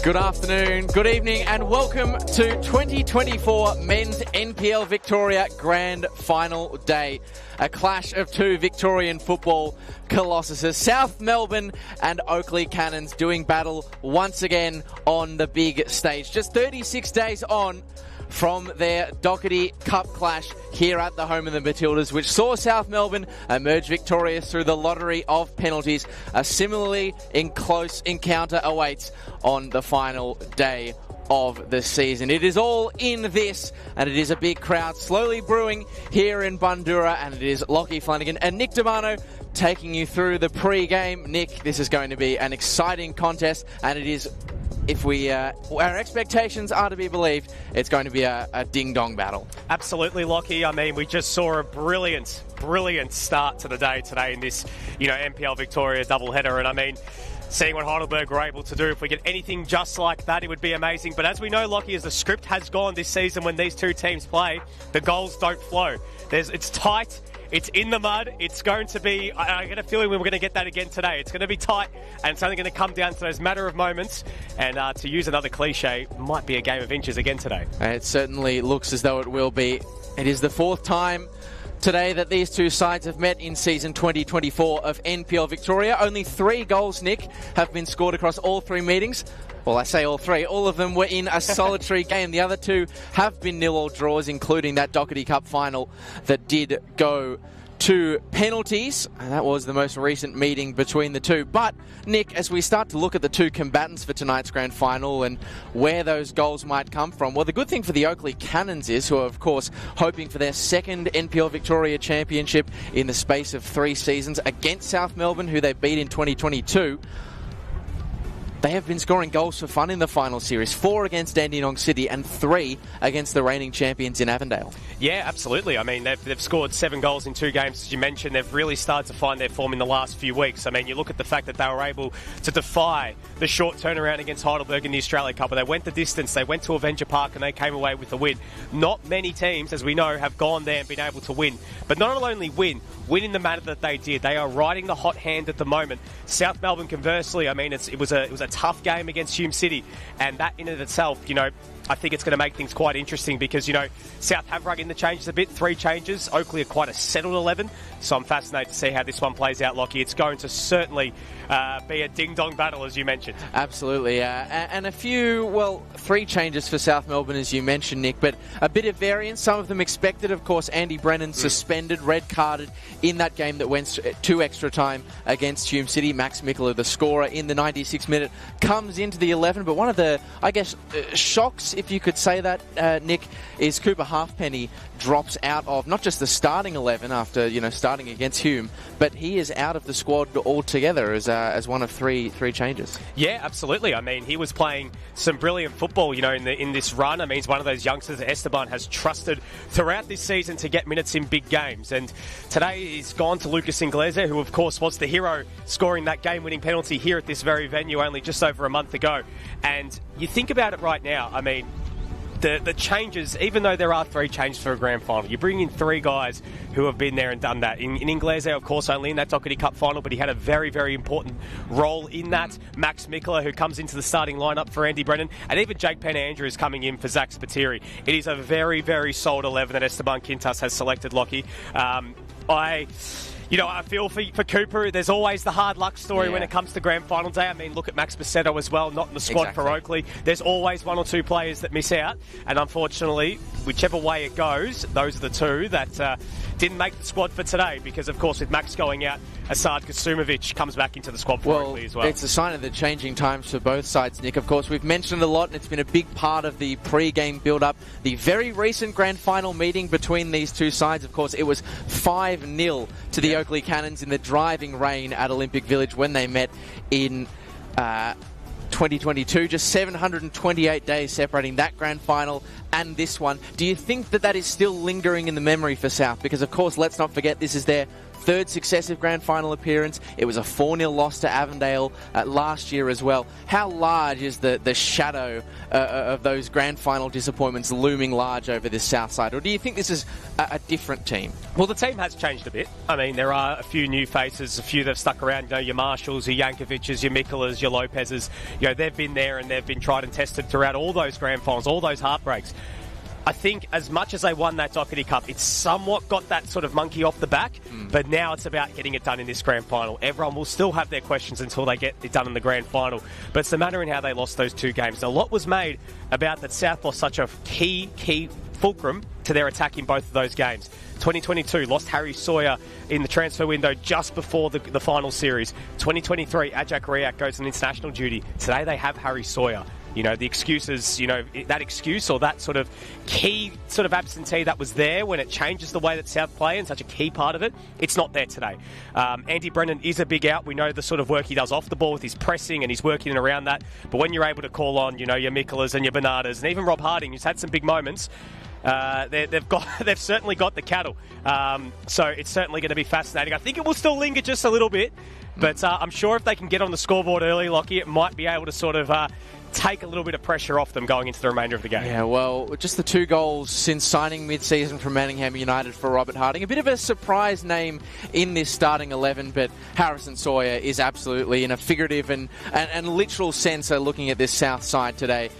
Good afternoon, good evening, and welcome to 2024 Men's NPL Victoria Grand Final Day. A clash of two Victorian football colossuses, South Melbourne and Oakleigh Cannons, doing battle once again on the big stage. Just 36 days on from their Doherty Cup clash here at the home of the Matildas, which saw South Melbourne emerge victorious through the lottery of penalties. A similarly close encounter awaits on the final day of the season. It is all in this, and it is a big crowd slowly brewing here in Bundoora, and it is Lockie Flanagan and Nick Damano taking you through the pre-game. Nick, this is going to be an exciting contest, and it is, if our expectations are to be believed, it's going to be a ding-dong battle. Absolutely, Lockie. I mean, we just saw a brilliant start to the day today in this, NPL Victoria doubleheader. And I mean, seeing what Heidelberg were able to do, if we get anything just like that, it would be amazing. But as we know, Lockie, as the script has gone this season when these two teams play, the goals don't flow. It's tight. It's in the mud. It's going to be, I get a feeling we're going to get that again today. It's going to be tight, and it's only going to come down to those matter of moments. And to use another cliche, might be a game of inches again today. It certainly looks as though it will be. It is the fourth time today that these two sides have met in season 2024 of NPL Victoria. Only 3 goals, Nick, have been scored across all 3 meetings. Well, I say all 3. All of them were in a solitary game. The other 2 have been 0-0 draws, including that Doherty Cup final that did go to penalties. And that was the most recent meeting between the two. But, Nick, as we start to look at the two combatants for tonight's grand final and where those goals might come from, well, the good thing for the Oakleigh Cannons is, who are, of course, hoping for their second NPL Victoria Championship in the space of 3 seasons against South Melbourne, who they beat in 2022. They have been scoring goals for fun in the final series. 4 against Dandenong City and 3 against the reigning champions in Avondale. Yeah, absolutely. I mean, they've scored 7 goals in 2 games, as you mentioned. They've really started to find their form in the last few weeks. I mean, you look at the fact that they were able to defy the short turnaround against Heidelberg in the Australia Cup. They went the distance. They went to Avenger Park and they came away with the win. Not many teams, as we know, have gone there and been able to win. But not only win in the manner that they did. They are riding the hot hand at the moment. South Melbourne, conversely, I mean, it was a tough game against Hume City, and that in and of itself, I think it's going to make things quite interesting because, South have rung in the changes a bit, 3 changes. Oakleigh are quite a settled 11, so I'm fascinated to see how this one plays out, Lockie. It's going to certainly be a ding-dong battle, as you mentioned. Absolutely, and a few, 3 changes for South Melbourne, as you mentioned, Nick, but a bit of variance, some of them expected. Of course, Andy Brennan suspended, red-carded in that game that went to extra time against Hume City. Max Mikkeler, the scorer in the 96th minute, comes into the 11, but one of the, shocks, if you could say that, Nick, is Cooper Halfpenny drops out of not just the starting 11 after starting against Hume, but he is out of the squad altogether as one of three changes. Yeah, absolutely. I mean, he was playing some brilliant football, in this run. I mean, he's one of those youngsters that Esteban has trusted throughout this season to get minutes in big games. And today he's gone to Lucas Inglese, who of course was the hero, scoring that game-winning penalty here at this very venue only just over a month ago. And you think about it right now, I mean, the changes, even though there are 3 changes for a grand final, you bring in 3 guys who have been there and done that. In Inglese, of course, only in that Doherty Cup final, but he had a very, very important role in that. Max Mikkeler, who comes into the starting lineup for Andy Brennan, and even Jake Penna-Andrew is coming in for Zach Spiteri. It is a very, very solid 11 that Esteban Quintas has selected, Lockie. I feel for Cooper. There's always the hard luck story when it comes to grand final day. I mean, look at Max Basetto as well, not in the squad for Oakleigh. There's always 1 or 2 players that miss out, and unfortunately, whichever way it goes, those are the 2 that didn't make the squad for today, because of course with Max going out, Asad Kasumovic comes back into the squad for Oakleigh as well. It's a sign of the changing times for both sides, Nick. Of course, we've mentioned a lot, and it's been a big part of the pre-game build-up. The very recent grand final meeting between these two sides, of course, it was 5-0 to the Oakleigh Cannons in the driving rain at Olympic Village when they met in 2022. Just 728 days separating that grand final and this one. Do you think that is still lingering in the memory for South? Because, of course, let's not forget this is their third successive grand final appearance. It was a 4-0 loss to Avondale last year as well. How large is the shadow of those grand final disappointments looming large over this south side? Or do you think this is a different team? Well, the team has changed a bit. I mean, there are a few new faces, a few that have stuck around. You know, your Marshalls, your Yankovic's, your Mikolas, your Lopez's. You know, they've been there and they've been tried and tested throughout all those grand finals, all those heartbreaks. I think as much as they won that Doherty Cup, it's somewhat got that sort of monkey off the back, but now it's about getting it done in this grand final. Everyone will still have their questions until they get it done in the grand final, but it's the matter in how they lost those two games. A lot was made about that South lost such a key fulcrum to their attack in both of those games. 2022 lost Harry Sawyer in the transfer window just before the final series. 2023, Ajak Riak goes on international duty. Today they have Harry Sawyer. You know, the excuses, you know, that excuse or that sort of key sort of absentee that was there when it changes the way that South play and such a key part of it, it's not there today. Andy Brennan is a big out. We know the sort of work he does off the ball with his pressing and he's working around that. But when you're able to call on, you know, your Mikolas and your Bernardas and even Rob Harding, who's had some big moments, they've certainly got the cattle. So it's certainly going to be fascinating. I think it will still linger just a little bit, but I'm sure if they can get on the scoreboard early, Lockie, it might be able to sort of take a little bit of pressure off them going into the remainder of the game. Yeah, well, just the 2 goals since signing mid-season from Manningham United for Robert Harding. A bit of a surprise name in this starting 11, but Harrison Sawyer is absolutely, in a figurative and literal sense, looking at this south side today,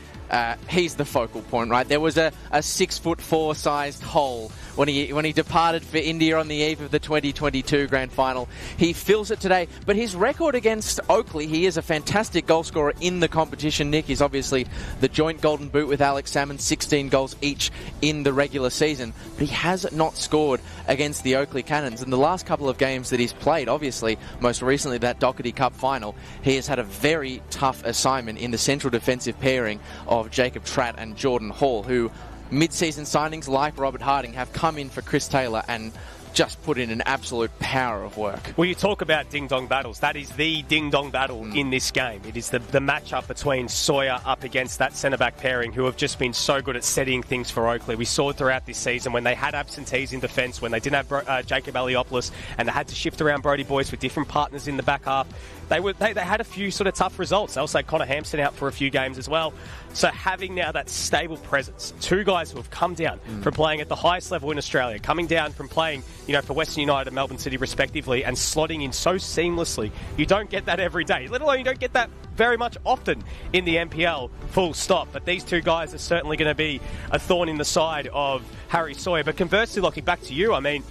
he's the focal point, right? There was a 6'4" sized hole when he departed for India on the eve of the 2022 grand final. He fills it today, but his record against Oakleigh, he is a fantastic goal scorer in the competition, Nick. He's obviously the joint golden boot with Alex Salmon, 16 goals each in the regular season, but he has not scored against the Oakleigh Cannons. In the last couple of games that he's played, obviously, most recently that Doherty Cup final, he has had a very tough assignment in the central defensive pairing of Jacob Tratt and Jordan Hall, who mid-season signings like Robert Harding have come in for Chris Taylor and just put in an absolute power of work. Well, you talk about ding-dong battles. That is the ding-dong battle in this game. It is the matchup between Sawyer up against that centre-back pairing who have just been so good at steadying things for Oakleigh. We saw it throughout this season when they had absentees in defence, when they didn't have Jacob Aliopoulos and they had to shift around Brodie Boyce with different partners in the back half. They had a few sort of tough results. They also had Connor Hampson out for a few games as well. So having now that stable presence, 2 guys who have come down from playing at the highest level in Australia, coming down from playing, you know, for Western United and Melbourne City respectively, and slotting in so seamlessly. You don't get that every day. Let alone you don't get that very much often in the NPL, full stop. But these 2 guys are certainly going to be a thorn in the side of Harry Sawyer. But conversely, Lockie, back to you. I mean,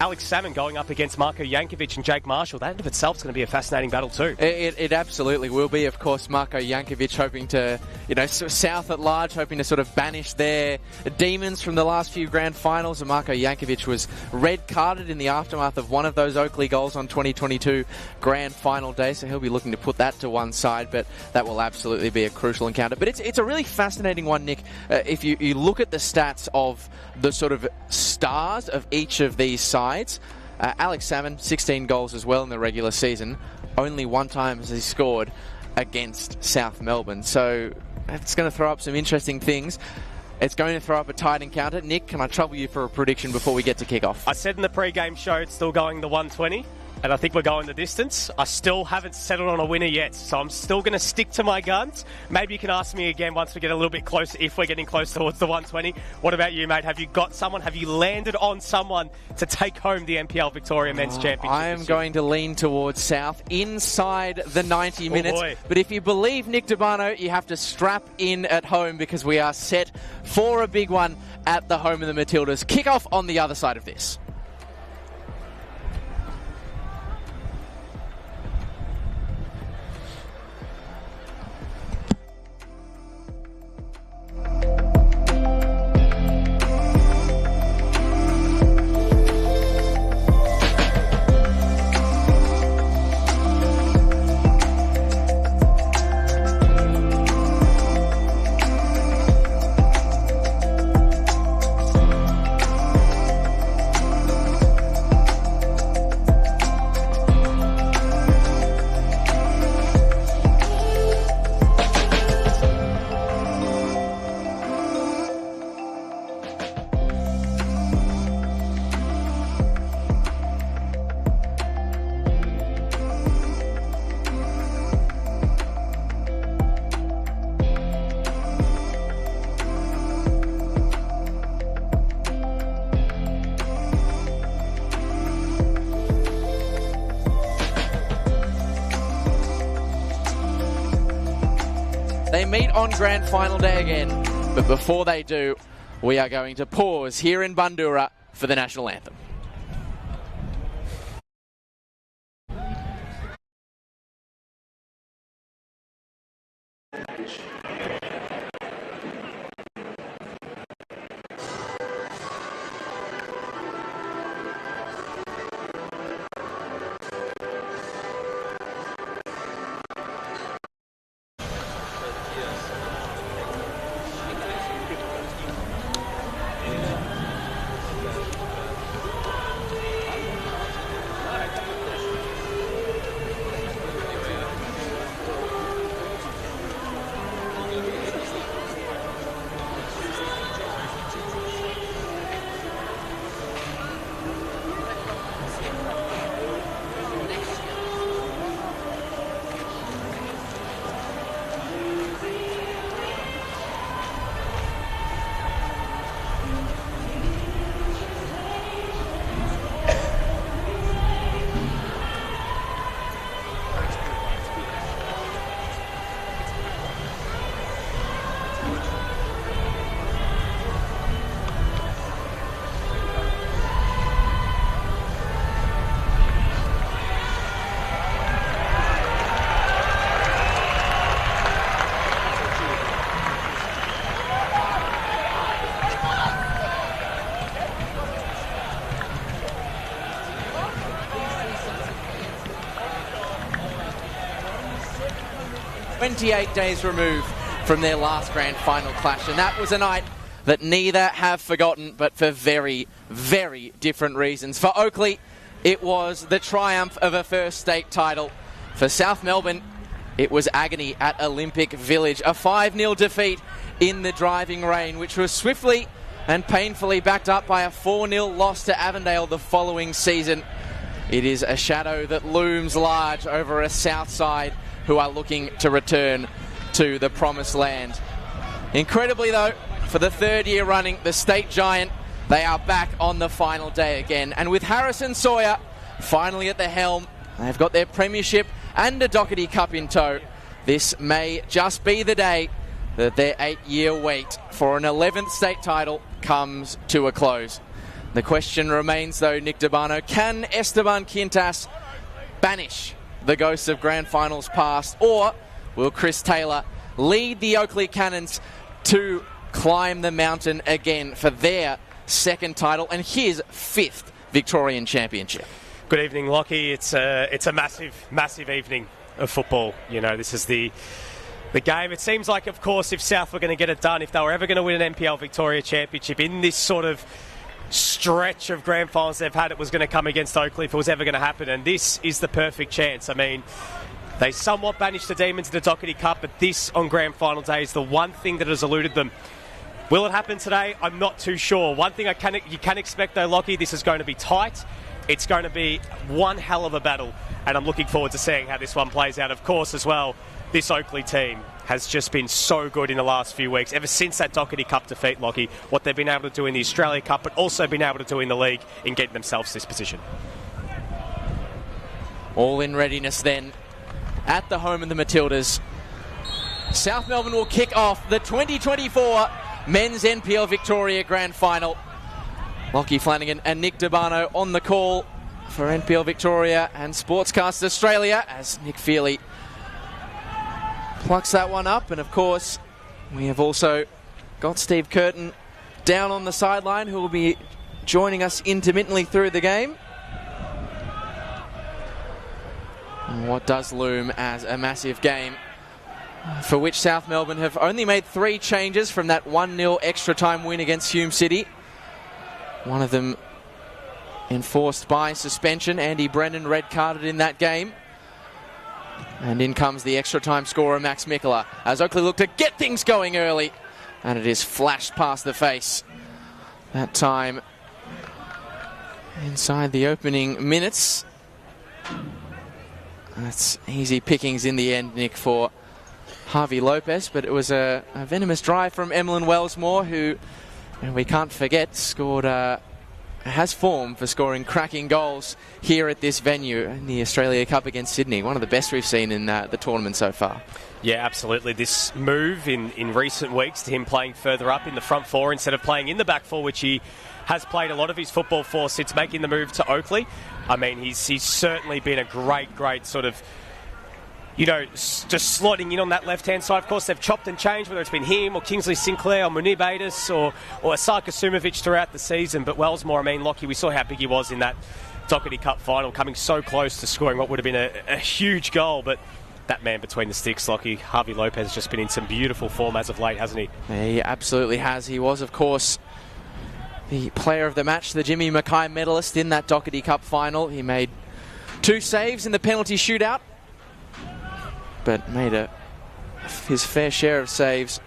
Alex Salmon going up against Marko Jankovic and Jake Marshall, that in of itself is going to be a fascinating battle too. It absolutely will be. Of course, Marko Jankovic hoping to, you know, South at large, hoping to sort of banish their demons from the last few grand finals. And Marko Jankovic was red-carded in the aftermath of one of those Oakleigh goals on 2022 grand final day, so he'll be looking to put that to one side, but that will absolutely be a crucial encounter. But it's a really fascinating one, Nick. If you look at the stats of the sort of stars of each of these sides, Alex Salmon, 16 goals as well in the regular season. Only 1 time has he scored against South Melbourne. So it's going to throw up some interesting things. It's going to throw up a tight encounter. Nick, can I trouble you for a prediction before we get to kick-off? I said in the pre-game show it's still going the 120. And I think we're going the distance. I still haven't settled on a winner yet, so I'm still going to stick to my guns. Maybe you can ask me again once we get a little bit closer, if we're getting close towards the 120. What about you, mate? Have you got someone? Have you landed on someone to take home the NPL Victoria Men's Championship? I am going to lean towards South inside the 90 minutes. Boy. But if you believe Nick Dubano, you have to strap in at home because we are set for a big one at the home of the Matildas. Kick off on the other side of this. They meet on grand final day again. But before they do, we are going to pause here in Bundoora for the national anthem. "28 days removed from their last grand final clash, and that was a night that neither have forgotten, but for very, very different reasons. For Oakleigh, it was the triumph of a first state title. For South Melbourne, it was agony at Olympic Village, a 5-0 defeat in the driving rain, which was swiftly and painfully backed up by a 4-0 loss to Avondale the following season. It is a shadow that looms large over a South Side who are looking to return to the promised land. Incredibly though, for the third year running, the state giant, they are back on the final day again. And with Harrison Sawyer finally at the helm, they've got their premiership and a Doherty Cup in tow. This may just be the day that their 8-year wait for an 11th state title comes to a close. The question remains though, Nick Debano, can Esteban Quintas banish the ghosts of grand finals past, or will Chris Taylor lead the Oakleigh Cannons to climb the mountain again for their second title and his 5th Victorian championship? Good evening, Lockie. It's a massive evening of football. You know, this is the game. It seems like, of course, if South were going to get it done, if they were ever going to win an NPL Victoria Championship in this sort of stretch of grand finals they've had, it was going to come against Oakleigh if it was ever going to happen, and this is the perfect chance. I mean, they somewhat banished the Demons in the Doherty Cup, but this on grand final day is the one thing that has eluded them. Will it happen today? I'm not too sure. One thing you can expect though, Lockie, this is going to be tight. It's going to be one hell of a battle, and I'm looking forward to seeing how this one plays out. Of course, as well, this Oakleigh team has just been so good in the last few weeks, ever since that Doherty Cup defeat, Lockie, what they've been able to do in the Australia Cup, but also been able to do in the league in getting themselves this position. All in readiness then at the home of the Matildas. South Melbourne will kick off the 2024 Men's NPL Victoria Grand Final. Lockie Flanagan and Nick Debano on the call for NPL Victoria and Sportscast Australia as Nick Feely plucks that one up. And of course, we have also got Steve Curtin down on the sideline, who will be joining us intermittently through the game. And what does loom as a massive game, for which South Melbourne have only made 3 changes from that 1-0 extra time win against Hume City. One of them enforced by suspension. Andy Brennan red-carded in that game. And in comes the extra time scorer, Max Mikula, as Oakleigh look to get things going early. And it is flashed past the face. That time inside the opening minutes. That's easy pickings in the end, Nick, for Harvey Lopez. But it was a venomous drive from Emlyn Wellsmore, who, and we can't forget, scored has form for scoring cracking goals here at this venue in the Australia Cup against Sydney. One of the best we've seen in the tournament so far. Yeah, absolutely. This move in recent weeks to him playing further up in the front four instead of playing in the back four, which he has played a lot of his football for since making the move to Oakleigh. I mean, he's certainly been a great sort of, just slotting in on that left-hand side. Of course, they've chopped and changed, whether it's been him or Kingsley Sinclair or Munib Adis or Asaka Sumovic throughout the season. But Wellsmore, I mean, Lockie, we saw how big he was in that Doherty Cup final, coming so close to scoring what would have been a huge goal. But that man between the sticks, Lockie, Harvey Lopez, has just been in some beautiful form as of late, hasn't he? He absolutely has. He was, of course, the player of the match, the Jimmy Mackay medalist in that Doherty Cup final. He made 2 saves in the penalty shootout, but made his fair share of saves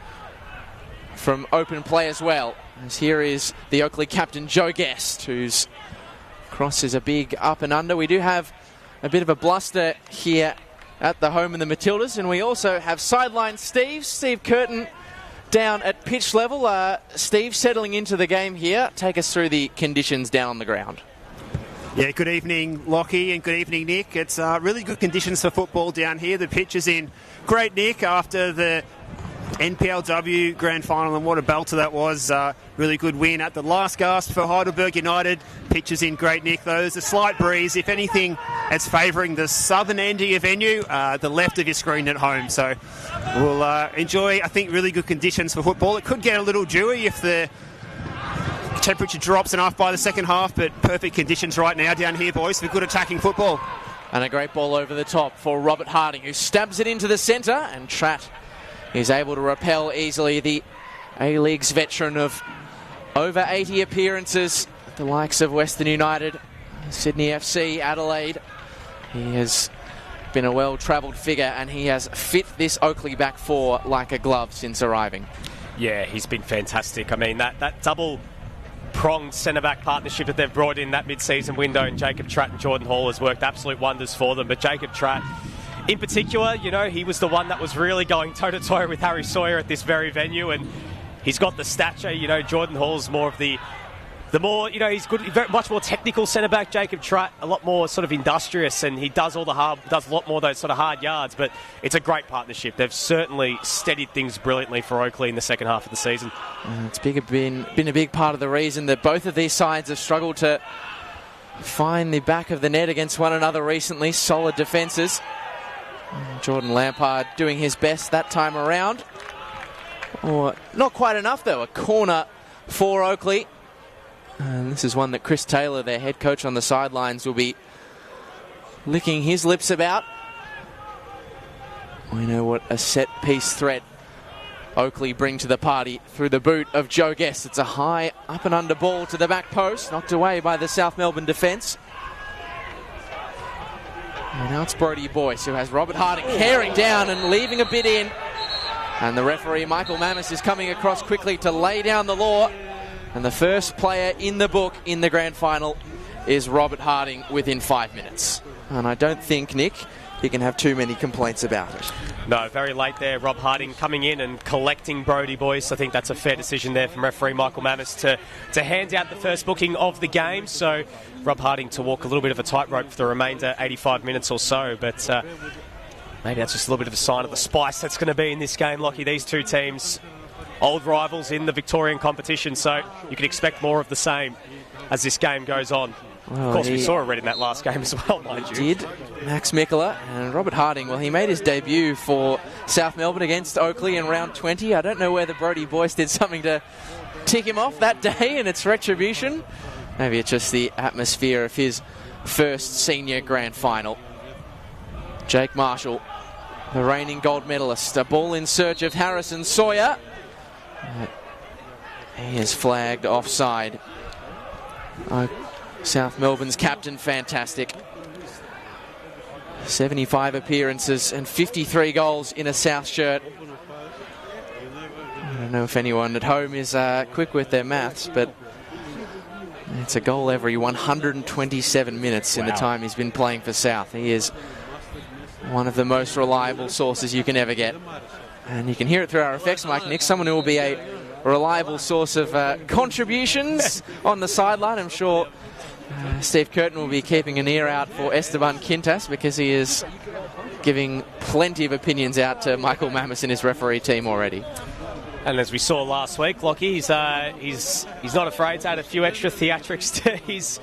from open play as well. As here is the Oakleigh captain, Joe Guest, whose cross is a big up and under. We do have a bit of a bluster here at the home of the Matildas, and we also have sideline Steve Curtin down at pitch level. Steve, settling into the game here, take us through the conditions down on the ground. Yeah, good evening, Lockie, and good evening, Nick. It's really good conditions for football down here. The pitch is in great nick after the NPLW Grand Final, and what a belter that was. Really good win at the last gasp for Heidelberg United. Pitch is in great nick, though. There's a slight breeze. If anything, it's favouring the southern end of your venue, the left of your screen at home. So we'll enjoy, I think, really good conditions for football. It could get a little dewy if the temperature drops enough by the second half, but perfect conditions right now down here, boys, for good attacking football. And a great ball over the top for Robert Harding, who stabs it into the centre, and Tratt is able to repel easily. The A-League's veteran of over 80 appearances, the likes of Western United, Sydney FC, Adelaide. He has been a well-travelled figure, and he has fit this Oakleigh back four like a glove since arriving. Yeah, he's been fantastic. I mean, that double-pronged centre-back partnership that they've brought in that mid-season window, and Jacob Tratt and Jordan Hall, has worked absolute wonders for them. But Jacob Tratt, in particular, he was the one that was really going toe-to-toe with Harry Sawyer at this very venue, and he's got the stature. Jordan Hall's more of the more, he's good, very much more technical centre-back. Jacob Tratt, a lot more sort of industrious, and he does a lot more of those sort of hard yards, but it's a great partnership. They've certainly steadied things brilliantly for Oakleigh in the second half of the season. It's been a big part of the reason that both of these sides have struggled to find the back of the net against one another recently. Solid defences. Jordan Lampard doing his best that time around. Or not quite enough, though. A corner for Oakleigh. And this is one that Chris Taylor, their head coach on the sidelines, will be licking his lips about. We know what a set-piece threat Oakleigh bring to the party through the boot of Joe Guest. It's a high up and under ball to the back post, knocked away by the South Melbourne defence. And now it's Brodie Boyce, who has Robert Harding tearing down and leaving a bit in. And the referee, Michael Mammis, is coming across quickly to lay down the law. And the first player in the book in the grand final is Robert Harding within 5 minutes. And I don't think, Nick, he can have too many complaints about it. No, very late there. Rob Harding coming in and collecting Brodie Boyce. I think that's a fair decision there from referee Michael Mammis to hand out the first booking of the game. So Rob Harding to walk a little bit of a tightrope for the remainder 85 minutes or so. But maybe that's just a little bit of a sign of the spice that's going to be in this game, Lockie. These two teams, old rivals in the Victorian competition, so you can expect more of the same as this game goes on. Well, of course, we saw a red in that last game as well, mind you. Did. Max Mikkola and Robert Harding, well, he made his debut for South Melbourne against Oakleigh in round 20. I don't know whether Brodie Boyce did something to tick him off that day in its retribution. Maybe it's just the atmosphere of his first senior grand final. Jake Marshall, the reigning gold medalist. A ball in search of Harrison Sawyer. He is flagged offside. South Melbourne's captain, fantastic. 75 appearances and 53 goals in a South shirt. I don't know if anyone at home is quick with their maths, but it's a goal every 127 minutes in the time he's been playing for South. He is one of the most reliable sources you can ever get. And you can hear it through our effects mic, Nick. Someone who will be a reliable source of contributions on the sideline. I'm sure Steve Curtin will be keeping an ear out for Esteban Quintas, because he is giving plenty of opinions out to Michael Mammis and his referee team already. And as we saw last week, Lockie, he's not afraid to add a few extra theatrics to his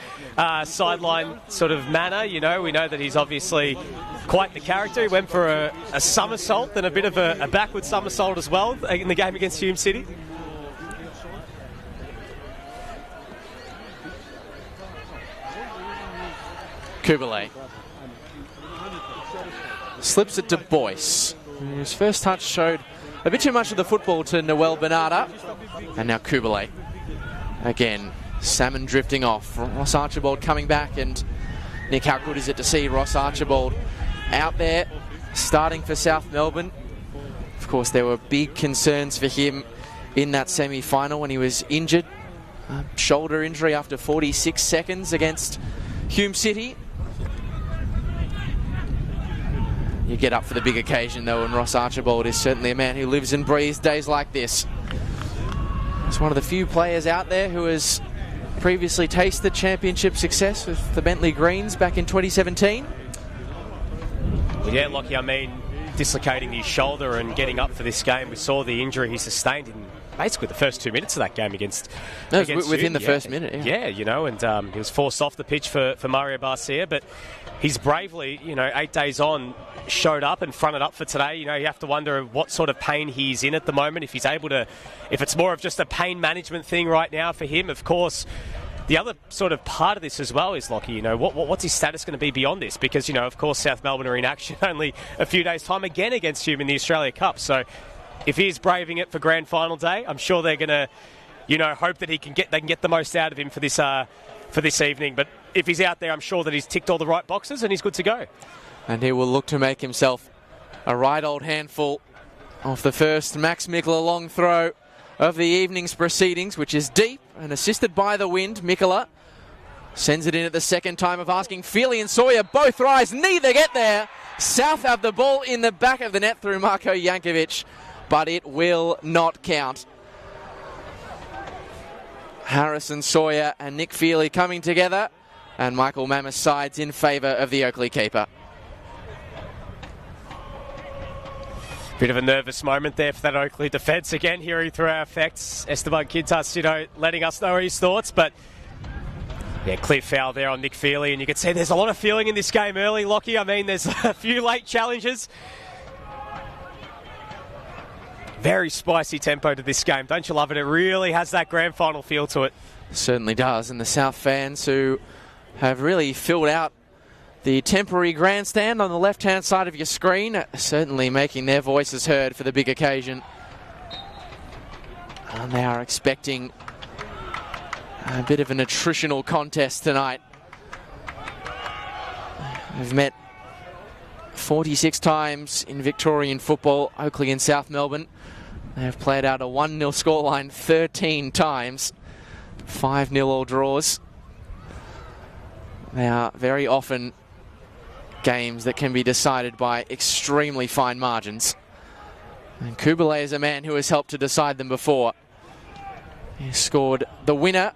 sideline sort of manner. You know, we know that he's obviously quite the character. He went for a somersault and a bit of a backward somersault as well in the game against Hume City. Kubalay slips it to Boyce. His first touch showed a bit too much of the football to Noel Bernarda. And now Kubalay. Again, Salmon drifting off. Ross Archibald coming back. And Nick, how good is it to see Ross Archibald out there starting for South Melbourne? Of course, there were big concerns for him in that semi-final when he was injured. Shoulder injury after 46 seconds against Hume City. You get up for the big occasion, though, and Ross Archibald is certainly a man who lives and breathes days like this. He's one of the few players out there who has previously tasted championship success with the Bentley Greens back in 2017. Yeah, Lockie, I mean, dislocating his shoulder and getting up for this game, we saw the injury he sustained in basically the first 2 minutes of that game against within the first minute. Yeah, you know, and he was forced off the pitch for Mario Barcia, but he's bravely, 8 days on, showed up and fronted up for today. You know, you have to wonder what sort of pain he's in at the moment, if he's able to, if it's more of just a pain management thing right now for him. Of course, the other sort of part of this as well is, Lockie, what's his status going to be beyond this? Because, of course, South Melbourne are in action only a few days' time again against Hume in the Australia Cup. So if he's braving it for grand final day, I'm sure they're going to, hope that they can get the most out of him for this evening. But if he's out there, I'm sure that he's ticked all the right boxes and he's good to go. And he will look to make himself a right old handful of the first Max Mikela long throw of the evening's proceedings, which is deep and assisted by the wind. Mikela sends it in at the second time of asking. Feely and Sawyer both rise, neither get there. South have the ball in the back of the net through Marko Jankovic, but it will not count. Harrison Sawyer and Nick Feely coming together, and Michael Mammis sides in favour of the Oakleigh keeper. Bit of a nervous moment there for that Oakleigh defence again, hearing through our effects. Esteban Quintas, letting us know his thoughts, but yeah, clear foul there on Nick Feely, and you can see there's a lot of feeling in this game early, Lockie. I mean, there's a few late challenges. Very spicy tempo to this game. Don't you love it? It really has that grand final feel to it. Certainly does, and the South fans who have really filled out the temporary grandstand on the left-hand side of your screen, certainly making their voices heard for the big occasion. And they are expecting a bit of an attritional contest tonight. They've met 46 times in Victorian football, Oakleigh and South Melbourne. They have played out a 1-0 scoreline 13 times, 5-0 all draws. They are very often games that can be decided by extremely fine margins. And Kubalay is a man who has helped to decide them before. He scored the winner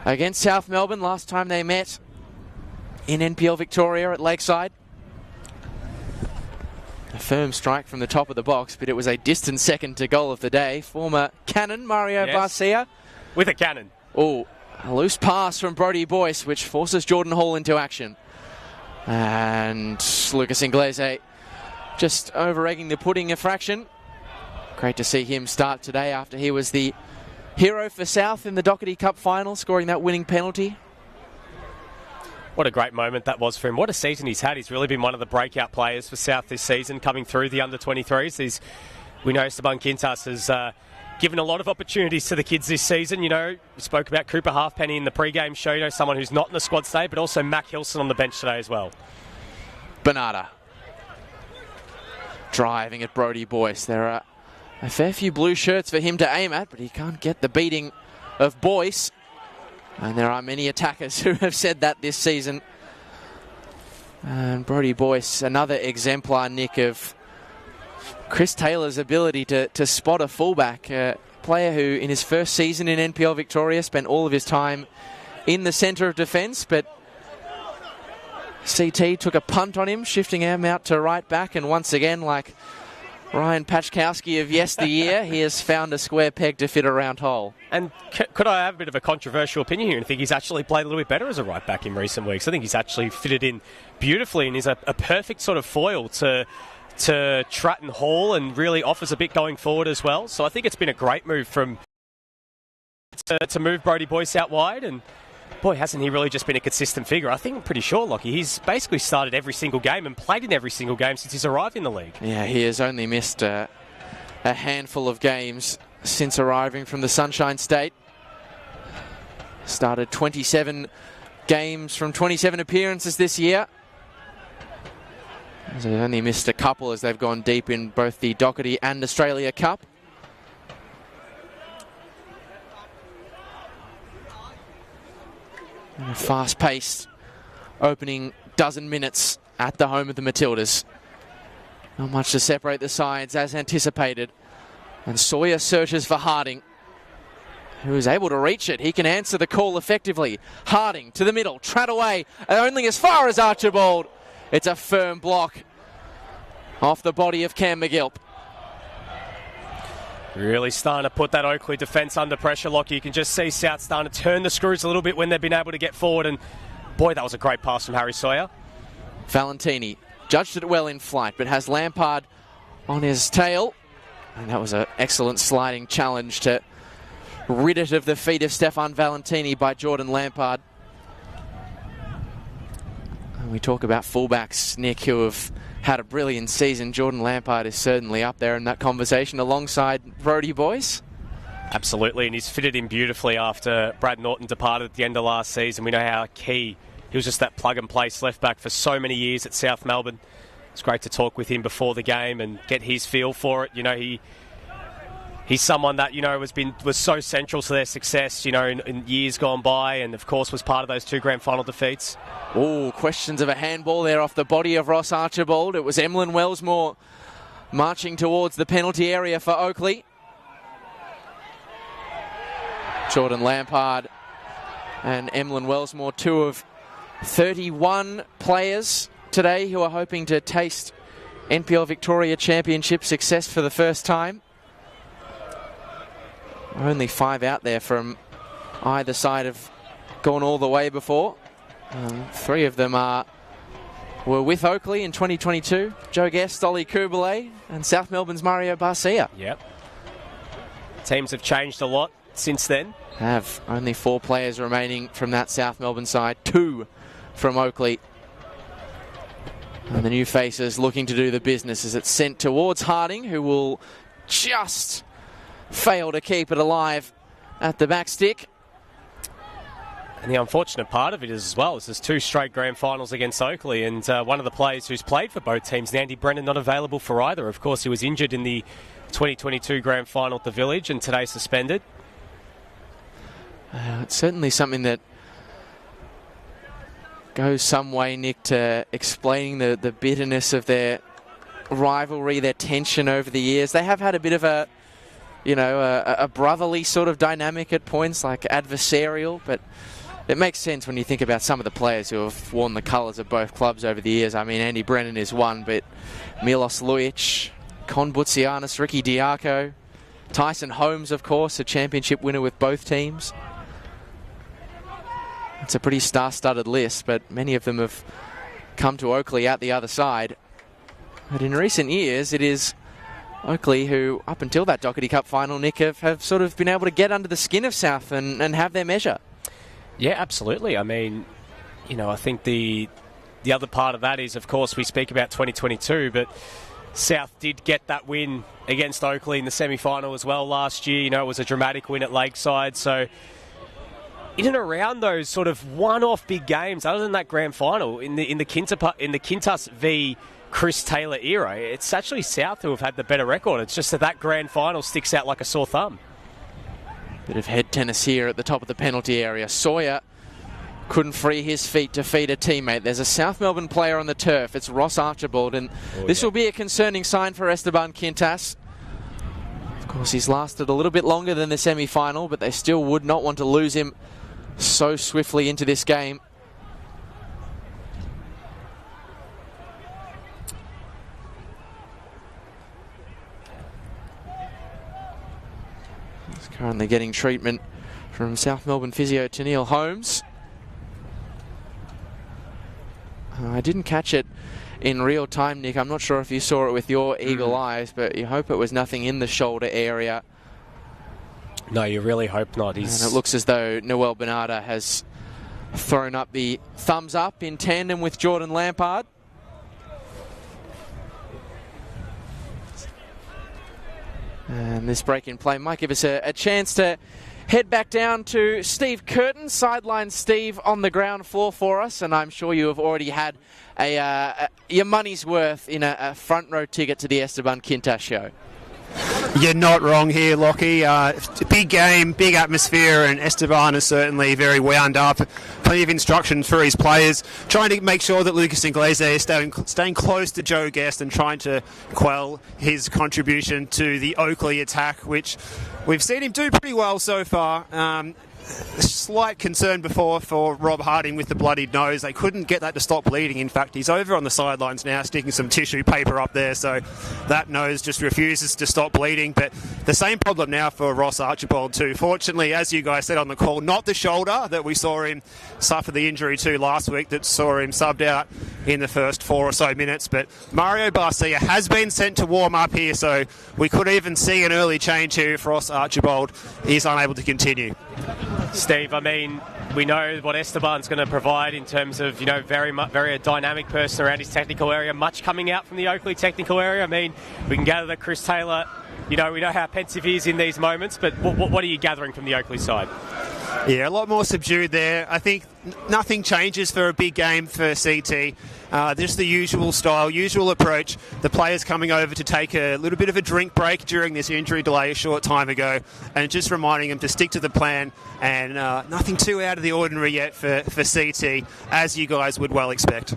against South Melbourne last time they met in NPL Victoria at Lakeside. A firm strike from the top of the box, but it was a distant second to goal of the day. Former cannon Mario Barcia. With a cannon. Oh, a loose pass from Brodie Boyce, which forces Jordan Hall into action. And Lucas Inglese just over-egging the pudding a fraction. Great to see him start today after he was the hero for South in the Doherty Cup final, scoring that winning penalty. What a great moment that was for him. What a season he's had. He's really been one of the breakout players for South this season, coming through the under-23s. We know Esteban Quintas has given a lot of opportunities to the kids this season. We spoke about Cooper Halfpenny in the pre-game show, someone who's not in the squad today, but also Mac Hilson on the bench today as well. Bernarda driving at Brodie Boyce. There are a fair few blue shirts for him to aim at, but he can't get the beating of Boyce. And there are many attackers who have said that this season. And Brodie Boyce, another exemplar, Nick, of Chris Taylor's ability to spot a fullback. A player who, in his first season in NPL Victoria, spent all of his time in the centre of defence, but CT took a punt on him, shifting him out to right back, and once again, like Ryan Pachkowski of yesteryear, he has found a square peg to fit a round hole. And could I have a bit of a controversial opinion here and think he's actually played a little bit better as a right back in recent weeks? I think he's actually fitted in beautifully and is a perfect sort of foil to Tratton Hall, and really offers a bit going forward as well. So I think it's been a great move to move Brodie Boyce out wide, and boy, hasn't he really just been a consistent figure. I'm pretty sure, Lockie, he's basically started every single game and played in every single game since he's arrived in the league. Yeah, he has only missed a handful of games since arriving from the Sunshine State. Started 27 games from 27 appearances this year. So they've only missed a couple as they've gone deep in both the Doherty and Australia Cup. And a fast-paced opening dozen minutes at the home of the Matildas. Not much to separate the sides as anticipated. And Sawyer searches for Harding, who is able to reach it. He can answer the call effectively. Harding to the middle, trot away, only as far as Archibald. It's a firm block off the body of Cam McGilp. Really starting to put that Oakleigh defence under pressure, Lockie. You can just see South starting to turn the screws a little bit when they've been able to get forward. And boy, that was a great pass from Harry Sawyer. Valentini judged it well in flight, but has Lampard on his tail. And that was an excellent sliding challenge to rid it of the feet of Stefan Valentini by Jordan Lampard. And we talk about fullbacks, Nick, who have had a brilliant season. Jordan Lampard is certainly up there in that conversation alongside Brodie Boyce. Absolutely, and he's fitted in beautifully after Brad Norton departed at the end of last season. We know how key he was, just that plug-and-play left back for so many years at South Melbourne. It's great to talk with him before the game and get his feel for it. You know, he's someone that, you know, was so central to their success, you know, in years gone by, and of course was part of those 2 grand final defeats. Oh, questions of a handball there off the body of Ross Archibald. It was Emlyn Wellsmore marching towards the penalty area for Oakleigh. Jordan Lampard and Emlyn Wellsmore, 2 of 31 players today who are hoping to taste NPL Victoria Championship success for the first time. Only 5 out there from either side have gone all the way before. 3 of them were with Oakleigh in 2022. Joe Guest, Ollie Kubelet, and South Melbourne's Mario Barcia. Yep. Teams have changed a lot since then. Have only 4 players remaining from that South Melbourne side. 2 from Oakleigh. And the new faces looking to do the business as it's sent towards Harding, who will just fail to keep it alive at the back stick. And the unfortunate part of it is, as well, is there's 2 straight grand finals against Oakleigh, and one of the players who's played for both teams, Andy Brennan, not available for either. Of course, he was injured in the 2022 grand final at the Village and today suspended. It's certainly something that goes some way, Nick, to explaining the bitterness of their rivalry, their tension over the years. They have had a bit of a brotherly sort of dynamic at points, like adversarial, but it makes sense when you think about some of the players who have worn the colours of both clubs over the years. I mean, Andy Brennan is one, but Milos Lujic, Con Butsianis, Ricky Diaco, Tyson Holmes, of course, a championship winner with both teams. It's a pretty star-studded list, but many of them have come to Oakleigh out the other side. But in recent years, it is Oakleigh who, up until that Doherty Cup final, Nick, have sort of been able to get under the skin of South and have their measure. Yeah, absolutely. I mean, you know, I think the other part of that is, of course, we speak about 2022, but South did get that win against Oakleigh in the semi-final as well last year. You know, it was a dramatic win at Lakeside, so in and around those sort of one-off big games, other than that grand final, in the Quintas v Chris Taylor era, it's actually South who have had the better record. It's just that grand final sticks out like a sore thumb. Bit of head tennis here at the top of the penalty area. Sawyer couldn't free his feet to feed a teammate. There's a South Melbourne player on the turf. It's Ross Archibald, and this will be a concerning sign for Esteban Quintas. Of course, he's lasted a little bit longer than the semi-final, but they still would not want to lose him so swiftly into this game. He's currently getting treatment from South Melbourne physio Tennille Holmes. I didn't catch it in real time, Nick. I'm not sure if you saw it with your eagle eyes, but you hope it was nothing in the shoulder area. No, you really hope not. And it looks as though Noel Bernarda has thrown up the thumbs up in tandem with Jordan Lampard. And this break in play might give us a chance to head back down to Steve Curtin, sideline Steve on the ground floor for us, and I'm sure you have already had your money's worth in a front row ticket to the Esteban Quintas show. You're not wrong here, Lockie. Big game, big atmosphere, and Esteban is certainly very wound up. Plenty of instructions for his players, trying to make sure that Lucas Inglese is staying close to Joe Guest and trying to quell his contribution to the Oakleigh attack, which we've seen him do pretty well so far. A slight concern before for Rob Harding with the bloodied nose. They couldn't get that to stop bleeding. In fact, he's over on the sidelines now sticking some tissue paper up there, so that nose just refuses to stop bleeding. But the same problem now for Ross Archibald too. Fortunately, as you guys said on the call, not the shoulder that we saw him suffer the injury to last week that saw him subbed out in the first 4 or so minutes. But Mario Barcia has been sent to warm up here, so we could even see an early change here if Ross Archibald is unable to continue. Steve, I mean, we know what Esteban's going to provide in terms of, very dynamic person around his technical area, much coming out from the Oakleigh technical area. I mean, we can gather that Chris Taylor, we know how pensive he is in these moments, but what are you gathering from the Oakleigh side? Yeah, a lot more subdued there. I think nothing changes for a big game for CT. Just the usual style, usual approach. The players coming over to take a little bit of a drink break during this injury delay a short time ago, and just reminding them to stick to the plan, and nothing too out of the ordinary yet for CT, as you guys would well expect.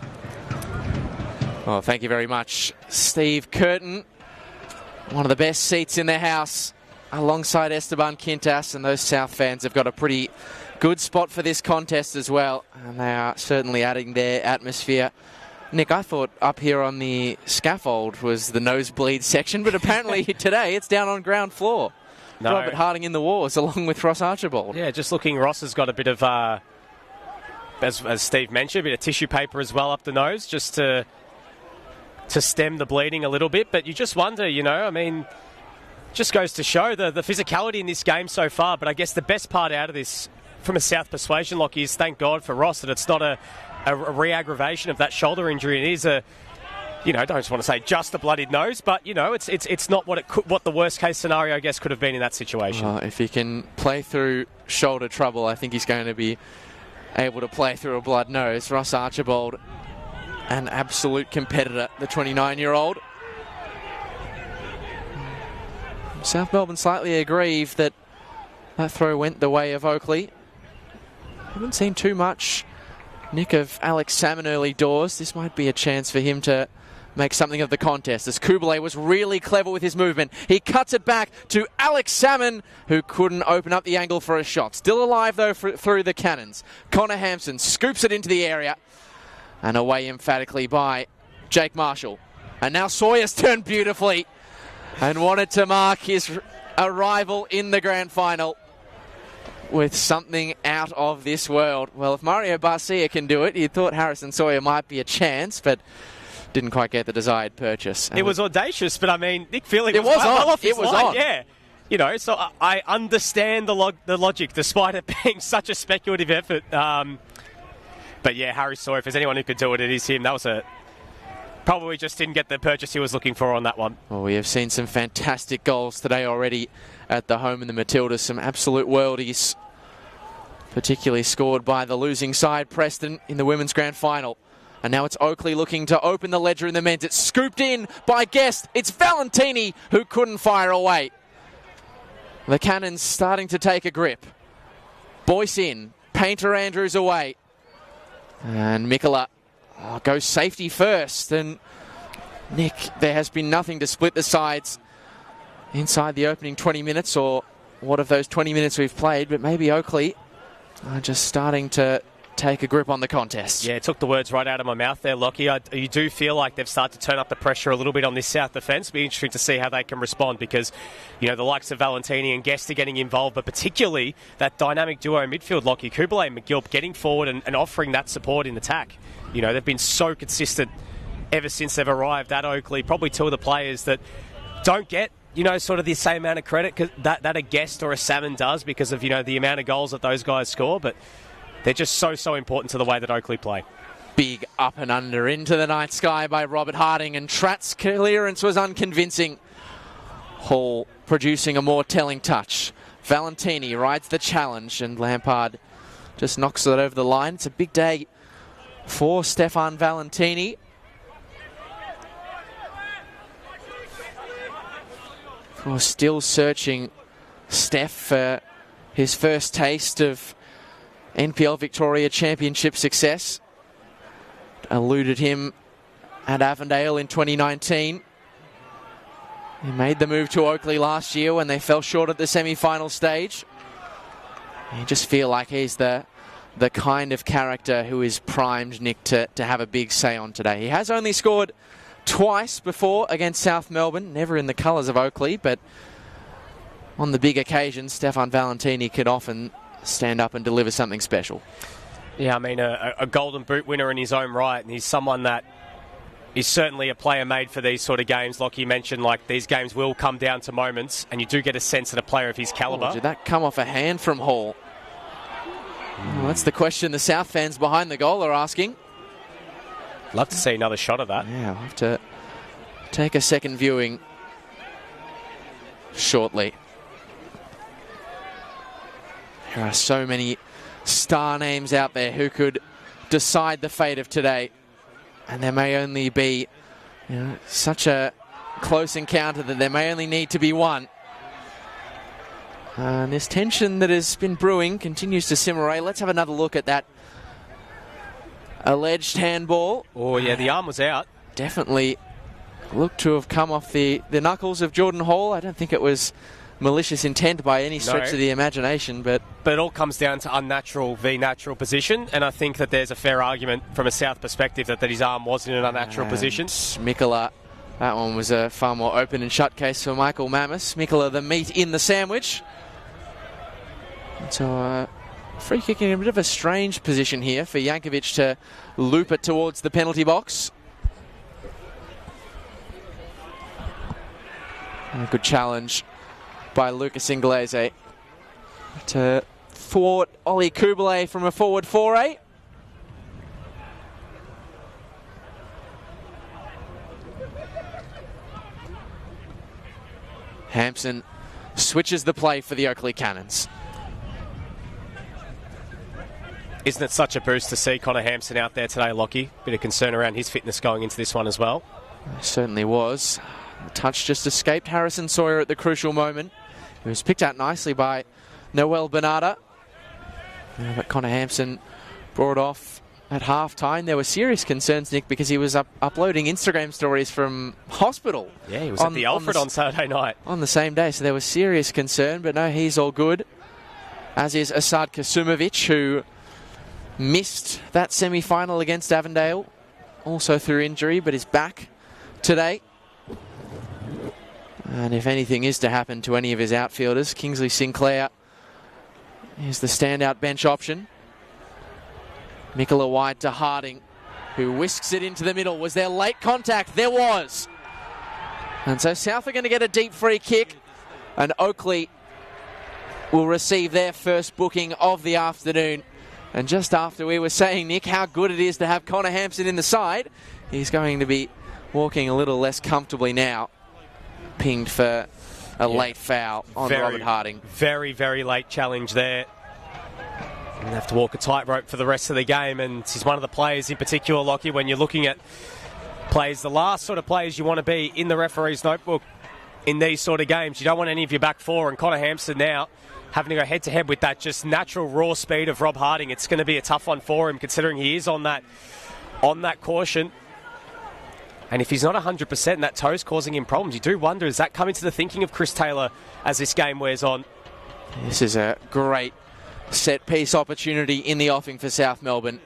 Well, thank you very much, Steve Curtin. One of the best seats in the house, alongside Esteban Quintas, and those South fans have got a pretty good spot for this contest as well, and they are certainly adding their atmosphere. Nick, I thought up here on the scaffold was the nosebleed section, but apparently today it's down on ground floor. No. Robert Harding in the wars along with Ross Archibald. Yeah, just looking, Ross has got a bit of, as Steve mentioned, a bit of tissue paper as well up the nose, just to stem the bleeding a little bit. But you just wonder, just goes to show the physicality in this game so far. But I guess the best part out of this, from a South persuasion, Lockie, is thank God for Ross that it's not a re-aggravation of that shoulder injury. It is I don't just want to say just a bloodied nose, but it's not what the worst case scenario I guess could have been in that situation. Well, if he can play through shoulder trouble, I think he's going to be able to play through a blood nose. Ross Archibald, an absolute competitor, the 29-year-old. South Melbourne slightly aggrieved that throw went the way of Oakleigh. Haven't seen too much, Nick, of Alex Salmon early doors. This might be a chance for him to make something of the contest, as Kublai was really clever with his movement. He cuts it back to Alex Salmon, who couldn't open up the angle for a shot. Still alive, though, through the cannons. Connor Hampson scoops it into the area, and away emphatically by Jake Marshall. And now Sawyer's turned beautifully and wanted to mark his arrival in the grand final with something out of this world. Well, if Mario Barcia can do it, you thought Harrison Sawyer might be a chance, but didn't quite get the desired purchase. And it was audacious, but I mean, Nick Feely was well on. Off his it was line. on. Yeah. So I understand the logic, despite it being such a speculative effort. But yeah, Harry Sawyer, if there's anyone who could do it, it is him. That was probably just didn't get the purchase he was looking for on that one. Well, we have seen some fantastic goals today already at the home in the Matildas. Some absolute worldies, particularly scored by the losing side, Preston, in the women's grand final. And now it's Oakleigh looking to open the ledger in the men's. It's scooped in by Guest. It's Valentini who couldn't fire away. The Cannons starting to take a grip. Boyce in. Painter Andrews away. And Mikola goes safety first. And Nick, there has been nothing to split the sides inside the opening 20 minutes, or what of those 20 minutes we've played, but maybe Oakleigh are just starting to take a grip on the contest. Yeah, it took the words right out of my mouth there, Lockie. You do feel like they've started to turn up the pressure a little bit on this South defence. It'll be interesting to see how they can respond because, the likes of Valentini and Guest are getting involved, but particularly that dynamic duo midfield, Lockie, Kubalay and McGill, getting forward and offering that support in attack. They've been so consistent ever since they've arrived at Oakleigh. Probably two of the players that don't get sort of the same amount of credit that a Guest or a Salmon does because of, the amount of goals that those guys score, but they're just so important to the way that Oakleigh play. Big up and under into the night sky by Robert Harding, and Tratt's clearance was unconvincing. Hall producing a more telling touch. Valentini rides the challenge, and Lampard just knocks it over the line. It's a big day for Stefan Valentini. Of course, still searching Steph for his first taste of NPL Victoria Championship success. Eluded him at Avondale in 2019. He made the move to Oakleigh last year when they fell short at the semi-final stage. You just feel like he's the kind of character who is primed, Nick, to have a big say on today. He has only scored twice before against South Melbourne, never in the colours of Oakleigh, but on the big occasions, Stefan Valentini could often stand up and deliver something special. Yeah, I mean, a golden boot winner in his own right, and he's someone that is certainly a player made for these sort of games. Like you mentioned, like these games will come down to moments, and you do get a sense that a player of his calibre. Oh, did that come off a hand from Hall? Well, that's the question the South fans behind the goal are asking. Love to see another shot of that. Yeah, I'll have to take a second viewing shortly. There are so many star names out there who could decide the fate of today. And there may only be such a close encounter that there may only need to be one. And this tension that has been brewing continues to simmer away. Let's have another look at that alleged handball. Oh, yeah, the arm was out. Definitely looked to have come off the knuckles of Jordan Hall. I don't think it was malicious intent by any stretch of the imagination, but it all comes down to unnatural v natural position, and I think that there's a fair argument from a South perspective that his arm was in an unnatural position. Mikola, that one was a far more open and shut case for Michael Mammis. Mikola, the meat in the sandwich. So free kick in a bit of a strange position here for Jankovic to loop it towards the penalty box. And a good challenge by Lucas Inglese to thwart Ollie Kubalay from a forward foray. Hampson switches the play for the Oakleigh Cannons. Isn't it such a boost to see Connor Hampson out there today, Lockie? Bit of concern around his fitness going into this one as well. It certainly was. The touch just escaped Harrison Sawyer at the crucial moment. It was picked out nicely by Noel Bernarda. But Connor Hampson brought off at half-time. There were serious concerns, Nick, because he was uploading Instagram stories from hospital. Yeah, he was at the Alfred on Saturday night. On the same day, so there was serious concern, but no, he's all good. As is Asad Kasumovic, who missed that semi-final against Avondale, also through injury, but is back today. And if anything is to happen to any of his outfielders, Kingsley Sinclair is the standout bench option. Mikola wide to Harding, who whisks it into the middle. Was there late contact? There was. And so South are going to get a deep free kick, and Oakleigh will receive their first booking of the afternoon. And just after we were saying, Nick, how good it is to have Connor Hampson in the side, he's going to be walking a little less comfortably now. Pinged for a late foul on Robert Harding. Very, very late challenge there. Going to have to walk a tightrope for the rest of the game, and he's one of the players in particular, Lockie, when you're looking at players, the last sort of players you want to be in the referee's notebook in these sort of games. You don't want any of your back four, and Connor Hampson now having to go head-to-head with that just natural raw speed of Rob Harding. It's going to be a tough one for him, considering he is on that caution. And if he's not 100% and that toe's causing him problems, you do wonder, does that come into the thinking of Chris Taylor as this game wears on? This is a great set piece opportunity in the offing for South Melbourne.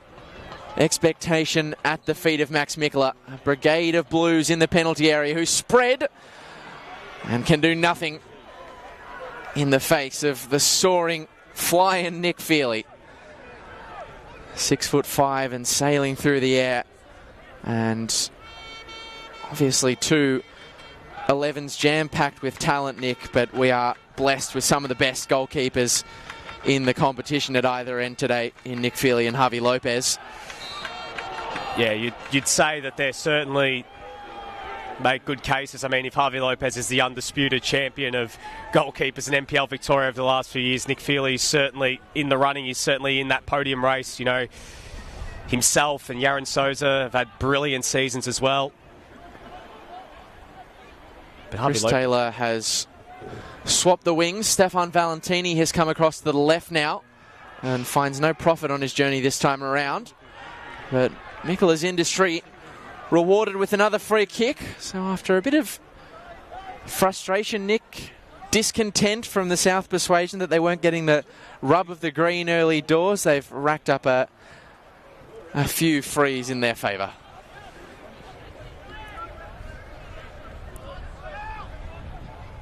Expectation at the feet of Max Mikkola. A brigade of Blues in the penalty area who spread and can do nothing in the face of the soaring, flying Nick Feely. 6'5" and sailing through the air. And obviously 2 11s jam-packed with talent, Nick, but we are blessed with some of the best goalkeepers in the competition at either end today in Nick Feely and Javi Lopez. Yeah, you'd say that they're certainly make good cases. I mean, if Javi Lopez is the undisputed champion of goalkeepers in NPL Victoria over the last few years, Nick Feely is certainly in the running. He's certainly in that podium race. You know, himself and Yaron Souza have had brilliant seasons as well. But Chris Taylor has swapped the wings. Stefan Valentini has come across to the left now and finds no profit on his journey this time around. But Mikkola's industry rewarded with another free kick. So after a bit of frustration, Nick, discontent from the South persuasion that they weren't getting the rub of the green early doors, they've racked up a few frees in their favour.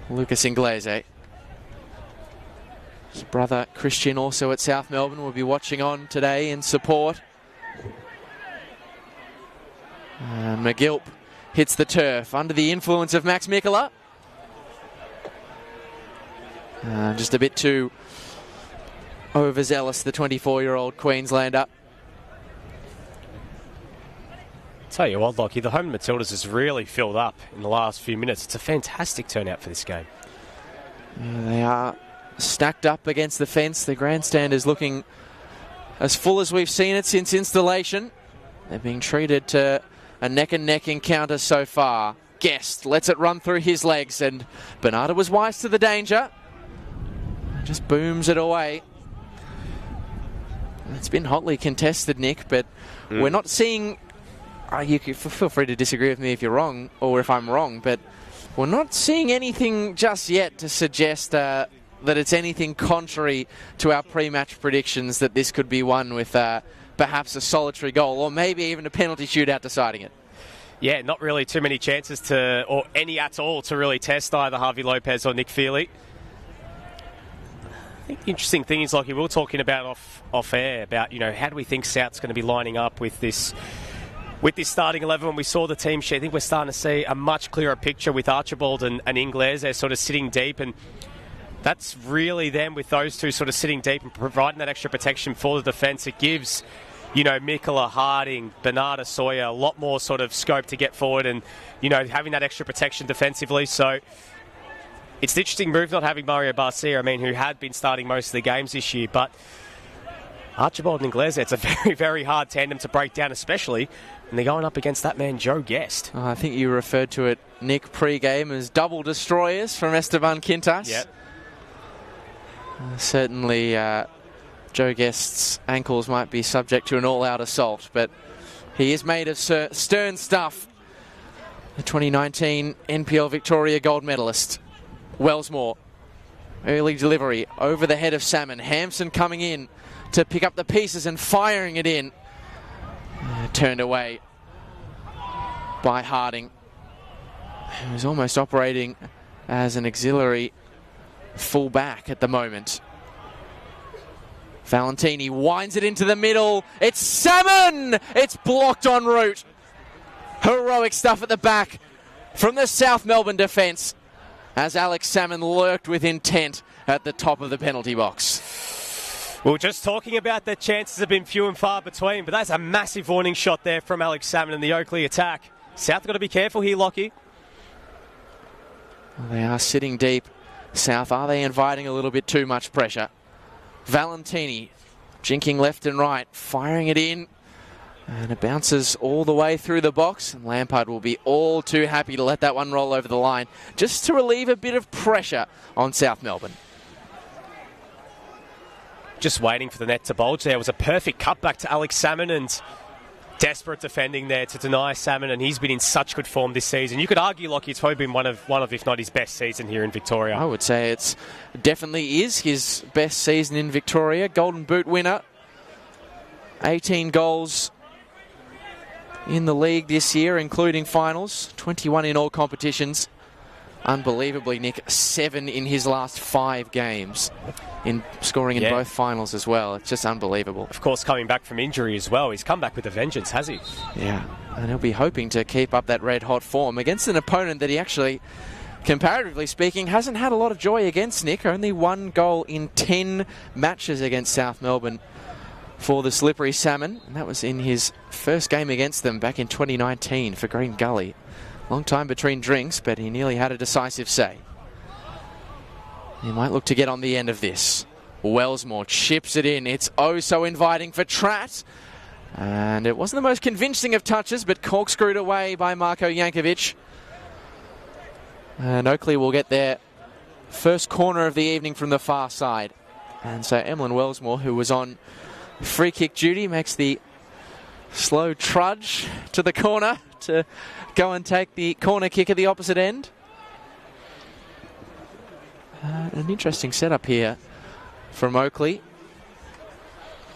Lucas Inglese. His brother Christian, also at South Melbourne, will be watching on today in support. McGilp hits the turf under the influence of Max Mikkola. Just a bit too overzealous, the 24-year-old Queenslander. Tell you what, Lockie, the home Matildas has really filled up in the last few minutes. It's a fantastic turnout for this game. Yeah, they are stacked up against the fence. The grandstand is looking as full as we've seen it since installation. They're being treated to a neck-and-neck encounter so far. Guest lets it run through his legs, and Bernardo was wise to the danger. Just booms it away. It's been hotly contested, Nick, but we're not seeing... you can feel free to disagree with me if you're wrong, or if I'm wrong, but we're not seeing anything just yet to suggest that it's anything contrary to our pre-match predictions that this could be won with perhaps a solitary goal, or maybe even a penalty shootout deciding it. Yeah, not really too many chances or any at all, to really test either Javi Lopez or Nick Feely. I think the interesting thing is, like we were talking about off air, about, you know, how do we think South's going to be lining up with this starting 11. When we saw the team sheet, I think we're starting to see a much clearer picture with Archibald and Ingles. They're sort of sitting deep, and that's really them with those two sort of sitting deep and providing that extra protection for the defence. It gives, you know, Mikkola, Harding, Bernardo Sawyer a lot more sort of scope to get forward and, you know, having that extra protection defensively. So it's an interesting move not having Mario Barcia, I mean, who had been starting most of the games this year, but Archibald and Ingles, it's a very, very hard tandem to break down, especially when they're going up against that man, Joe Guest. I think you referred to it, Nick, pre-game as double destroyers from Esteban Quintas. Yep. Certainly, Joe Guest's ankles might be subject to an all-out assault, but he is made of stern stuff. The 2019 NPL Victoria gold medalist, Wellsmore. Early delivery over the head of Salmon. Hampson coming in to pick up the pieces and firing it in. Turned away by Harding, who is almost operating as an auxiliary full-back at the moment. Valentini winds it into the middle. It's Salmon! It's blocked en route. Heroic stuff at the back from the South Melbourne defence as Alex Salmon lurked with intent at the top of the penalty box. Well, just talking about the chances have been few and far between, but that's a massive warning shot there from Alex Salmon in the Oakleigh attack. South got to be careful here, Lockie. They are sitting deep. South, are they inviting a little bit too much pressure? Valentini jinking left and right, firing it in, and it bounces all the way through the box, and Lampard will be all too happy to let that one roll over the line, just to relieve a bit of pressure on South Melbourne. Just waiting for the net to bulge there. It was a perfect cutback to Alex Salmon, and desperate defending there to deny Salmon, and he's been in such good form this season. You could argue, Lockie, it's probably been one of, if not his best season here in Victoria. I would say it's definitely is his best season in Victoria. Golden Boot winner. 18 goals in the league this year, including finals. 21 in all competitions. Unbelievably, Nick, 7 in his last 5 games, in scoring in both finals as well. It's just unbelievable. Of course, coming back from injury as well. He's come back with a vengeance, has he? Yeah, and he'll be hoping to keep up that red-hot form against an opponent that he actually, comparatively speaking, hasn't had a lot of joy against, Nick. Only 1 goal in 10 matches against South Melbourne for the Slippery Salmon, and that was in his first game against them back in 2019 for Green Gully. Long time between drinks, but he nearly had a decisive say. He might look to get on the end of this. Wellsmore chips it in. It's oh so inviting for Tratt. And it wasn't the most convincing of touches, but corkscrewed away by Marko Jankovic. And Oakleigh will get their first corner of the evening from the far side. And so Emlyn Wellsmore, who was on free kick duty, makes the slow trudge to the corner to go and take the corner kick at the opposite end. An interesting setup here from Oakleigh.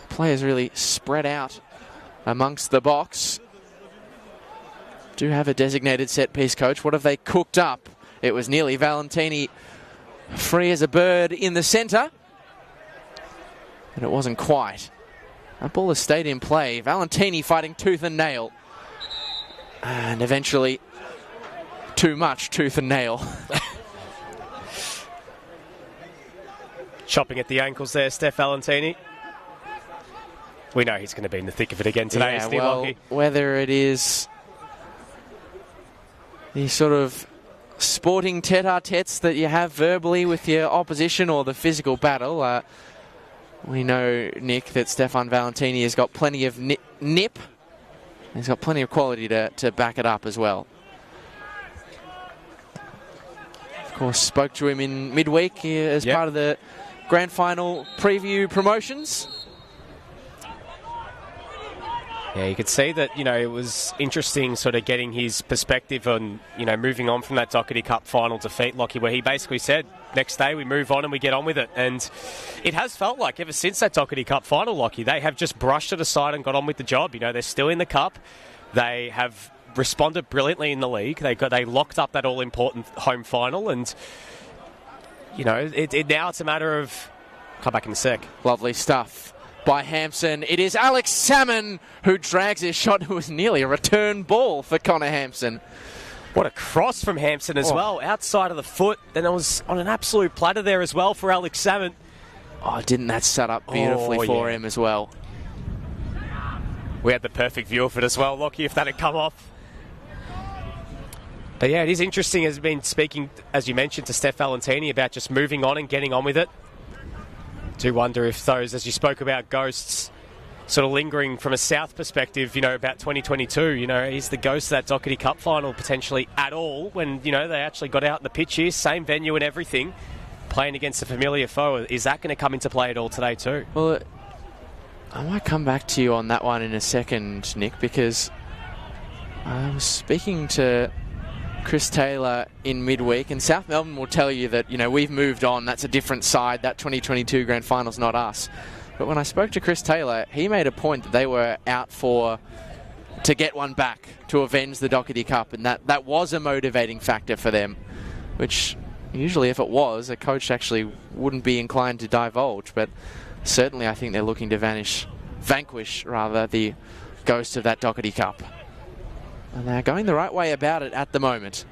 Players really spread out amongst the box. Do have a designated set piece coach. What have they cooked up? It was nearly Valentini free as a bird in the centre, but it wasn't quite. That ball has stayed in play. Valentini fighting tooth and nail. And eventually, too much tooth and nail. Chopping at the ankles there, Steph Valentini. We know he's going to be in the thick of it again today, isn't he, Lockie? Whether it is the sort of sporting tete-a-tetes that you have verbally with your opposition or the physical battle, we know, Nick, that Stefan Valentini has got plenty of nip. He's got plenty of quality to back it up as well. Of course, spoke to him in midweek as part of the grand final preview promotions. Yeah, you could see that, it was interesting sort of getting his perspective on, moving on from that Doherty Cup final defeat, Lockie, where he basically said, next day we move on and we get on with it. And it has felt like ever since that Doherty Cup final, Lockie, they have just brushed it aside and got on with the job. They're still in the Cup. They have responded brilliantly in the league. They locked up that all-important home final. And, now it's a matter of... Come back in a sec. Lovely stuff by Hampson. It is Alex Salmon who drags his shot. It was nearly a return ball for Connor Hampson. What a cross from Hampson as well, outside of the foot. Then it was on an absolute platter there as well for Alex Salmon. Oh, didn't that set up beautifully for him as well? We had the perfect view of it as well, Lockie, if that had come off. But yeah, it is interesting, as been speaking, as you mentioned, to Steph Valentini about just moving on and getting on with it. Do wonder if those, as you spoke about, ghosts sort of lingering from a South perspective, about 2022, is the ghost of that Doherty Cup final potentially at all when, they actually got out in the pitch here, same venue and everything, playing against a familiar foe. Is that going to come into play at all today too? Well, I might come back to you on that one in a second, Nick, because I was speaking to Chris Taylor in midweek, and South Melbourne will tell you that, we've moved on. That's a different side. That 2022 grand final's not us. But when I spoke to Chris Taylor, he made a point that they were out to get one back, to avenge the Doherty Cup, and that was a motivating factor for them, which usually if it was, a coach actually wouldn't be inclined to divulge. But certainly I think they're looking to vanquish the ghost of that Doherty Cup. And they're going the right way about it at the moment.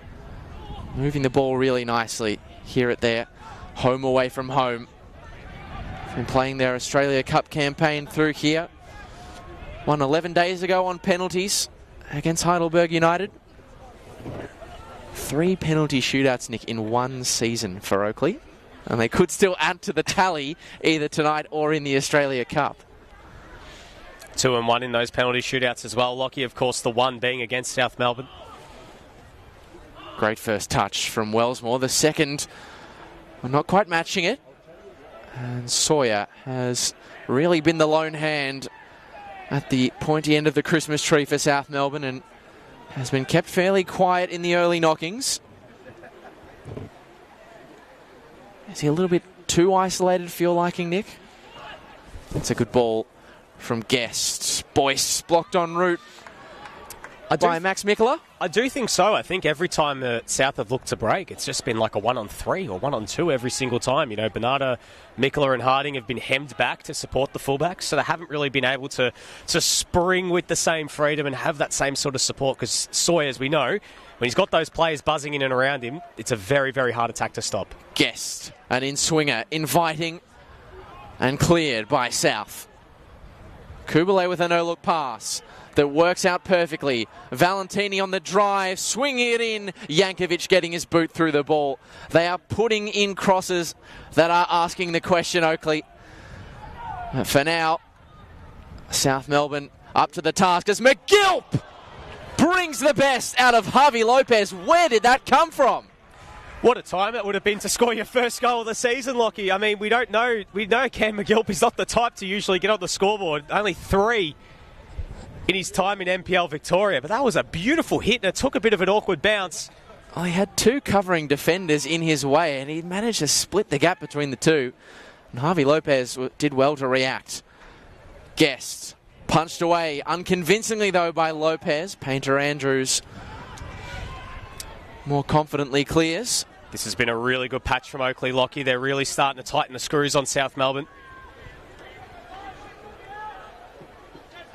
Moving the ball really nicely here at their home away from home. Been playing their Australia Cup campaign through here. Won 11 days ago on penalties against Heidelberg United. 3 penalty shootouts, Nick, in one season for Oakleigh. And they could still add to the tally either tonight or in the Australia Cup. 2-1 in those penalty shootouts as well, Lockie. Of course, the one being against South Melbourne. Great first touch from Wellsmore. The second, not quite matching it. And Sawyer has really been the lone hand at the pointy end of the Christmas tree for South Melbourne and has been kept fairly quiet in the early knockings. Is he a little bit too isolated for your liking, Nick? It's a good ball from Guest. Boyce blocked en route by Max Mikela. I do think so. I think every time South have looked to break, it's just been like a 1-on-3 or 1-on-2 every single time. You know, Bernardo, Mikela and Harding have been hemmed back to support the fullbacks, so they haven't really been able to spring with the same freedom and have that same sort of support, because Soy, as we know, when he's got those players buzzing in and around him, it's a very, very hard attack to stop. Guest, an in-swinger, inviting and cleared by South. Kubalay with a no-look pass that works out perfectly. Valentini on the drive, swinging it in. Jankovic getting his boot through the ball. They are putting in crosses that are asking the question, Oakleigh. For now, South Melbourne up to the task as McGilp brings the best out of Javi Lopez. Where did that come from? What a time it would have been to score your first goal of the season, Lockie. I mean, we know Cam McGilp is not the type to usually get on the scoreboard. Only 3 in his time in NPL Victoria, but that was a beautiful hit and it took a bit of an awkward bounce. Oh, he had 2 covering defenders in his way and he managed to split the gap between the 2. And Javi Lopez did well to react. Guest punched away unconvincingly though by Lopez. Painter Andrews more confidently clears. This has been a really good patch from Oakleigh, Lockie. They're really starting to tighten the screws on South Melbourne.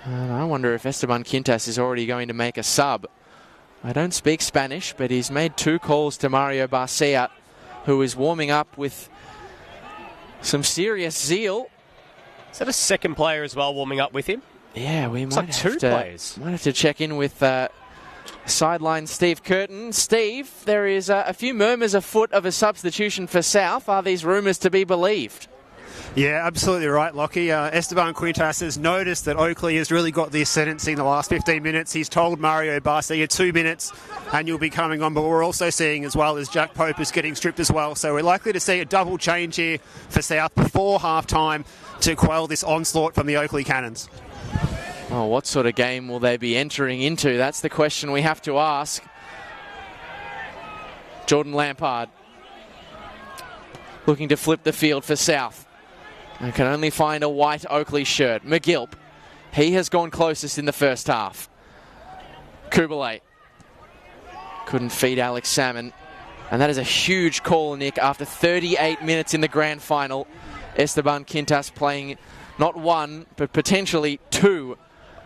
I wonder if Esteban Quintas is already going to make a sub. I don't speak Spanish, but he's made 2 calls to Mario Barcia, who is warming up with some serious zeal. Is that a second player as well warming up with him? Yeah, we it's might like have 2 players. Might have to check in with sideline Steve Curtin. Steve, there is a few murmurs afoot of a substitution for South. Are these rumours to be believed? Yeah, absolutely right, Lockie. Esteban Quintas has noticed that Oakleigh has really got the ascendancy in the last 15 minutes. He's told Mario Barcia 2 minutes and you'll be coming on. But we're also seeing as well as Jack Pope is getting stripped as well. So we're likely to see a double change here for South before half-time to quell this onslaught from the Oakleigh Cannons. Oh, what sort of game will they be entering into? That's the question we have to ask. Jordan Lampard looking to flip the field for South. I can only find a white Oakleigh shirt. McGilp, he has gone closest in the first half. Kubalay couldn't feed Alex Salmon. And that is a huge call, Nick, after 38 minutes in the grand final. Esteban Quintas playing not 1, but potentially 2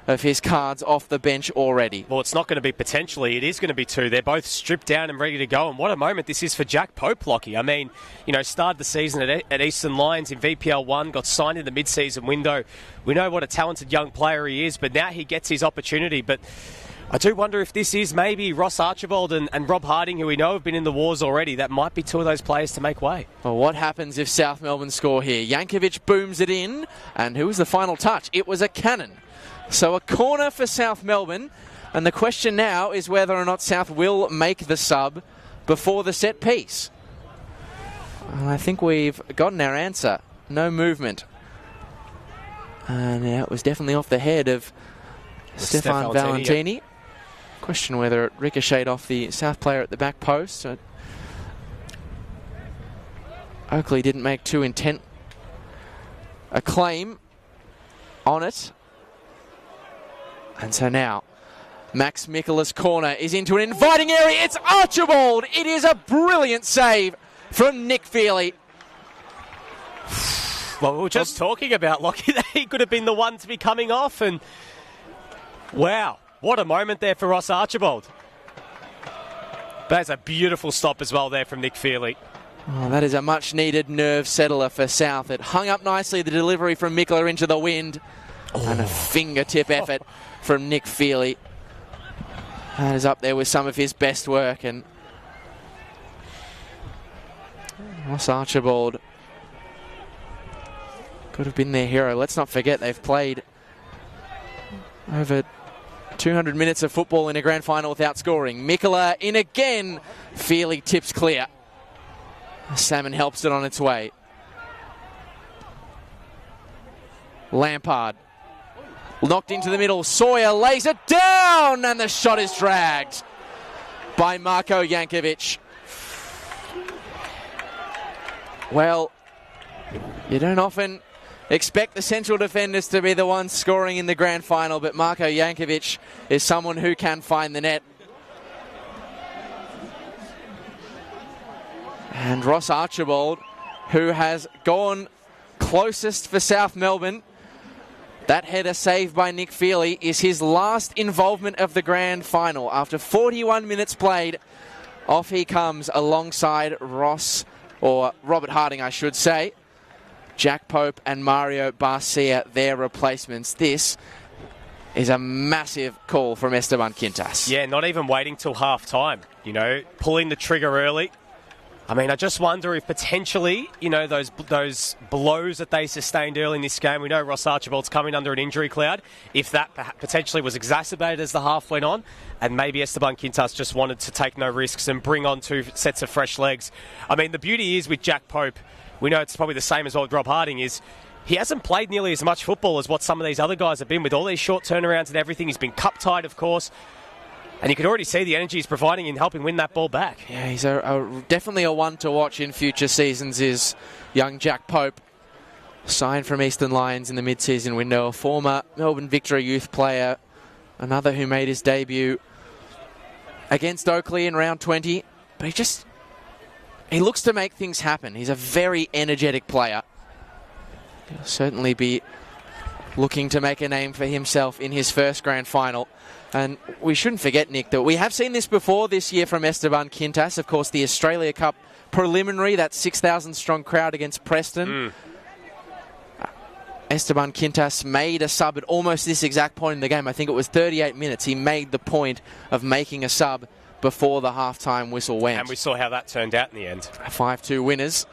of his cards off the bench already. Well, it's not going to be potentially. It is going to be 2. They're both stripped down and ready to go. And what a moment this is for Jack Pope, Lockie. I mean, you know, started the season at Eastern Lions in VPL 1, got signed in the mid-season window. We know what a talented young player he is, but now he gets his opportunity. But I do wonder if this is maybe Ross Archibald and Rob Harding, who we know have been in the wars already. That might be 2 of those players to make way. Well, what happens if South Melbourne score here? Jankovic booms it in. And who was the final touch? It was a cannon. So a corner for South Melbourne, and the question now is whether or not South will make the sub before the set piece. And I think we've gotten our answer. No movement. And it was definitely off the head of Stefan Valentini. Question whether it ricocheted off the South player at the back post. Oakleigh didn't make too intent a claim on it. And so now, Max Mikela's corner is into an inviting area. It's Archibald. It is a brilliant save from Nick Feely. Well, we were just talking about Lockie that he could have been the one to be coming off. And wow, what a moment there for Ross Archibald. That's a beautiful stop as well there from Nick Feely. Oh, that is a much-needed nerve settler for South. It hung up nicely, the delivery from Mikela into the wind. And a fingertip effort from Nick Feely. That is up there with some of his best work. And Ross Archibald could have been their hero. Let's not forget they've played over 200 minutes of football in a grand final without scoring. Mikela in again. Feely tips clear. Salmon helps it on its way. Knocked into the middle. Sawyer lays it down, and the shot is dragged by Marko Jankovic. Well, you don't often expect the central defenders to be the ones scoring in the grand final, but Marko Jankovic is someone who can find the net. And Ross Archibald, who has gone closest for South Melbourne, that header saved by Nick Feely is his last involvement of the grand final. After 41 minutes played, off he comes alongside Ross, or Robert Harding, I should say. Jack Pope and Mario Barcia, their replacements. This is a massive call from Esteban Quintas. Yeah, not even waiting till half time, pulling the trigger early. I mean, I just wonder if potentially, those blows that they sustained early in this game, we know Ross Archibald's coming under an injury cloud, if that potentially was exacerbated as the half went on, and maybe Esteban Quintas just wanted to take no risks and bring on 2 sets of fresh legs. I mean, the beauty is with Jack Pope, we know it's probably the same as what Rob Harding is, he hasn't played nearly as much football as what some of these other guys have been with all these short turnarounds and everything. He's been cup-tied, of course. And you can already see the energy he's providing in helping win that ball back. Yeah, he's definitely a one to watch in future seasons is young Jack Pope. Signed from Eastern Lions in the mid-season window. A former Melbourne Victory youth player. Another who made his debut against Oakleigh in round 20. But he looks to make things happen. He's a very energetic player. He'll certainly be looking to make a name for himself in his first grand final. And we shouldn't forget, Nick, that we have seen this before this year from Esteban Quintas. Of course, the Australia Cup preliminary, that 6,000 strong crowd against Preston. Esteban Quintas made a sub at almost this exact point in the game. I think it was 38 minutes. He made the point of making a sub before the halftime whistle went. And we saw how that turned out in the end. 5-2 winners.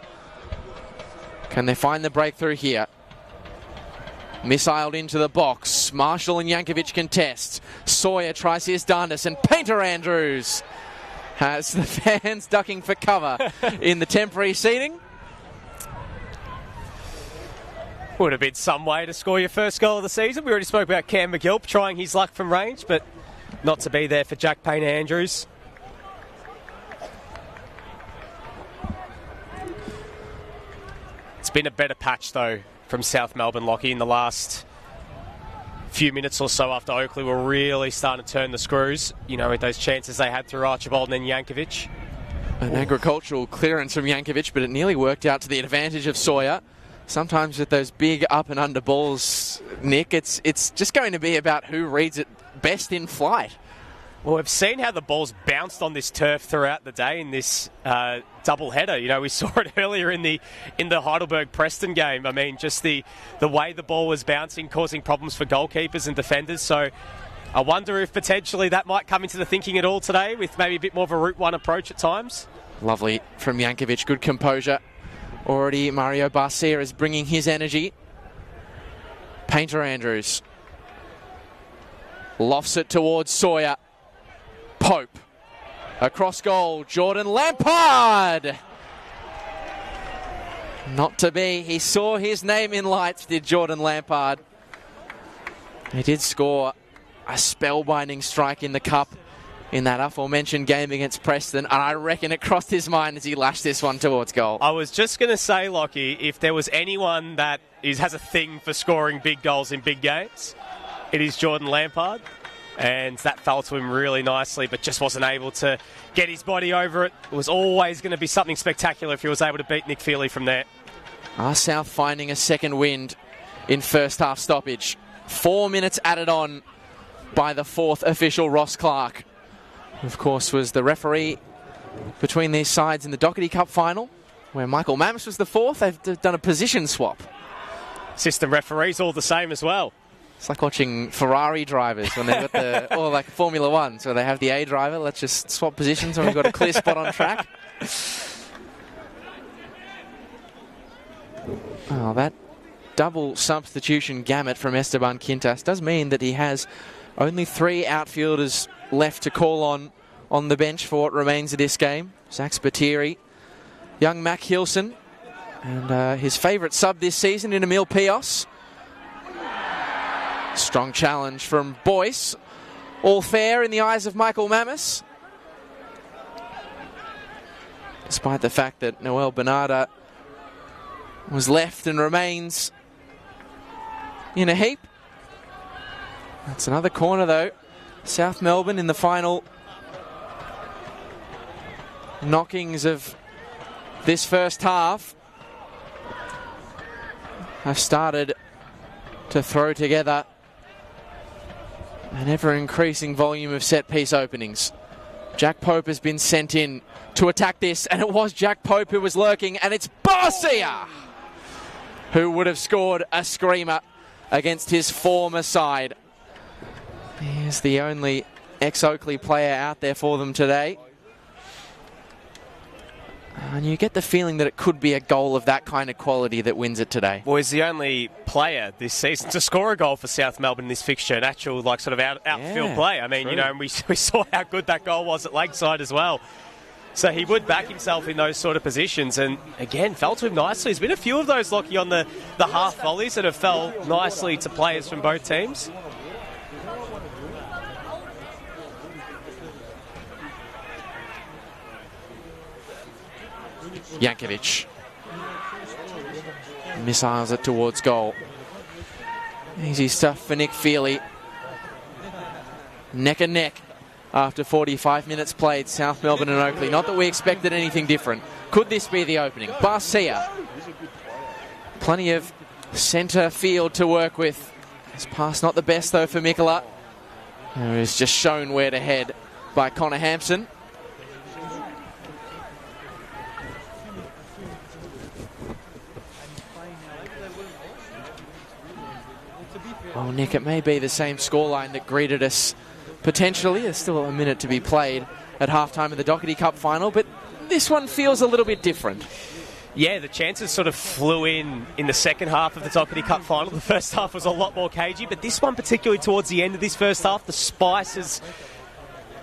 Can they find the breakthrough here? Missiled into the box. Marshall and Jankovic contest. Sawyer tries his darndest, and Painter Andrews has the fans ducking for cover in the temporary seating. Would have been some way to score your first goal of the season. We already spoke about Cam McGill trying his luck from range, but not to be there for Jack Painter Andrews. It's been a better patch, though, from South Melbourne, Lockie, in the last few minutes or so after Oakleigh were really starting to turn the screws, with those chances they had through Archibald and then Jankovic. An agricultural clearance from Jankovic, but it nearly worked out to the advantage of Sawyer. Sometimes with those big up and under balls, Nick, it's just going to be about who reads it best in flight. Well, we've seen how the ball's bounced on this turf throughout the day in this double header. We saw it earlier in the Heidelberg-Preston game. I mean, just the way the ball was bouncing, causing problems for goalkeepers and defenders. So I wonder if potentially that might come into the thinking at all today with maybe a bit more of a Route 1 approach at times. Lovely from Jankovic, good composure. Already Mario Barcia is bringing his energy. Painter Andrews lofts it towards Sawyer. Pope. Across goal, Jordan Lampard. Not to be. He saw his name in lights, did Jordan Lampard. He did score a spellbinding strike in the cup in that aforementioned game against Preston, and I reckon it crossed his mind as he lashed this one towards goal. I was just going to say, Lockie, if there was anyone that has a thing for scoring big goals in big games, it is Jordan Lampard. And that fell to him really nicely, but just wasn't able to get his body over it. It was always going to be something spectacular if he was able to beat Nick Feely from there. South finding a second wind in first half stoppage. 4 minutes added on by the fourth official, Ross Clark. Of course, was the referee between these sides in the Doherty Cup final, where Michael Mamms was the fourth. They've done a position swap. System referees all the same as well. It's like watching Ferrari drivers when they've got or like Formula One, so they have the A driver. Let's just swap positions when we've got a clear spot on track. Oh, that double substitution gamut from Esteban Quintas does mean that he has only 3 outfielders left to call on the bench for what remains of this game. Zach Spiteri, young Mac Hilson, and his favourite sub this season in Emil Pios. Strong challenge from Boyce. All fair in the eyes of Michael Mammis, despite the fact that Noel Bernarda was left and remains in a heap. That's another corner though. South Melbourne in the final knockings of this first half have started to throw together an ever-increasing volume of set-piece openings. Jack Pope has been sent in to attack this, and it was Jack Pope who was lurking, and it's Barcia who would have scored a screamer against his former side. He is the only ex-Oakleigh player out there for them today. And you get the feeling that it could be a goal of that kind of quality that wins it today. Well, he's the only player this season to score a goal for South Melbourne in this fixture, an actual sort of outfield play. I mean, true. And we saw how good that goal was at Lakeside as well. So he would back himself in those sort of positions, and again, fell to him nicely. There's been a few of those, Lockie, on the half volleys that have fell nicely to players from both teams. Yankovic missiles it towards goal. Easy stuff for Nick Feely. Neck and neck after 45 minutes played, South Melbourne and Oakleigh. Not that we expected anything different. Could this be the opening? Barcia. Plenty of centre field to work with. His pass not the best though for Mikola, who is just shown where to head by Connor Hampson. Oh, Nick, it may be the same scoreline that greeted us potentially. There's still a minute to be played at halftime of the Doherty Cup final, but this one feels a little bit different. Yeah, the chances sort of flew in the second half of the Doherty Cup final. The first half was a lot more cagey, but this one, particularly towards the end of this first half, the spice is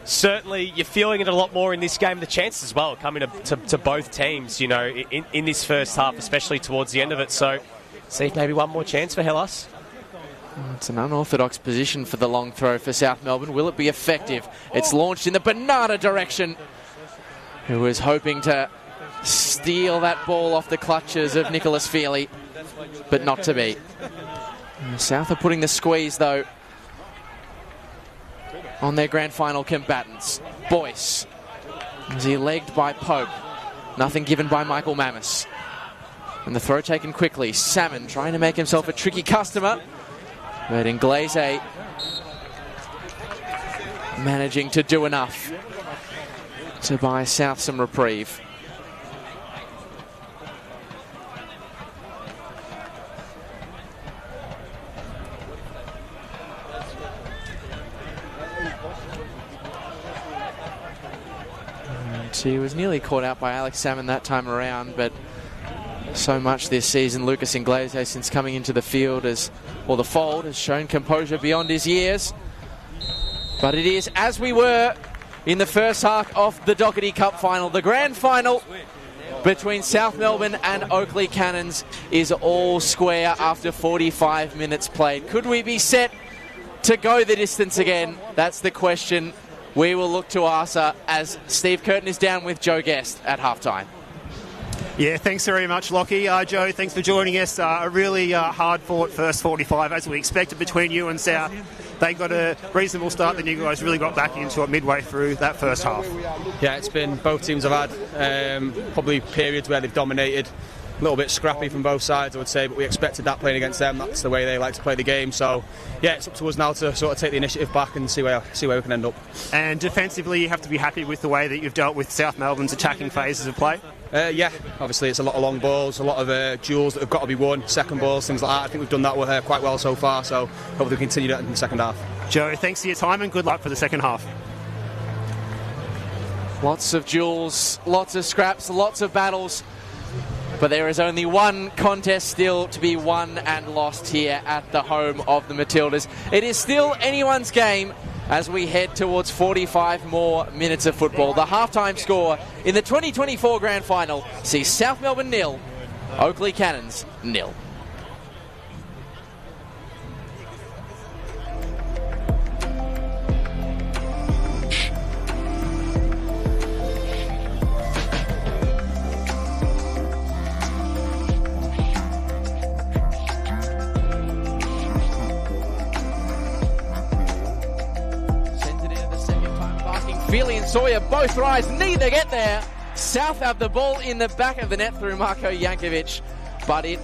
certainly, you're feeling it a lot more in this game. The chances as well coming to both teams, you know, in this first half, especially towards the end of it. So, see if maybe one more chance for Hellas. It's an unorthodox position for the long throw for South Melbourne. Will it be effective? It's launched in the Bernarda direction, who was hoping to steal that ball off the clutches of Nicholas Feely, but not to be. South are putting the squeeze, though, on their grand final combatants. Boyce, is he legged by Pope? Nothing given by Michael Mammis. And the throw taken quickly. Salmon trying to make himself a tricky customer, but Inglese managing to do enough to buy South some reprieve. And he was nearly caught out by Alex Salmon that time around, but so much this season, Lucas Inglese, since coming into the field, the fold, has shown composure beyond his years. But it is as we were in the first half of the Doherty Cup final. The grand final between South Melbourne and Oakleigh Cannons is all square after 45 minutes played. Could we be set to go the distance again? That's the question we will look to answer as Steve Curtin is down with Joe Guest at halftime. Yeah, thanks very much, Lockie. Joe, thanks for joining us. A really hard-fought first 45, as we expected, between you and South. They got a reasonable start, then you guys really got back into it midway through that first half. Yeah, it's been, both teams have had probably periods where they've dominated. A little bit scrappy from both sides, I would say, but we expected that playing against them. That's the way they like to play the game. So, yeah, it's up to us now to sort of take the initiative back and see where we can end up. And defensively, you have to be happy with the way that you've dealt with South Melbourne's attacking phases of play? Yeah, obviously it's a lot of long balls, a lot of duels that have got to be won, second balls, things like that. I think we've done that quite well so far, so hopefully we continue that in the second half. Joe, thanks for your time and good luck for the second half. Lots of duels, lots of scraps, lots of battles, but there is only one contest still to be won and lost here at the home of the Matildas. It is still anyone's game as we head towards 45 more minutes of football. The halftime score in the 2024 Grand Final sees South Melbourne 0, Oakleigh Cannons 0. Sawyer, both rise, neither get there. South have the ball in the back of the net through Marko Jankovic, but he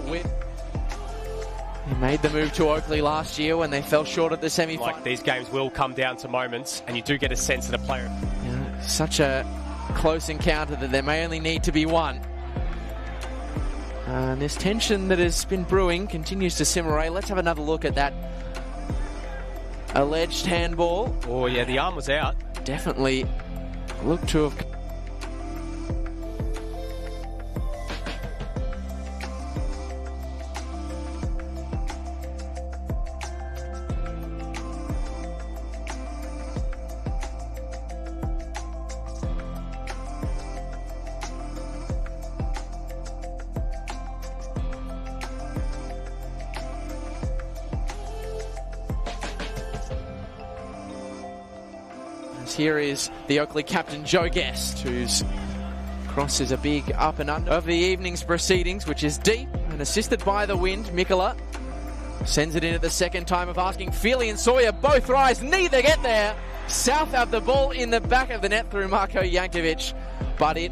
made the move to Oakleigh last year when they fell short at the semi-final. Like, these games will come down to moments, and you do get a sense of the player. Yeah, such a close encounter that there may only need to be one. And this tension that has been brewing continues to simmer away. Let's have another look at that alleged handball. Oh yeah, the arm was out. Definitely looked to have... Here is the Oakleigh captain, Joe Guest, whose cross is a big up and under of the evening's proceedings, which is deep and assisted by the wind. Mikola sends it in at the second time of asking. Feely and Sawyer both rise, neither get there. South have the ball in the back of the net through Marko Jankovic, but he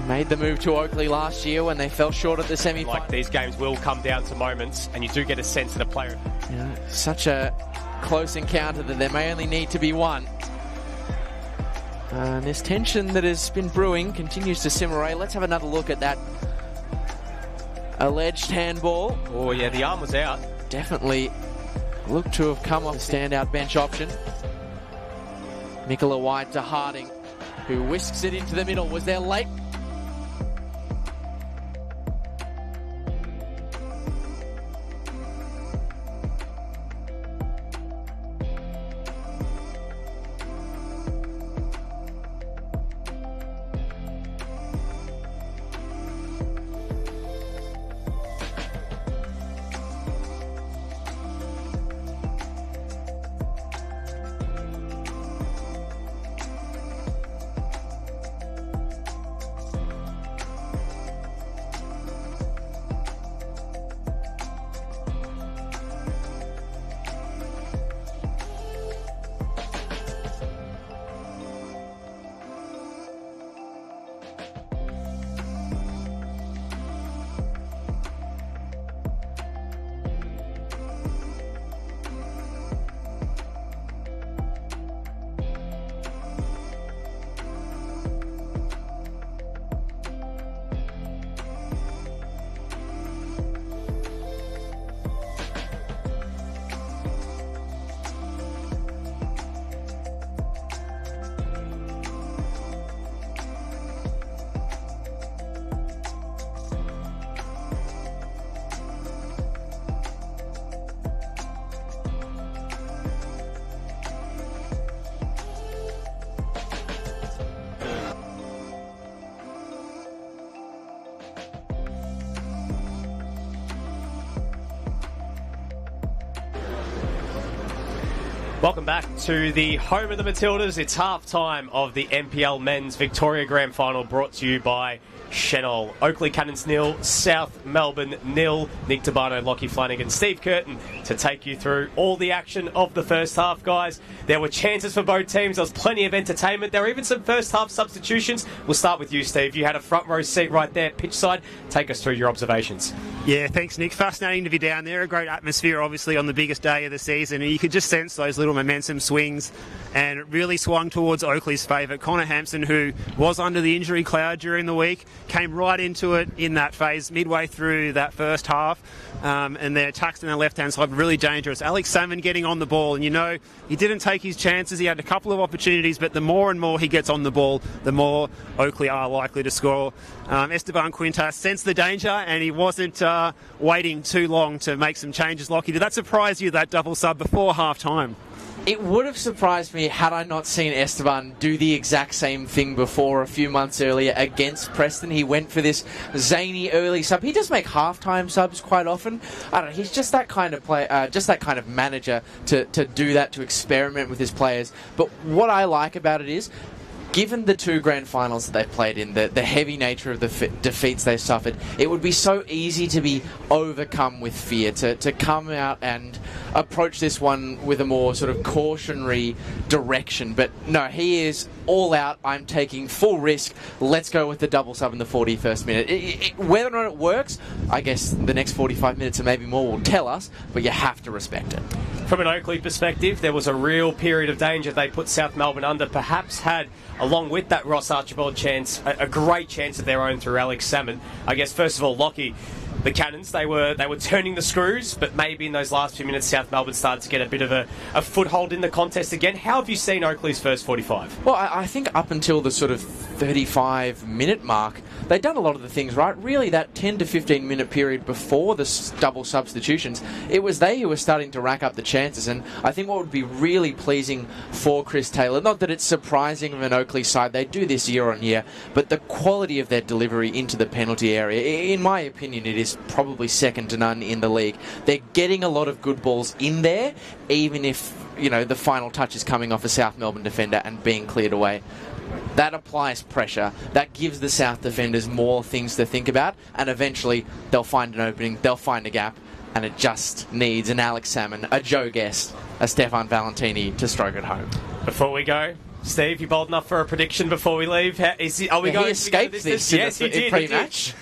made the move to Oakleigh last year when they fell short at the semi-final. Like, these games will come down to moments, and you do get a sense of the player. Yeah, such a close encounter that there may only need to be one. And this tension that has been brewing continues to simmer away. Let's have another look at that alleged handball. Oh yeah, the arm was out. Definitely looked to have come off the standout bench option. Mikola wide to Harding, who whisks it into the middle. Was there late? Welcome back to the home of the Matildas. It's half-time of the NPL Men's Victoria Grand Final, brought to you by Chenol. Oakleigh Cannons 0, South Melbourne 0. Nick Tabano, Lockie Flanagan, Steve Curtin to take you through all the action of the first half, guys. There were chances for both teams. There was plenty of entertainment. There were even some first half substitutions. We'll start with you, Steve. You had a front row seat right there, pitch side. Take us through your observations. Yeah, thanks, Nick. Fascinating to be down there. A great atmosphere, obviously, on the biggest day of the season. And you could just sense those little momentum swings. And it really swung towards Oakleigh's favourite. Connor Hampson, who was under the injury cloud during the week, came right into it in that phase midway through that first half. And their attacks on the left-hand side were really dangerous. Alex Salmon getting on the ball. And, you know, he didn't take his chances. He had a couple of opportunities, but the more and more he gets on the ball, the more Oakleigh are likely to score. Esteban Quintas sensed the danger, and he wasn't waiting too long to make some changes. Lockie, did that surprise you, that double sub before half-time? It would have surprised me had I not seen Esteban do the exact same thing before a few months earlier against Preston. He went for this zany early sub. He does make halftime subs quite often. I don't know. He's just that kind of just that kind of manager to do that, to experiment with his players. But what I like about it is, given the two grand finals that they've played in, the heavy nature of the defeats they've suffered, it would be so easy to be overcome with fear, to come out and approach this one with a more sort of cautionary direction. But no, he is all out. I'm taking full risk. Let's go with the double sub in the 41st minute. Whether or not it works, I guess the next 45 minutes or maybe more will tell us, but you have to respect it. From an Oakleigh perspective, there was a real period of danger. They put South Melbourne under, perhaps had, along with that Ross Archibald chance, a great chance of their own through Alex Salmon. I guess, first of all, Lockie, the Cannons, they were turning the screws, but maybe in those last few minutes, South Melbourne started to get a bit of a foothold in the contest again. How have you seen Oakleigh's first 45? Well, I think up until the sort of 35-minute mark, they'd done a lot of the things right. Really, that 10 to 15-minute period before the double substitutions, it was they who were starting to rack up the chances. And I think what would be really pleasing for Chris Taylor, not that it's surprising of an Oakleigh side, they do this year on year, but the quality of their delivery into the penalty area, in my opinion, it is probably second to none in the league. They're getting a lot of good balls in there, even if, you know, the final touch is coming off a South Melbourne defender and being cleared away. That applies pressure. That gives the South defenders more things to think about, and eventually they'll find an opening, they'll find a gap, and it just needs an Alex Salmon, a Joe Guest, a Stefan Valentini to stroke it home. Before we go, Steve, you bold enough for a prediction before we leave? He escaped this yes, he did, pre-match.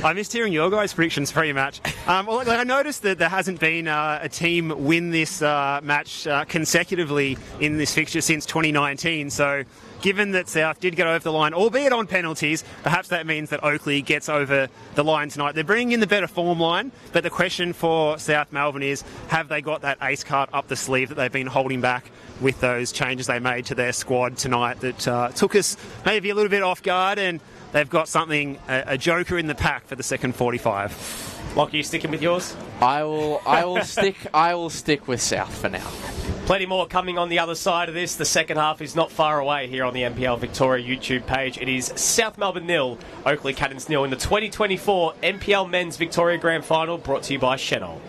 I missed hearing your guys' predictions pre-match. I noticed that there hasn't been a team win this match consecutively in this fixture since 2019. So, given that South did get over the line, albeit on penalties, perhaps that means that Oakleigh gets over the line tonight. They're bringing in the better form line, but the question for South Melbourne is, have they got that ace card up the sleeve that they've been holding back with those changes they made to their squad tonight that took us maybe a little bit off guard, and they've got something, a joker in the pack for the second 45. Lockie, you sticking with yours? I will stick with South for now. Plenty more coming on the other side of this. The second half is not far away here on the NPL Victoria YouTube page. It is South Melbourne 0, Oakleigh Cannons 0 in the 2024 NPL Men's Victoria Grand Final, brought to you by Chenol.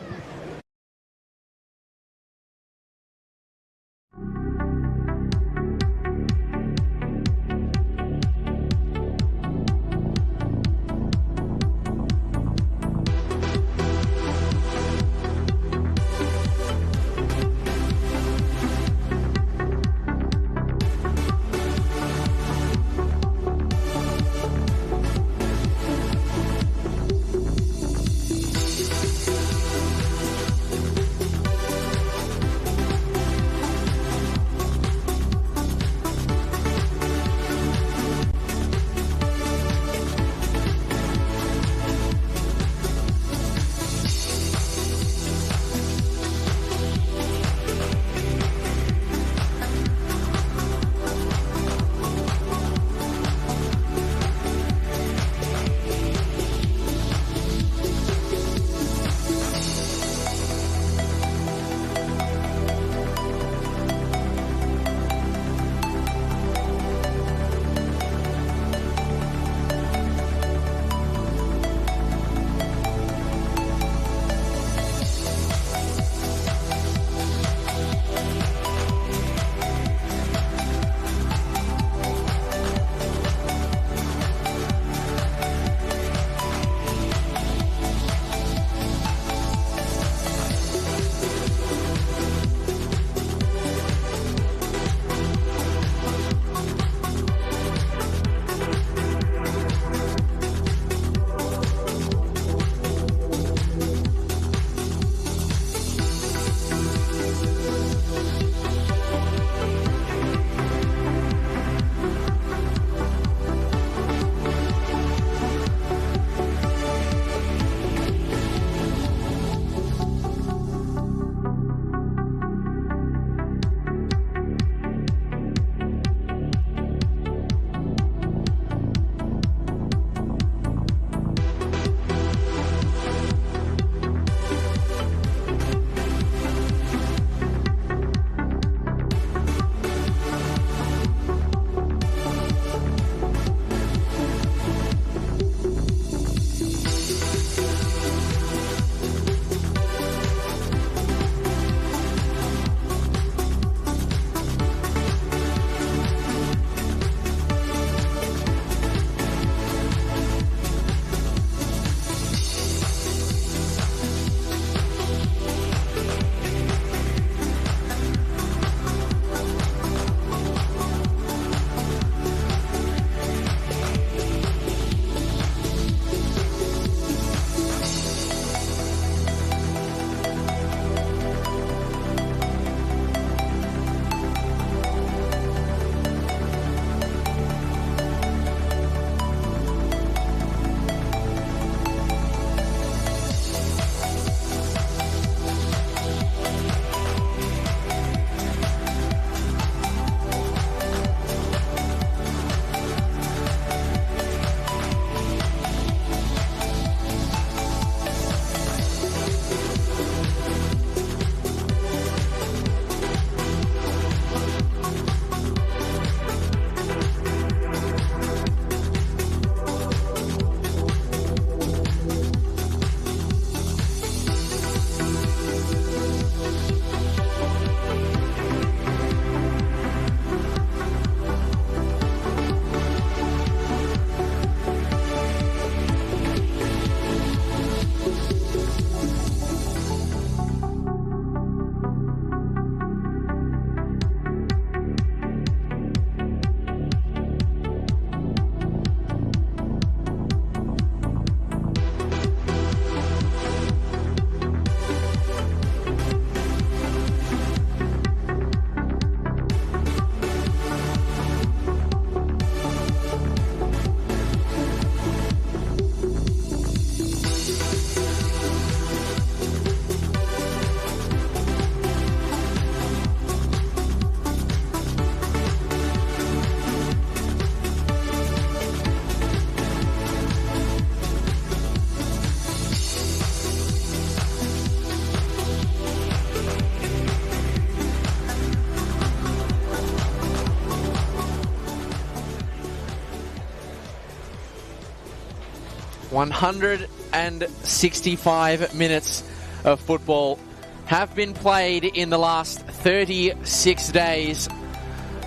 165 minutes of football have been played in the last 36 days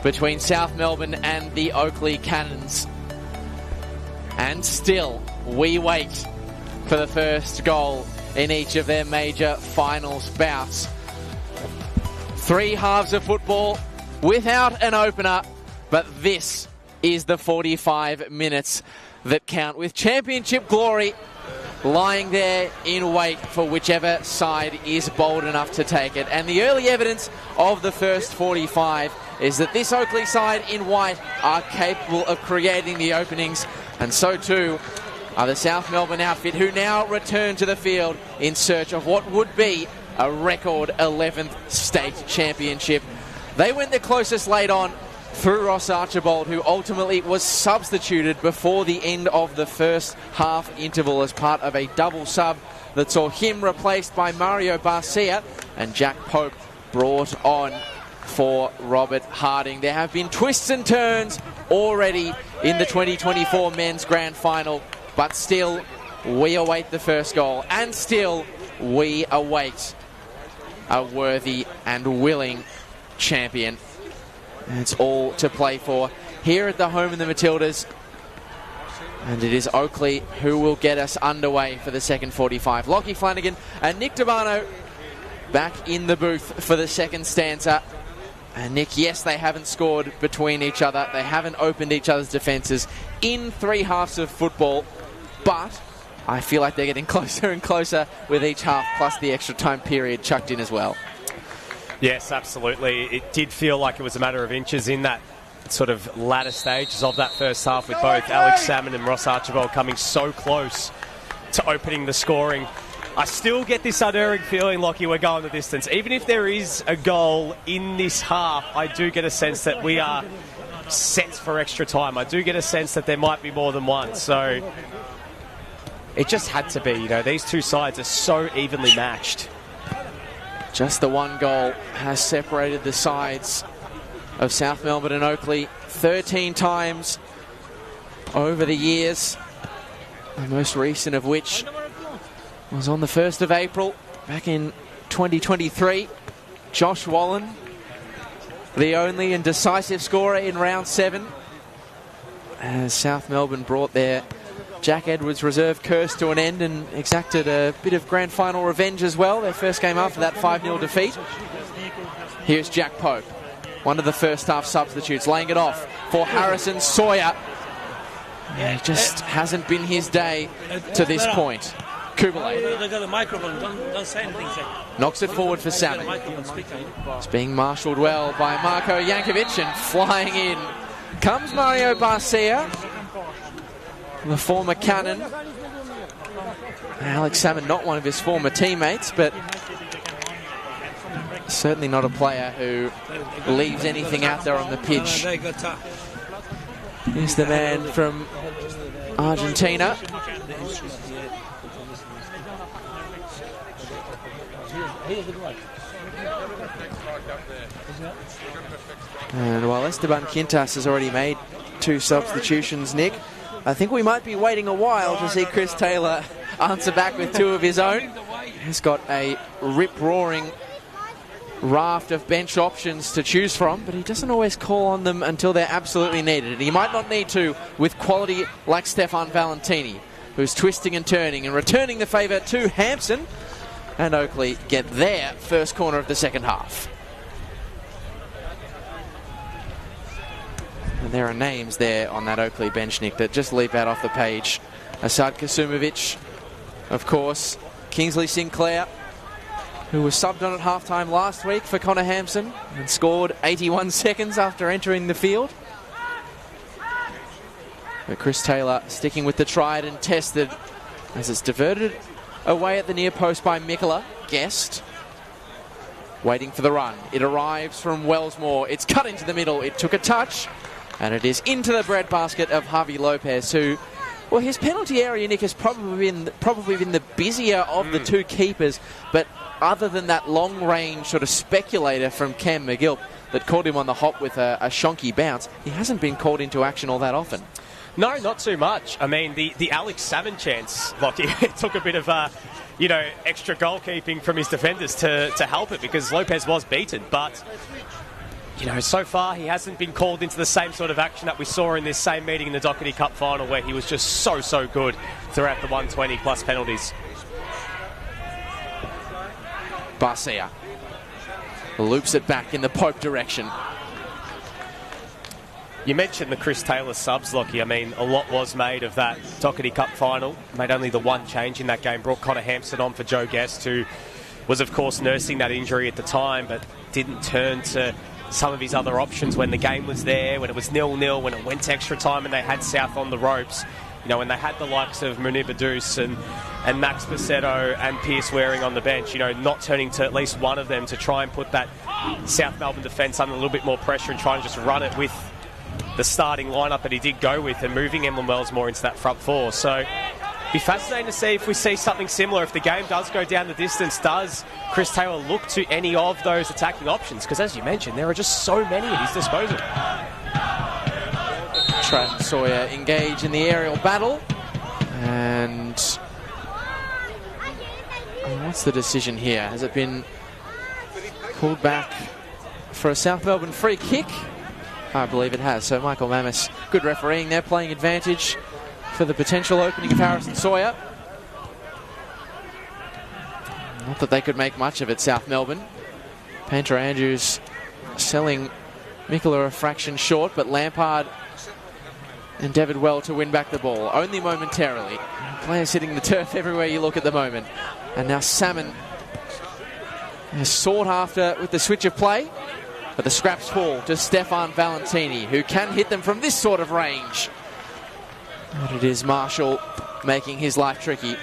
between South Melbourne and the Oakleigh Cannons. And still, we wait for the first goal in each of their major finals bouts. 3 halves of football without an opener, but this is the 45 minutes that count, with championship glory lying there in wait for whichever side is bold enough to take it. And the early evidence of the first 45 is that this Oakleigh side in white are capable of creating the openings, and so too are the South Melbourne outfit, who now return to the field in search of what would be a record 11th state championship. They went the closest late on through Ross Archibald, who ultimately was substituted before the end of the first half interval as part of a double sub that saw him replaced by Mario Barcia and Jack Pope brought on for Robert Harding. There have been twists and turns already in the 2024 men's grand final, but still we await the first goal, and still we await a worthy and willing champion. And it's all to play for here at the home of the Matildas. And it is Oakleigh who will get us underway for the second 45. Lockie Flanagan and Nick Dabano back in the booth for the second stanza. And Nick, yes, they haven't scored between each other. They haven't opened each other's defences in 3 halves of football. But I feel like they're getting closer and closer with each half, plus the extra time period chucked in as well. Yes, absolutely. It did feel like it was a matter of inches in that sort of latter stages of that first half, with both Alex Salmon and Ross Archibald coming so close to opening the scoring. I still get this unerring feeling, Lockie, we're going the distance. Even if there is a goal in this half, I do get a sense that we are set for extra time. I do get a sense that there might be more than one. So it just had to be, you know, these two sides are so evenly matched. Just the one goal has separated the sides of South Melbourne and Oakleigh 13 times over the years, the most recent of which was on the 1st of April back in 2023. Josh Wallen, the only and decisive scorer in round 7, as South Melbourne brought their Jack Edwards reserve curse to an end and exacted a bit of grand final revenge as well. Their first game after that 5-0 defeat. Here's Jack Pope, one of the first half substitutes, laying it off for Harrison Sawyer. It just hasn't been his day to this point. Kubalay. They got a microphone, don't say anything. Knocks it forward for Salmon. It's being marshalled well by Marko Jankovic, and flying in comes Mario Barcia, the former Cannon. Alex Salmon, not one of his former teammates, but certainly not a player who leaves anything out there on the pitch. Here's the man from Argentina. And while Esteban Quintas has already made 2 substitutions, Nick, I think we might be waiting a while to see Chris Taylor answer back with 2 of his own. He's got a rip-roaring raft of bench options to choose from, but he doesn't always call on them until they're absolutely needed. And he might not need to with quality like Stefan Valentini, who's twisting and turning and returning the favour to Hampson. And Oakleigh get their first corner of the second half. And there are names there on that Oakleigh bench, Nick, that just leap out off the page. Asad Kasumovic, of course. Kingsley Sinclair, who was subbed on at halftime last week for Connor Hampson and scored 81 seconds after entering the field. But Chris Taylor sticking with the tried and tested as it's diverted away at the near post by Mikola Guest. Waiting for the run. It arrives from Wellsmore. It's cut into the middle. It took a touch. And it is into the breadbasket of Javi Lopez, who, well, his penalty area, Nick, has probably been the busier of the 2 keepers. But other than that long-range sort of speculator from Cam McGill that caught him on the hop with a shonky bounce, he hasn't been called into action all that often. No, not too much. I mean, the Alex Salmon chance, Lockie, it took a bit of, extra goalkeeping from his defenders to help it, because Lopez was beaten. But, so far he hasn't been called into the same sort of action that we saw in this same meeting in the Doherty Cup final, where he was just so good throughout the 120 plus penalties. Barcia loops it back in the Pope direction. You mentioned the Chris Taylor subs, Lockie. I mean, a lot was made of that Doherty Cup final. Made only the one change in that game. Brought Connor Hampson on for Joe Guest, who was, of course, nursing that injury at the time, but didn't turn to some of his other options when the game was there, when it was 0-0, when it went to extra time and they had South on the ropes. When they had the likes of Munir Badous and Max Pacetto and Pierce Waring on the bench, not turning to at least one of them to try and put that South Melbourne defence under a little bit more pressure and try and just run it with the starting lineup that he did go with, and moving Emlyn Wells more into that front four. So it'd be fascinating to see if we see something similar. If the game does go down the distance, does Chris Taylor look to any of those attacking options? Because as you mentioned, there are just so many at his disposal. Trav Sawyer engage in the aerial battle, and what's the decision here? Has it been called back for a South Melbourne free kick? I believe it has. So Michael Mammis, good refereeing there, playing advantage for the potential opening of Harrison Sawyer. Not that they could make much of it, South Melbourne. Painter Andrews selling Mikola a fraction short, but Lampard endeavoured well to win back the ball, only momentarily. Players hitting the turf everywhere you look at the moment. And now Salmon is sought after with the switch of play. But the scraps fall to Stefan Valentini, who can hit them from this sort of range. And it is Marshall making his life tricky.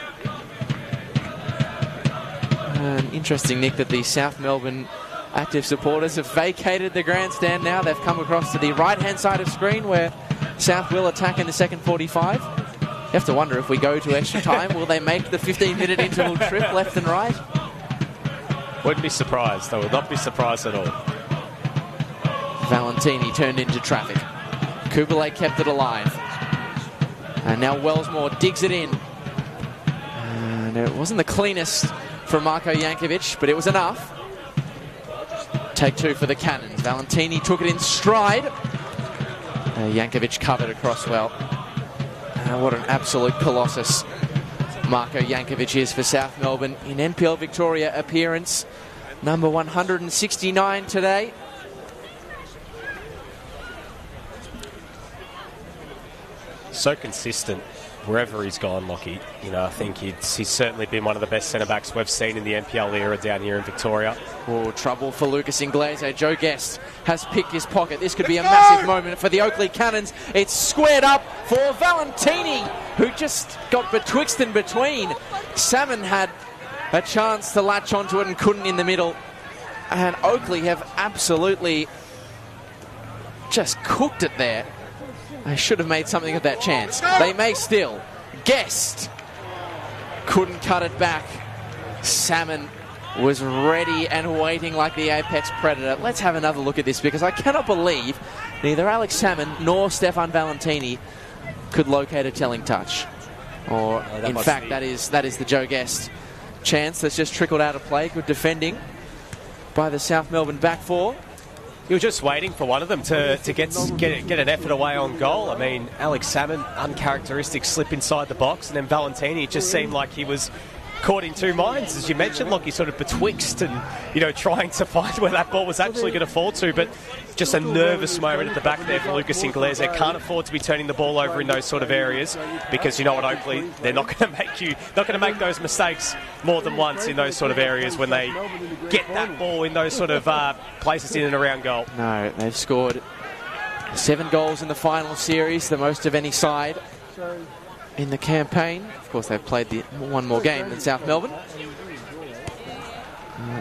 And interesting, Nick, that the South Melbourne active supporters have vacated the grandstand now. They've come across to the right-hand side of screen where South will attack in the second 45. You have to wonder, if we go to extra time, will they make the 15-minute interval trip left and right? Wouldn't be surprised. I would not be surprised at all. Valentini turned into traffic. Kubalay kept it alive. And now Wellsmore digs it in. And it wasn't the cleanest from Marko Jankovic, but it was enough. Take two for the Cannons. Valentini took it in stride. Jankovic covered across well. What an absolute colossus Marko Jankovic is for South Melbourne in NPL Victoria appearance. Number 169 today. So consistent wherever he's gone, Lockie. I think he's certainly been one of the best centre-backs we've seen in the NPL era down here in Victoria. Oh, trouble for Lucas Inglese. Joe Guest has picked his pocket. This could be a massive moment for the Oakleigh Cannons. It's squared up for Valentini, who just got betwixt and between. Salmon had a chance to latch onto it and couldn't in the middle. And Oakleigh have absolutely just cooked it there. They should have made something of that chance. They may still. Guest couldn't cut it back. Salmon was ready and waiting like the apex predator. Let's have another look at this, because I cannot believe neither Alex Salmon nor Stefan Valentini could locate a telling touch. Or, in fact, that is the Joe Guest chance that's just trickled out of play. Good defending by the South Melbourne back four. You were just waiting for one of them to get an effort away on goal. I mean, Alex Salmon, uncharacteristic slip inside the box, and then Valentini, it just seemed like he was caught in two minds. As you mentioned, Lockie, sort of betwixt and, trying to find where that ball was actually going to fall to, but just a nervous moment at the back there for Lucas Inglese. They can't afford to be turning the ball over in those sort of areas, because you know what, Oakleigh, they're not going to make those mistakes more than once in those sort of areas when they get that ball in those sort of places in and around goal. No, they've scored 7 goals in the final series, the most of any side in the campaign. Of course, they've played one more game than South Melbourne.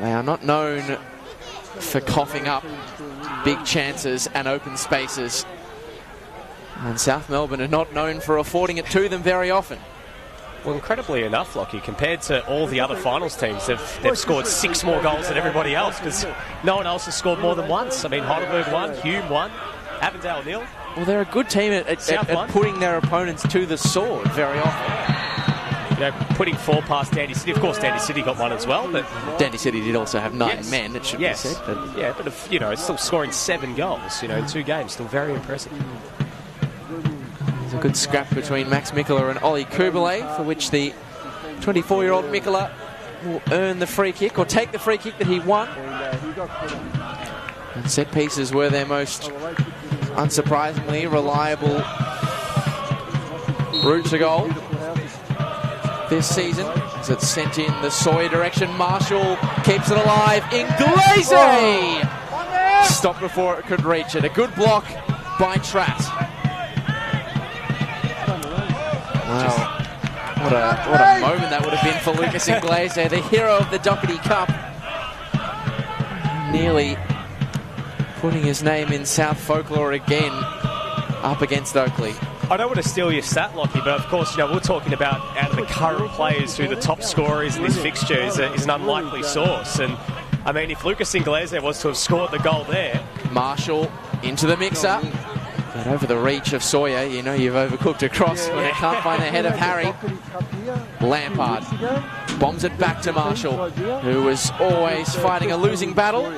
They are not known for coughing up big chances and open spaces. And South Melbourne are not known for affording it to them very often. Well, incredibly enough, Lockie, compared to all the other finals teams, they've scored 6 more goals than everybody else, because no one else has scored more than once. I mean, Heidelberg 1, Hume 1, Avondale 0. Well, they're a good team at putting their opponents to the sword very often. You know, putting 4 past Dandy City. Of course, Dandy City got 1 as well, but Dandy City did also have 9 men, it should be said. But yeah, but if, you know, still scoring 7 goals, you know, in 2 games, still very impressive. There's a good scrap between Max Mikkola and Ollie Kuberle, for which the 24-year-old Mikkola will earn the free kick, or take the free kick that he won. And set pieces were their most, unsurprisingly, reliable route to goal this season. As it's sent in the Sawyer direction, Marshall keeps it alive. Inglese! Stopped before it could reach it. A good block by Tratt. Wow. What a moment that would have been for Lucas Inglese, the hero of the Doherty Cup. Nearly putting his name in South Folklore again up against Oakleigh. I don't want to steal your stat, Lockie, but of course, you know, we're talking about out of the current players who the top scorer is in this fixture is an unlikely source. And I mean, if Lucas Inglese was to have scored the goal there. Marshall into the mixer. But over the reach of Sawyer, you know you've overcooked a cross when it can't find the head of Harry. Lampard bombs it back to Marshall, who was always fighting a losing battle.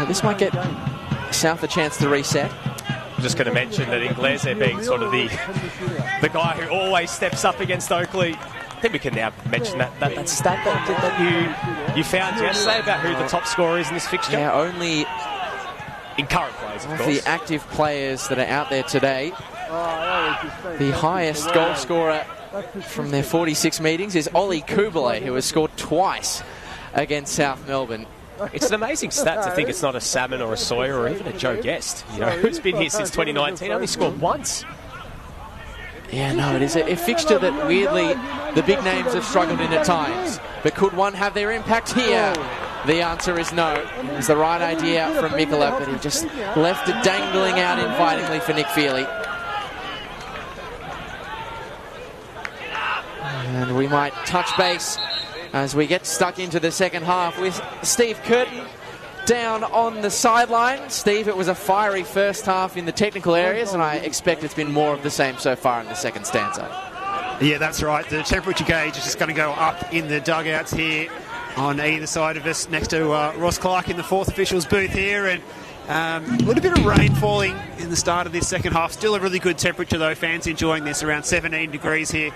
This might get South a chance to reset. I'm just going to mention that Inglese being sort of the guy who always steps up against Oakleigh. I think we can now mention that stat that you found yesterday about who the top scorer is in this fixture. Yeah, only in current players, of course. The active players that are out there today, the highest goal scorer from their 46 meetings is Ollie Kuberle, who has scored twice against South Melbourne. It's an amazing stat to think it's not a Salmon or a Sawyer or even a Joe Guest, you know, who's been here since 2019, only scored once. Yeah, no, it is a fixture that weirdly the big names have struggled in at times. But could one have their impact here? The answer is no. It's the right idea from Mikkola, but he just left it dangling out invitingly for Nick Feely. And we might touch base as we get stuck into the second half with Steve Curtin down on the sideline. Steve, it was a fiery first half in the technical areas, and I expect it's been more of the same so far in the second stanza. Yeah, that's right. The temperature gauge is just going to go up in the dugouts here on either side of us, next to Ross Clark in the fourth officials booth here. And a little bit of rain falling in the start of this second half. Still a really good temperature, though. Fans enjoying this, around 17 degrees here.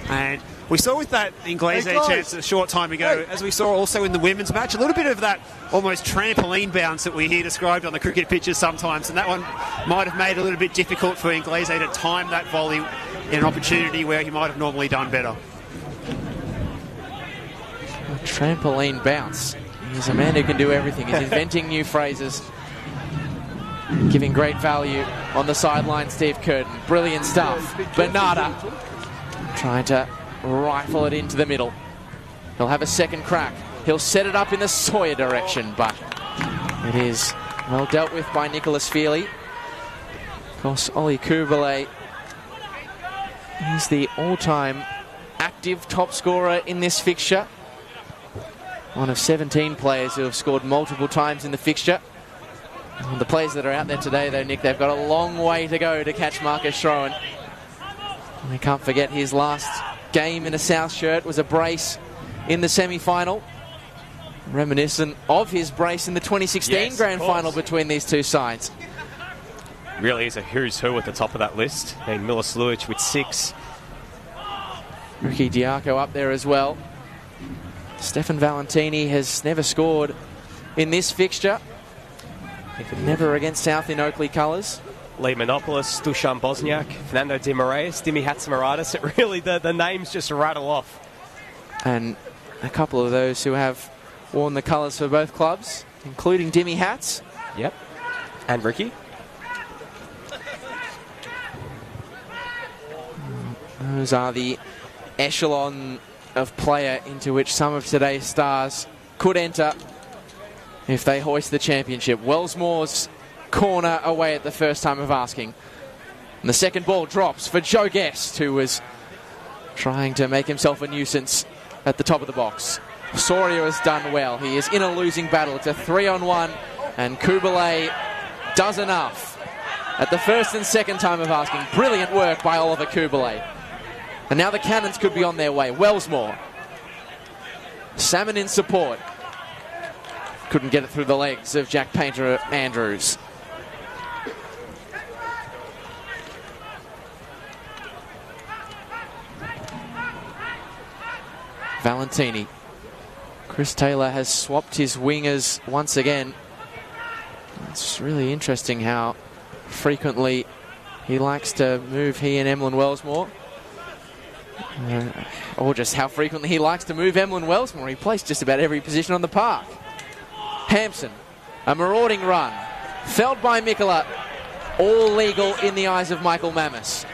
And we saw with that Inglese chance a short time ago, as we saw also in the women's match, a little bit of that almost trampoline bounce that we hear described on the cricket pitches sometimes, and that one might have made it a little bit difficult for Inglese to time that volley in an opportunity where he might have normally done better. A trampoline bounce. He's a man who can do everything. He's inventing new phrases, giving great value on the sideline. Steve Curtin, brilliant stuff. Bernarda trying to rifle it into the middle. He'll have a second crack. He'll set it up in the Sawyer direction, but it is well dealt with by Nicholas Feely. Of course, Ollie Kuberle is the all-time active top scorer in this fixture. One of 17 players who have scored multiple times in the fixture. And the players that are out there today, though, Nick, they've got a long way to go to catch Marcus Schroen. We can't forget his last game in a South shirt was a brace in the semi-final. Reminiscent of his brace in the 2016 grand final between these two sides. Really is a who's who at the top of that list. And Milos Lujic with 6. Ricky Diaco up there as well. Stefan Valentini has never scored in this fixture. Never against South in Oakleigh colours. Lee Manopoulos, Dusan Bosniak, Fernando Di Moraes, Dimi Hatzimaradis. It really, the names just rattle off. And a couple of those who have worn the colours for both clubs, including Dimi Hats. Yep. And Ricky. Those are the echelon of player into which some of today's stars could enter if they hoist the championship. Wellsmore's corner away at the first time of asking. And the second ball drops for Joe Guest, who was trying to make himself a nuisance at the top of the box. Soria has done well. He is in a losing battle. It's a 3-on-1, and Kuberle does enough. at the first and second time of asking. Brilliant work by Oliver Kubalay. And now the Cannons could be on their way. Wellsmore. Salmon in support. Couldn't get it through the legs of Jack Painter Andrews. Valentini. Chris Taylor has swapped his wingers once again. It's really interesting how frequently he likes to move he and Emlyn Wellsmore. Or just how frequently he likes to move Emlyn Wellsmore. He plays just about every position on the park. Hampson, a marauding run. Felled by Mikola. All legal in the eyes of Michael Mammis.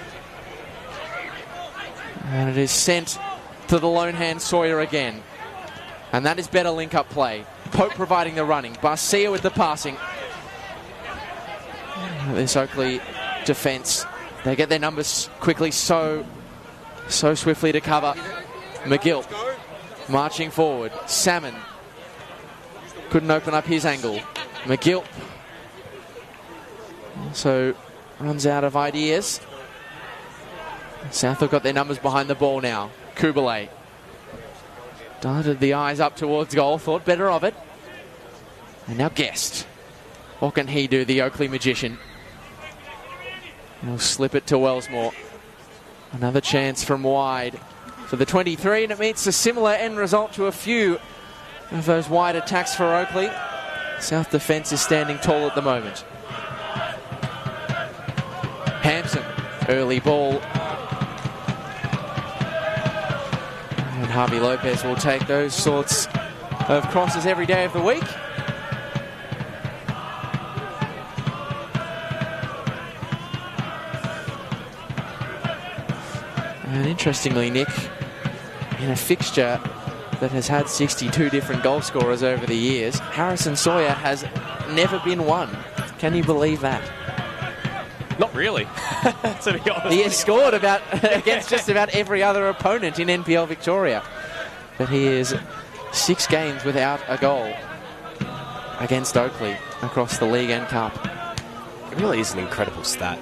And it is sent to the lone hand Sawyer again. And that is better link-up play. Pope providing the running. Garcia with the passing. This Oakleigh defence, they get their numbers quickly so swiftly to cover. McGill marching forward. Salmon couldn't open up his angle. McGill also runs out of ideas. South have got their numbers behind the ball now. Kubalay darted the eyes up towards goal, thought better of it. And now Guest. What can he do, the Oakleigh magician? He'll slip it to Wellsmore. Another chance from wide for the 23, and it meets a similar end result to a few of those wide attacks for Oakleigh. South defence is standing tall at the moment. Hampson, early ball. And Harvey Lopez will take those sorts of crosses every day of the week. And interestingly, Nick, in a fixture that has had 62 different goal scorers over the years, Harrison Sawyer has never been one. Can you believe that? Not really, to be honest. He has scored against just about every other opponent in NPL Victoria. But he is 6 games without a goal against Oakleigh across the league and cup. It really is an incredible stat.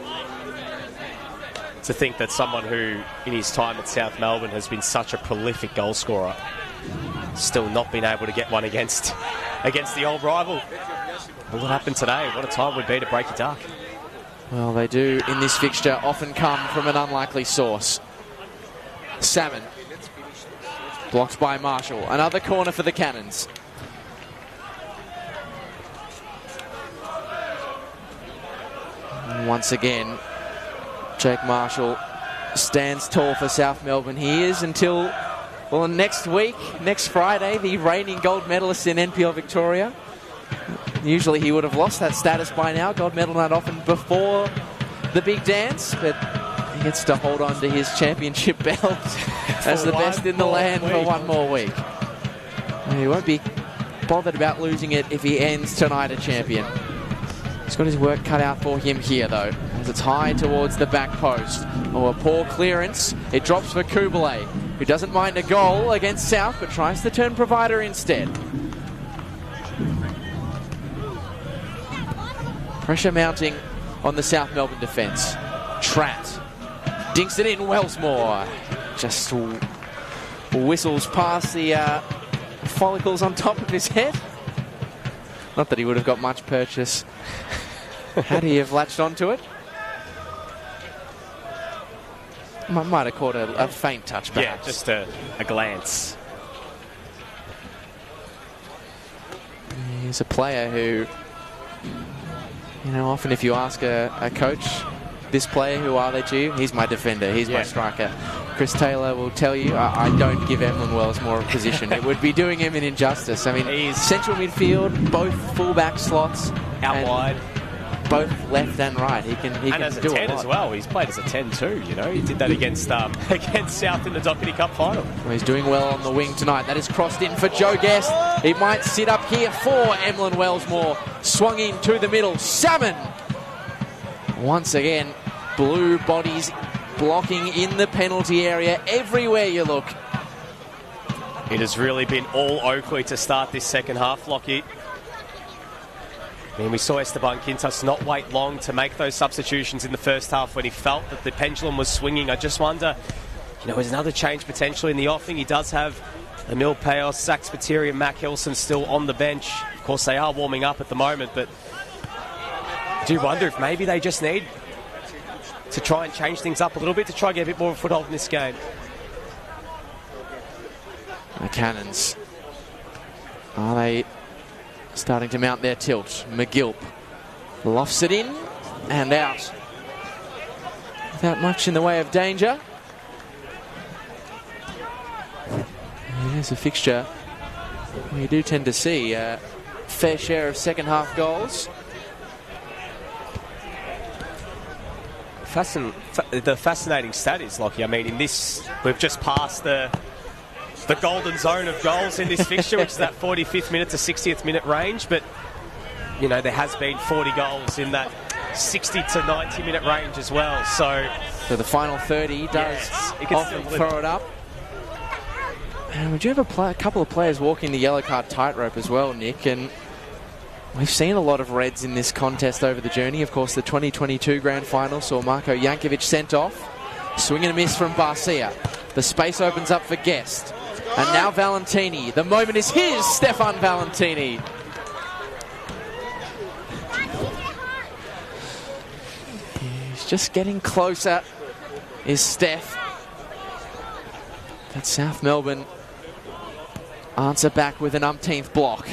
To think that someone who, in his time at South Melbourne, has been such a prolific goal scorer, still not been able to get one against the old rival. Well, what happened today? What a time would be to break a duck. Well, they do in this fixture often come from an unlikely source. Salmon. Blocked by Marshall. Another corner for the Cannons. And once again, Jake Marshall stands tall for South Melbourne. He is until, well, next week, next Friday, the reigning gold medalist in NPL Victoria. Usually he would have lost that status by now. Gold medal not often before the big dance, but he gets to hold on to his championship belt as the best in the land for one more week. And he won't be bothered about losing it if he ends tonight a champion. He's got his work cut out for him here, though, as it's high towards the back post. Oh, a poor clearance. It drops for Kubalay, who doesn't mind a goal against South, but tries to turn provider instead. Pressure mounting on the South Melbourne defence. Tratt dinks it in. Wellsmore just whistles past the follicles on top of his head. Not that he would have got much purchase had he have latched onto it. Might have caught a faint touch, perhaps. Yeah, just a glance. He's a player who, you know, often if you ask a coach, this player, who are they to you? He's my defender, he's my striker. Chris Taylor will tell you, I don't give Emlyn Wellsmore a position. It would be doing him an injustice. I mean, he's central midfield, both fullback slots. Out wide. Both left and right. He can as do a 10 a lot. as well. He's played as a 10 too, you know. He did that against South in the Doherty Cup final. Well, he's doing well on the wing tonight. That is crossed in for Joe Guest. He might sit up here for Emlyn Wellsmore. Swung in to the middle. Salmon! Once again, blue bodies blocking in the penalty area everywhere you look. It has really been all Oakleigh to start this second half, Lockie. I mean, we saw Esteban Quintas not wait long to make those substitutions in the first half when he felt that the pendulum was swinging. I just wonder, there's another change potentially in the offing. He does have Emil Payos, Zach Spiteri and Mac Hilson still on the bench. Of course, they are warming up at the moment, but I do wonder if maybe they just need to try and change things up a little bit to try and get a bit more of a foothold in this game. The Cannons, are they starting to mount their tilt? McGilp lofts it in and out without much in the way of danger. There's a fixture we do tend to see a fair share of second half goals. The fascinating stat is, Lockie, I mean, in this, we've just passed the golden zone of goals in this fixture, which is that 45th minute to 60th minute range, but there has been 40 goals in that 60 to 90 minute range as well. So the final 30 does often throw it up. And we do have a couple of players walking the yellow card tightrope as well, Nick, and we've seen a lot of reds in this contest over the journey. Of course, the 2022 grand final saw Marko Jankovic sent off. Swing and a miss from Barcia. The space opens up for Guest. And now Valentini. The moment is his, Stefan Valentini. He's just getting closer, is Steph. But South Melbourne answer back with an umpteenth block.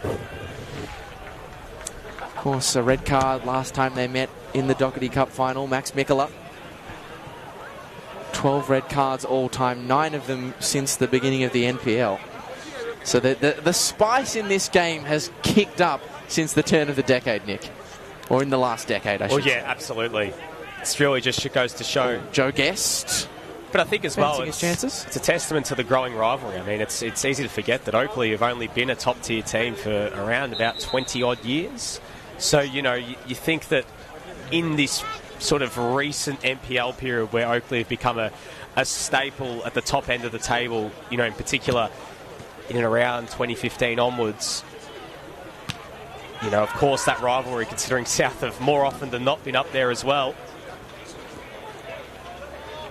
Of course, a red card last time they met in the Doherty Cup final. Max Mikkola. 12 red cards all time, 9 of them since the beginning of the NPL. So the spice in this game has kicked up since the turn of the decade, Nick. Or in the last decade, I should say. Yeah, absolutely. It's really just goes to show. Joe Guest. But I think as well, his chances. It's a testament to the growing rivalry. I mean, it's easy to forget that Oakleigh have only been a top-tier team for around about 20-odd years. So, you think that in this sort of recent NPL period where Oakleigh have become a staple at the top end of the table, in particular in and around 2015 onwards, of course that rivalry, considering South have more often than not been up there as well.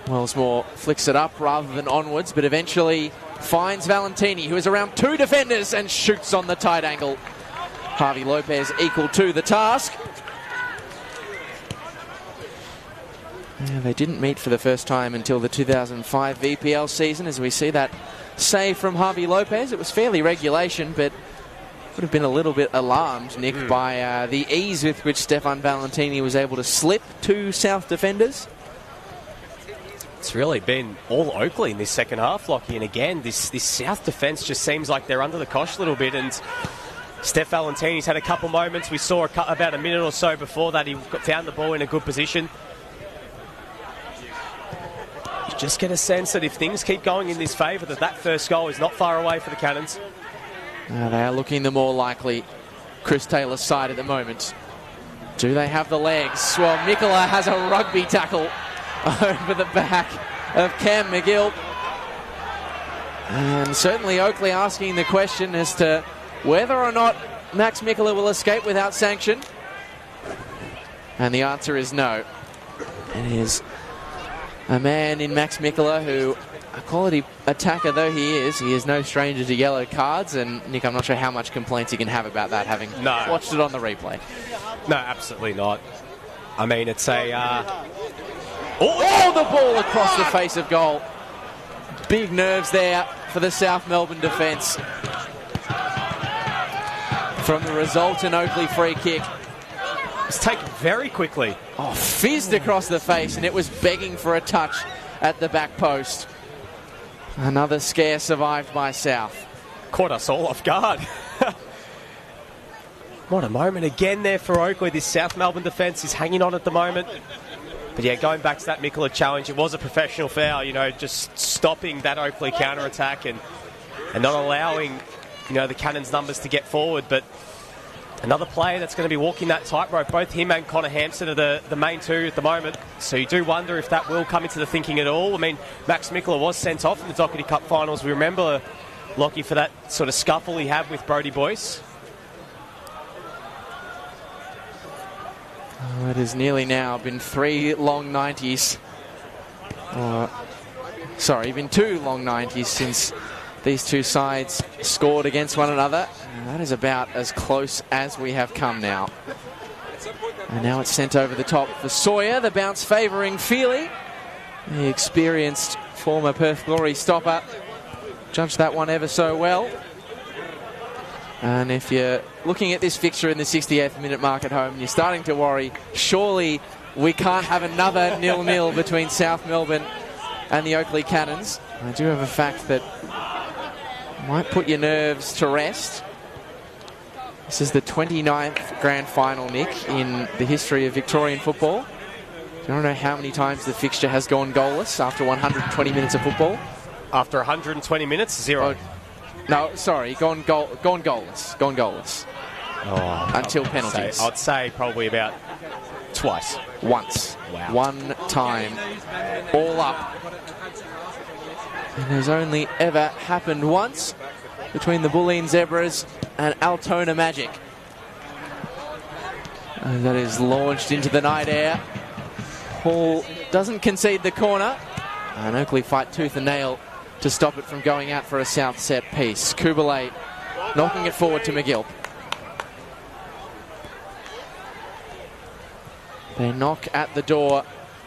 Wellsmore flicks it up rather than onwards, but eventually finds Valentini, who is around 2 defenders, and shoots on the tight angle. Harvey Lopez equal to the task. Yeah, they didn't meet for the first time until the 2005 VPL season, as we see that save from Harvey Lopez. It was fairly regulation, but would have been a little bit alarmed, Nick, by the ease with which Stefan Valentini was able to slip 2 South defenders. It's really been all Oakleigh in this second half, Lockie. And again, this South defence just seems like they're under the cosh a little bit. And Steph Valentini's had a couple moments. We saw about a minute or so before that he found the ball in a good position. You just get a sense that if things keep going in this favour, that first goal is not far away for the Cannons. They are looking the more likely Chris Taylor's side at the moment. Do they have the legs? Well, Mikkola has a rugby tackle over the back of Cam McGill. And certainly Oakleigh asking the question as to whether or not Max Mikkola will escape without sanction. And the answer is no. It is a man in Max Mikkola who, a quality attacker though he is no stranger to yellow cards. And Nick, I'm not sure how much complaints he can have about that, having watched it on the replay. No, absolutely not. I mean, it's a... the ball across the face of goal. Big nerves there for the South Melbourne defence. From the resultant Oakleigh free kick. It's taken very quickly. Fizzed across the face, and it was begging for a touch at the back post. Another scare survived by South. Caught us all off guard. What a moment again there for Oakleigh. This South Melbourne defence is hanging on at the moment. But yeah, going back to that Mikkola challenge, it was a professional foul, just stopping that Oakleigh counter-attack and not allowing, the Cannons' numbers to get forward. But another player that's going to be walking that tightrope, both him and Connor Hampson are the main two at the moment. So you do wonder if that will come into the thinking at all. I mean, Max Mikkola was sent off in the Doherty Cup finals. We remember Lockie for that sort of scuffle he had with Brodie Boyce. Oh, it has nearly now been 3 long 90s. Been 2 long 90s since these two sides scored against one another. And that is about as close as we have come now. And now it's sent over the top for Sawyer. The bounce favouring Feely, the experienced former Perth Glory stopper. Judged that one ever so well. And if you're looking at this fixture in the 68th minute mark at home, you're starting to worry, surely we can't have another 0-0 between South Melbourne and the Oakleigh Cannons. I do have a fact that might put your nerves to rest. This is the 29th grand final, Nick, in the history of Victorian football. I don't know how many times the fixture has gone goalless after 120 minutes of football. After 120 minutes, 0. No, sorry, gone goalless. Gone goalless. Until penalties. I'd say probably about twice. Once. Wow. One time. All up. And there's only ever happened once between the Bulleen Zebras and Altona Magic. And that is launched into the night air. Hall doesn't concede the corner. And Oakleigh fight tooth and nail to stop it from going out for a south set piece. Kubalay knocking it forward to McGill. They knock at the door.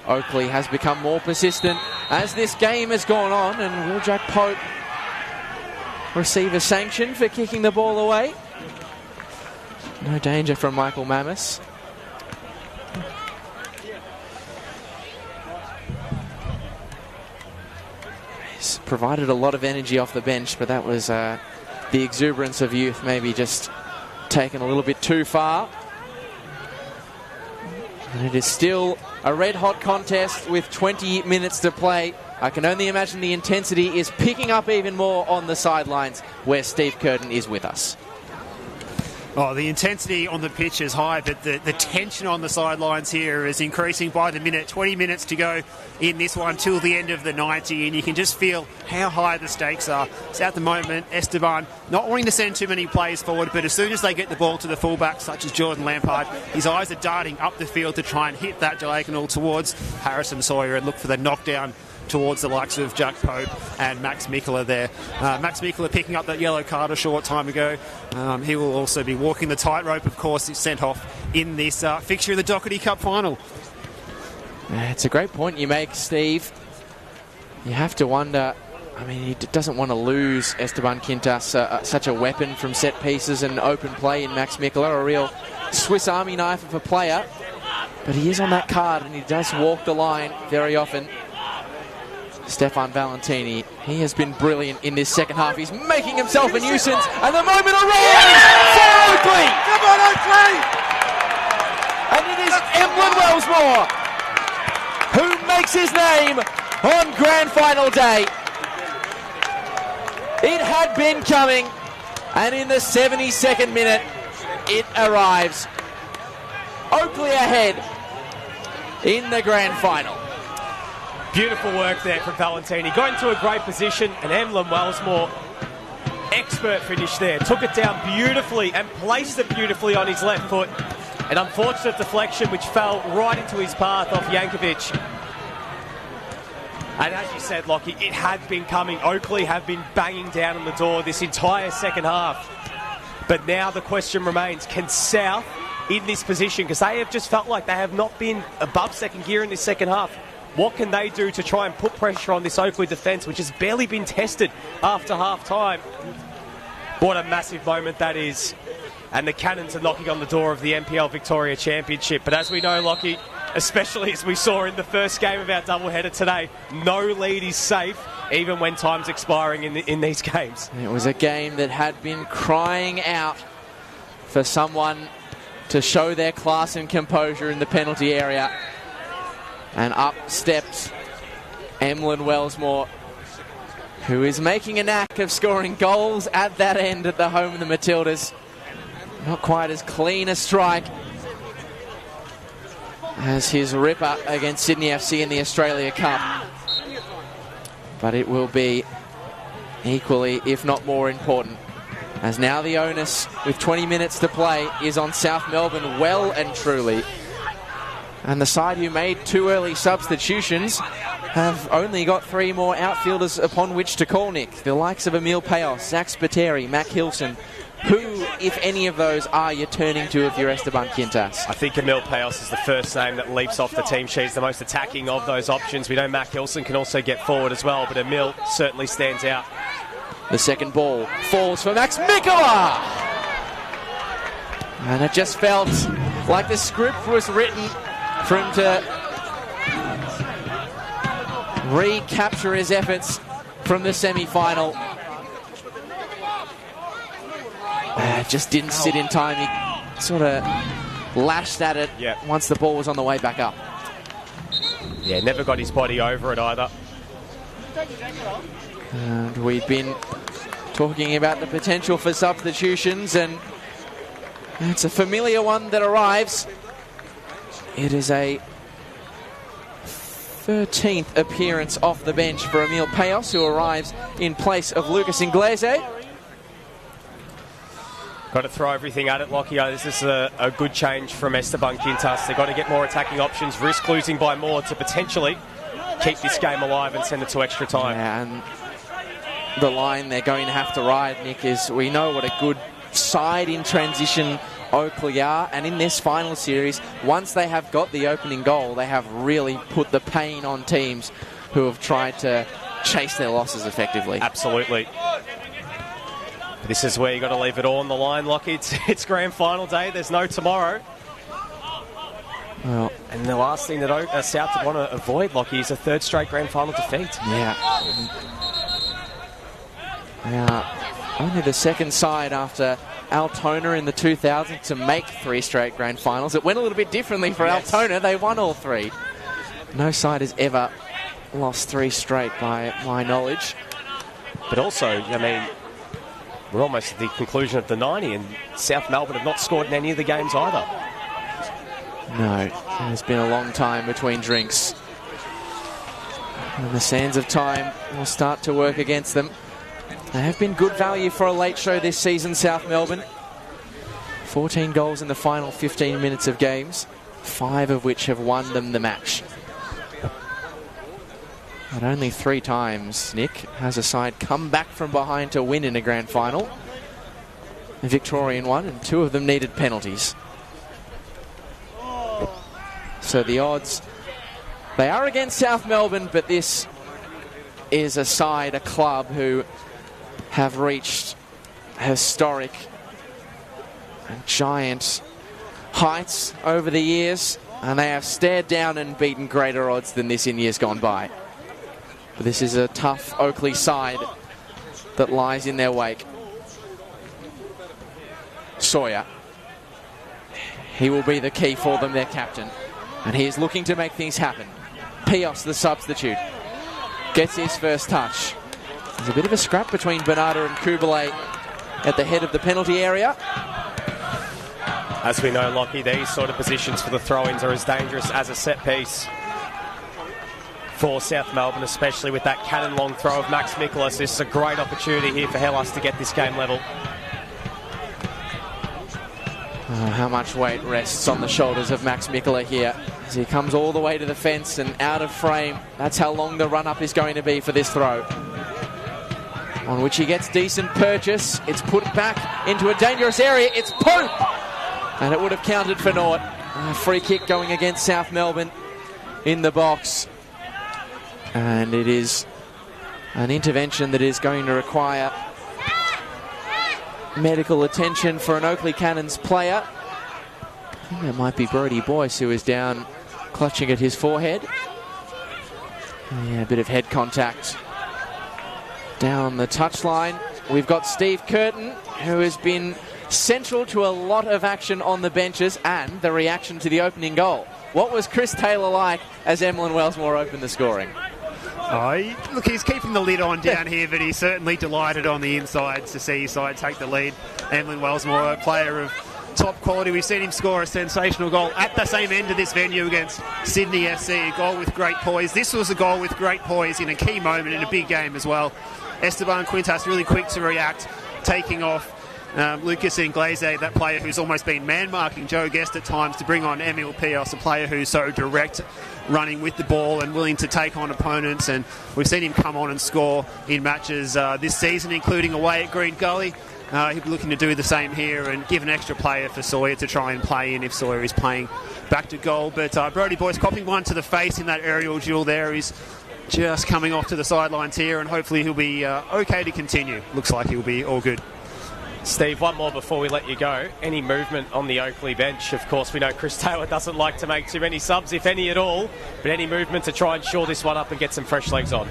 Oakleigh has become more persistent as this game has gone on, and will Jack Pope receive a sanction for kicking the ball away? No danger from Michael Mammis. He's provided a lot of energy off the bench, but that was the exuberance of youth maybe just taken a little bit too far. And it is still a red-hot contest with 20 minutes to play. I can only imagine the intensity is picking up even more on the sidelines where Steve Curtin is with us. Oh, the intensity on the pitch is high, but the tension on the sidelines here is increasing by the minute. 20 minutes to go in this one till the end of the 90, and you can just feel how high the stakes are. So at the moment, Esteban not wanting to send too many players forward, but as soon as they get the ball to the fullbacks, such as Jordan Lampard, his eyes are darting up the field to try and hit that diagonal towards Harrison Sawyer and look for the knockdown towards the likes of Jack Pope and Max Mikula there. Max Mikula picking up that yellow card a short time ago. He will also be walking the tightrope, of course. He's sent off in this fixture of the Doherty Cup final. It's a great point you make, Steve. You have to wonder, I mean, he doesn't want to lose Esteban Quintas, such a weapon from set pieces and open play in Max Mikula, a real Swiss Army knife of a player. But he is on that card and he does walk the line very often. Stefan Valentini, he has been brilliant in this second half. He's making himself a nuisance, and the moment arrives for Oakleigh! Come on, Oakleigh! And it is Emlyn Wellsmore who makes his name on grand final day. It had been coming, and in the 72nd minute, it arrives. Oakleigh ahead in the grand final. Beautiful work there from Valentini. Got into a great position, and Emlyn Wellsmore, expert finish there. Took it down beautifully and placed it beautifully on his left foot. An unfortunate deflection which fell right into his path off Yankovic. And as you said, Lockie, it had been coming. Oakleigh have been banging down on the door this entire second half. But now the question remains, can South, in this position, because they have just felt like they have not been above second gear in this second half, what can they do to try and put pressure on this Oakleigh defence, which has barely been tested after half-time? What a massive moment that is. And the Cannons are knocking on the door of the NPL Victoria Championship. But as we know, Lockie, especially as we saw in the first game of our doubleheader today, no lead is safe, even when time's expiring in these games. It was a game that had been crying out for someone to show their class and composure in the penalty area. And up steps Emlyn Wellsmore, who is making a knack of scoring goals at that end at the home of the Matildas. Not quite as clean a strike as his ripper against Sydney FC in the Australia Cup. But it will be equally, if not more important, as now the onus, with 20 minutes to play, is on South Melbourne well and truly. And the side who made 2 early substitutions have only got 3 more outfielders upon which to call, Nick. The likes of Emil Payos, Zach Spiteri, Mac Hilson. Who, if any of those, are you turning to if you're Esteban Quintas? I think Emil Payos is the first name that leaps off the team sheet. He's the most attacking of those options. We know Mac Hilson can also get forward as well, but Emil certainly stands out. The second ball falls for Max Mikkola. And it just felt like the script was written for him to recapture his efforts from the semi-final. Just didn't sit in time. He sort of lashed at it once the ball was on the way back up. Yeah, never got his body over it either. And we've been talking about the potential for substitutions, and it's a familiar one that arrives. It is a 13th appearance off the bench for Emil Payos, who arrives in place of Lucas Inglese. Got to throw everything at it, Lockie. This is a good change from Esteban Quintas. They've got to get more attacking options, risk losing by more to potentially keep this game alive and send it to extra time. Yeah, and the line they're going to have to ride, Nick, is we know what a good side in transition Oakleigh are, and in this final series, once they have got the opening goal, they have really put the pain on teams who have tried to chase their losses effectively. Absolutely. This is where you got to leave it all on the line, Lockie. It's grand final day. There's no tomorrow. Well, and the last thing that South want to avoid, Lockie, is a 3rd straight grand final defeat. Yeah. Only the second side after Altona in the 2000s to make 3 straight grand finals. It went a little bit differently for Altona. They won all 3. No side has ever lost 3 straight by my knowledge. But also, I mean, we're almost at the conclusion of the 90, and South Melbourne have not scored in any of the games either. No, it's been a long time between drinks. And the sands of time will start to work against them. They have been good value for a late show this season, South Melbourne. 14 goals in the final 15 minutes of games, 5 of which have won them the match. But only 3 times, Nick, has a side come back from behind to win in a grand final. A Victorian one, and 2 of them needed penalties. So the odds, they are against South Melbourne, but this is a side, a club who have reached historic and giant heights over the years, and they have stared down and beaten greater odds than this in years gone by. But this is a tough Oakleigh side that lies in their wake. Sawyer. He will be the key for them, their captain. And he is looking to make things happen. Payos, the substitute, gets his first touch. There's a bit of a scrap between Bernardo and Kubalay at the head of the penalty area. As we know, Lockie, these sort of positions for the throw-ins are as dangerous as a set piece for South Melbourne, especially with that cannon-long throw of Max Mikkola. This is a great opportunity here for Hellas to get this game level. How much weight rests on the shoulders of Max Mikkola here as he comes all the way to the fence and out of frame. That's how long the run-up is going to be for this throw, on which he gets decent purchase. It's put back into a dangerous area. It's Pope, and it would have counted for naught. A free kick going against South Melbourne in the box. And it is an intervention that is going to require medical attention for an Oakleigh Cannons player. I think that might be Brodie Boyce, who is down clutching at his forehead. Yeah, a bit of head contact down the touchline. We've got Steve Curtin, who has been central to a lot of action on the benches and the reaction to the opening goal. What was Chris Taylor like as Emlyn Wellsmore opened the scoring? Look, he's keeping the lid on down here, but he's certainly delighted on the inside to see his side take the lead. Emlyn Wellsmore, a player of top quality. We've seen him score a sensational goal at the same end of this venue against Sydney FC, a goal with great poise. This was a goal with great poise in a key moment in a big game as well. Esteban Quintas really quick to react, taking off Lucas Inglese, that player who's almost been man-marking Joe Guest at times, to bring on Emil Pios, a player who's so direct, running with the ball and willing to take on opponents. And we've seen him come on and score in matches this season, including away at Green Gully. He'll be looking to do the same here and give an extra player for Sawyer to try and play in if Sawyer is playing back to goal. But Brodie Boyce copping one to the face in that aerial duel there. He's just coming off to the sidelines here, and hopefully he'll be okay to continue. Looks like he'll be all good. Steve, one more before we let you go. Any movement on the Oakleigh bench? Of course, we know Chris Taylor doesn't like to make too many subs, if any at all, but any movement to try and shore this one up and get some fresh legs on?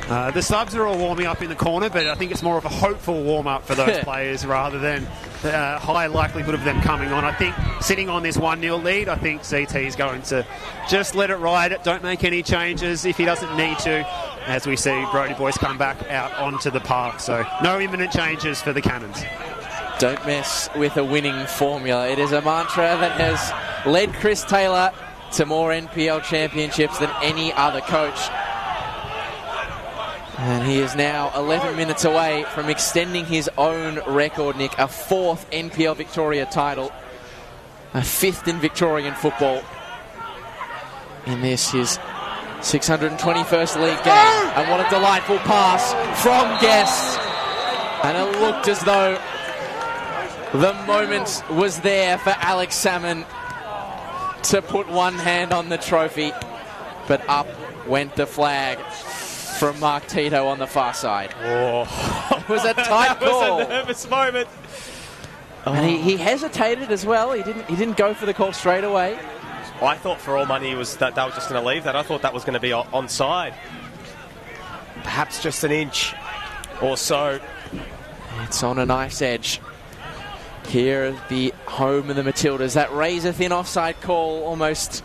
The subs are all warming up in the corner, but I think it's more of a hopeful warm-up for those players rather than high likelihood of them coming on. I think sitting on this 1-0 lead, I think CT is going to just let it ride. Don't make any changes if he doesn't need to, as we see Brodie Boyce come back out onto the park. So no imminent changes for the Cannons. Don't mess with a winning formula. It is a mantra that has led Chris Taylor to more NPL championships than any other coach. And he is now 11 minutes away from extending his own record, Nick. A 4th NPL Victoria title. A 5th in Victorian football. In this, his 621st league game. And what a delightful pass from Guest. And it looked as though the moment was there for Alex Salmon to put one hand on the trophy. But up went the flag from Mark Tito on the far side. Oh. It was a tight call. That was a nervous moment. And he hesitated as well. He didn't go for the call straight away. I thought for all money was that they were just going to leave that. I thought that was going to be onside. Perhaps just an inch or so. It's on a nice edge. Here at the home of the Matildas. That razor-thin offside call, almost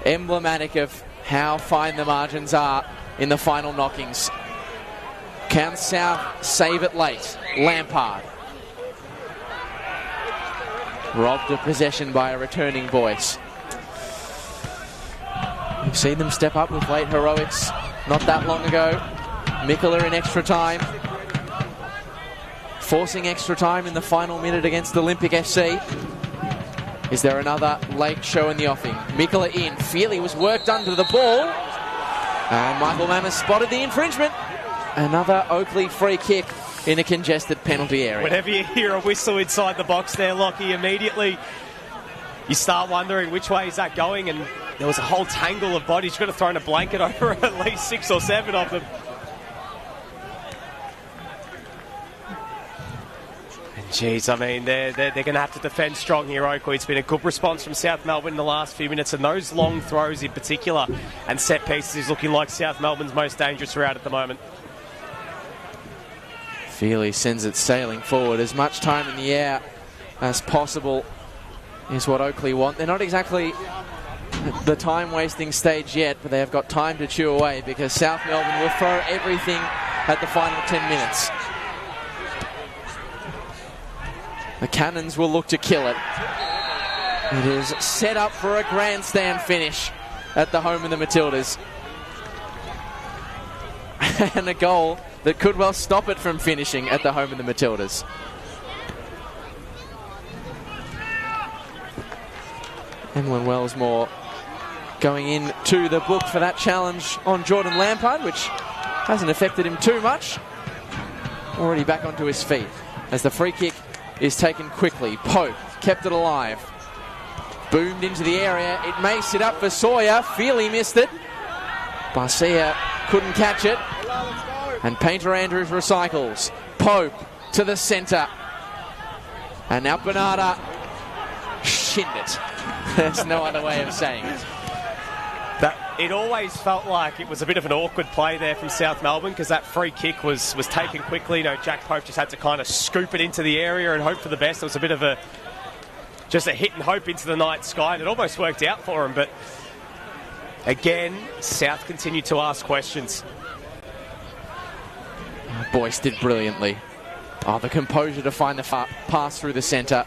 emblematic of how fine the margins are in the final knockings. Can South save it late? Lampard. Robbed of possession by a returning Boyce. We've seen them step up with late heroics not that long ago. Mikula in extra time. Forcing extra time in the final minute against Olympic FC. Is there another late show in the offing? Mikula in. Feely was worked under the ball. And Michael Mammas spotted the infringement. Another Oakleigh free kick in a congested penalty area. Whenever you hear a whistle inside the box there, Lockie, immediately you start wondering which way is that going, and there was a whole tangle of bodies. You could have thrown a blanket over at least 6 or 7 of them. Jeez, I mean, they're going to have to defend strong here, Oakleigh. It's been a good response from South Melbourne in the last few minutes, and those long throws in particular and set pieces is looking like South Melbourne's most dangerous route at the moment. Feely sends it sailing forward. As much time in the air as possible is what Oakleigh want. They're not exactly at the time-wasting stage yet, but they have got time to chew away because South Melbourne will throw everything at the final 10 minutes. The Cannons will look to kill it. It is set up for a grandstand finish at the home of the Matildas. And a goal that could well stop it from finishing at the home of the Matildas. Emlyn Wellsmore going in to the book for that challenge on Jordan Lampard, which hasn't affected him too much. Already back onto his feet as the free kick is taken quickly. Pope kept it alive. Boomed into the area. It may sit up for Sawyer. Feely missed it. Barcia couldn't catch it. And Painter Andrews recycles. Pope to the centre. And now Bernarda shinned it. There's no other way of saying it. It always felt like it was a bit of an awkward play there from South Melbourne because that free kick was taken quickly. You know, Jack Pope just had to kind of scoop it into the area and hope for the best. It was a bit of just a hit and hope into the night sky, and it almost worked out for him. But again, South continued to ask questions. Boyce did brilliantly. Oh, the composure to find the pass through the centre.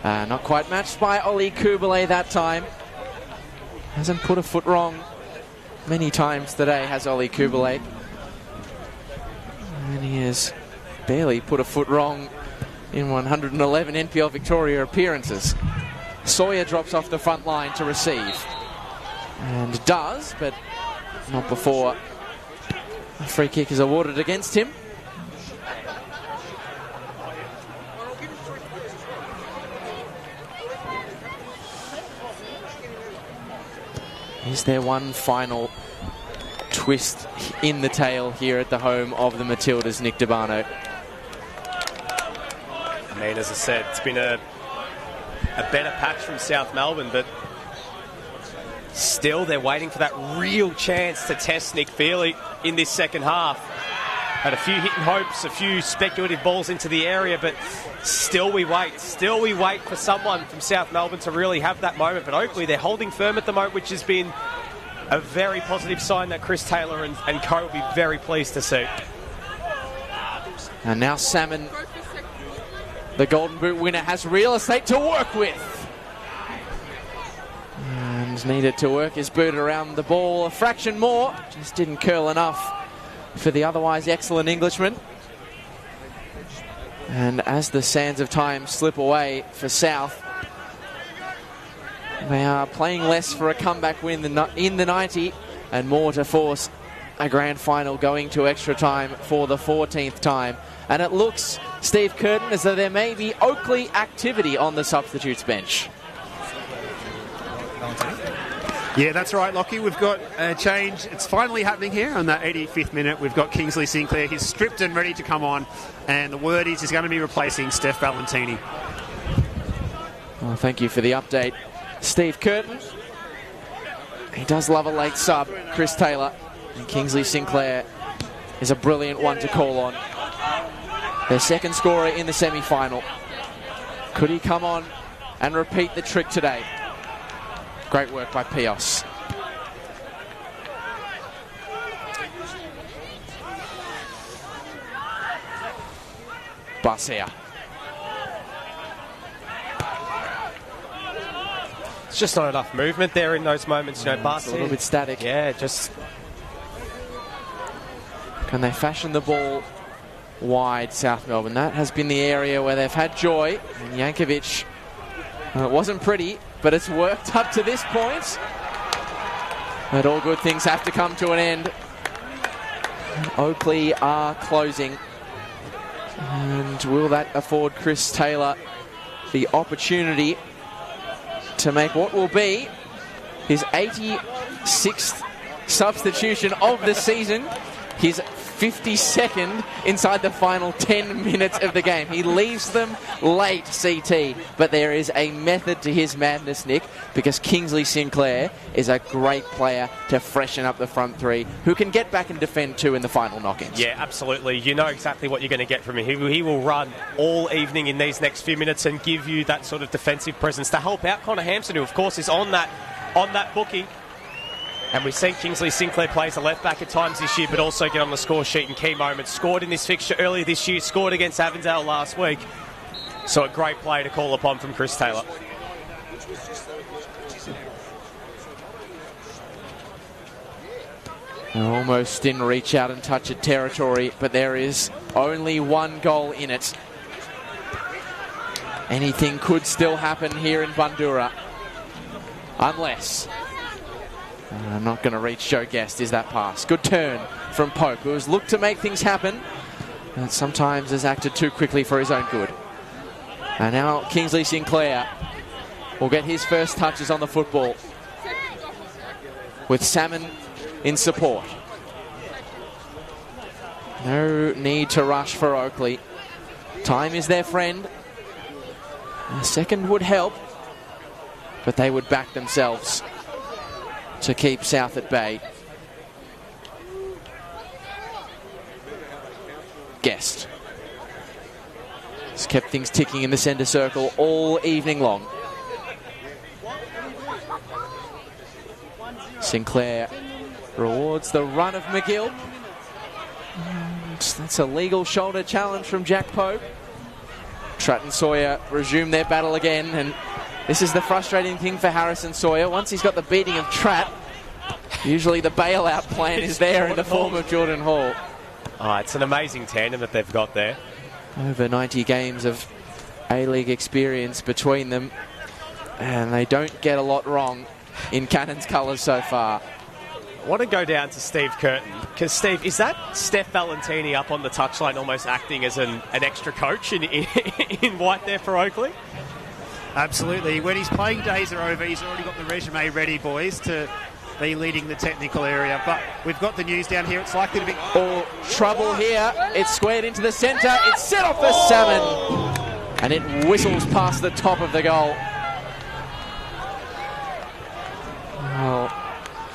Not quite matched by Ollie Kubalay that time. Hasn't put a foot wrong many times today, has Ollie Kubalay. And he has barely put a foot wrong in 111 NPL Victoria appearances. Sawyer drops off the front line to receive. And does, but not before a free kick is awarded against him. Is there one final twist in the tail here at the home of the Matildas, Nick Debano? I mean, as I said, it's been a better patch from South Melbourne, but still they're waiting for that real chance to test Nick Feely in this second half. Had a few hit and hopes, a few speculative balls into the area, but still we wait. Still we wait for someone from South Melbourne to really have that moment. But Oakleigh, they're holding firm at the moment, which has been a very positive sign that Chris Taylor and co will be very pleased to see. And now Salmon, the Golden Boot winner, has real estate to work with. And needed to work his boot around the ball a fraction more. Just didn't curl enough for the otherwise excellent Englishman. And as the sands of time slip away for South, they are playing less for a comeback win in the 90 and more to force a grand final going to extra time for the 14th time. And it looks, Steve Curtin, as though there may be Oakleigh activity on the substitutes bench. Yeah, that's right, Lockie. We've got a change. It's finally happening here on that 85th minute. We've got Kingsley Sinclair. He's stripped and ready to come on. And the word is he's going to be replacing Steph Valentini. Well, thank you for the update, Steve Curtin. He does love a late sub, Chris Taylor. And Kingsley Sinclair is a brilliant one to call on. Their second scorer in the semi-final. Could he come on and repeat the trick today? Great work by Pios. Barcia. It's just not enough movement there in those moments, you know, Barcia. It's a little bit static. Yeah, just... Can they fashion the ball wide, South Melbourne? That has been the area where they've had joy. And Yankovic, it wasn't pretty, but it's worked up to this point. But all good things have to come to an end. Oakleigh are closing. And will that afford Chris Taylor the opportunity to make what will be his 86th substitution of the season, his 52nd inside the final 10 minutes of the game. He leaves them late, CT, but there is a method to his madness, Nick, because Kingsley Sinclair is a great player to freshen up the front three, who can get back and defend too in the final knock-ins. Yeah, absolutely. You know exactly what you're going to get from him. He will run all evening in these next few minutes and give you that sort of defensive presence to help out Connor Hampson, who of course is on that booking. And we've seen Kingsley Sinclair play as a left-back at times this year, but also get on the score sheet in key moments. Scored in this fixture earlier this year, scored against Avondale last week. So a great play to call upon from Chris Taylor. They almost didn't reach out and touch at territory, but there is only one goal in it. Anything could still happen here in Bundoora. Unless... I'm not going to reach Joe Guest, is that pass. Good turn from Pope, who has looked to make things happen, and sometimes has acted too quickly for his own good. And now Kingsley Sinclair will get his first touches on the football, with Salmon in support. No need to rush for Oakleigh. Time is their friend. A second would help, but they would back themselves to keep South at bay. Guest has kept things ticking in the centre circle all evening long. Sinclair rewards the run of McGill. And that's a legal shoulder challenge from Jack Pope. Tratt and Sawyer resume their battle again, and this is the frustrating thing for Harrison Sawyer. Once he's got the beating of Tratt, usually the bailout plan is there in the form of Jordan Hall. Oh, it's an amazing tandem that they've got there. Over 90 games of A-League experience between them, and they don't get a lot wrong in Cannon's colours so far. I want to go down to Steve Curtin, because Steve, is that Steph Valentini up on the touchline almost acting as an extra coach in white there for Oakleigh? Absolutely. When his playing days are over, he's already got the resume ready, boys, to be leading the technical area. But we've got the news down here. It's likely to be trouble here. It's squared into the centre. It's set off the salmon, and it whistles past the top of the goal. Well,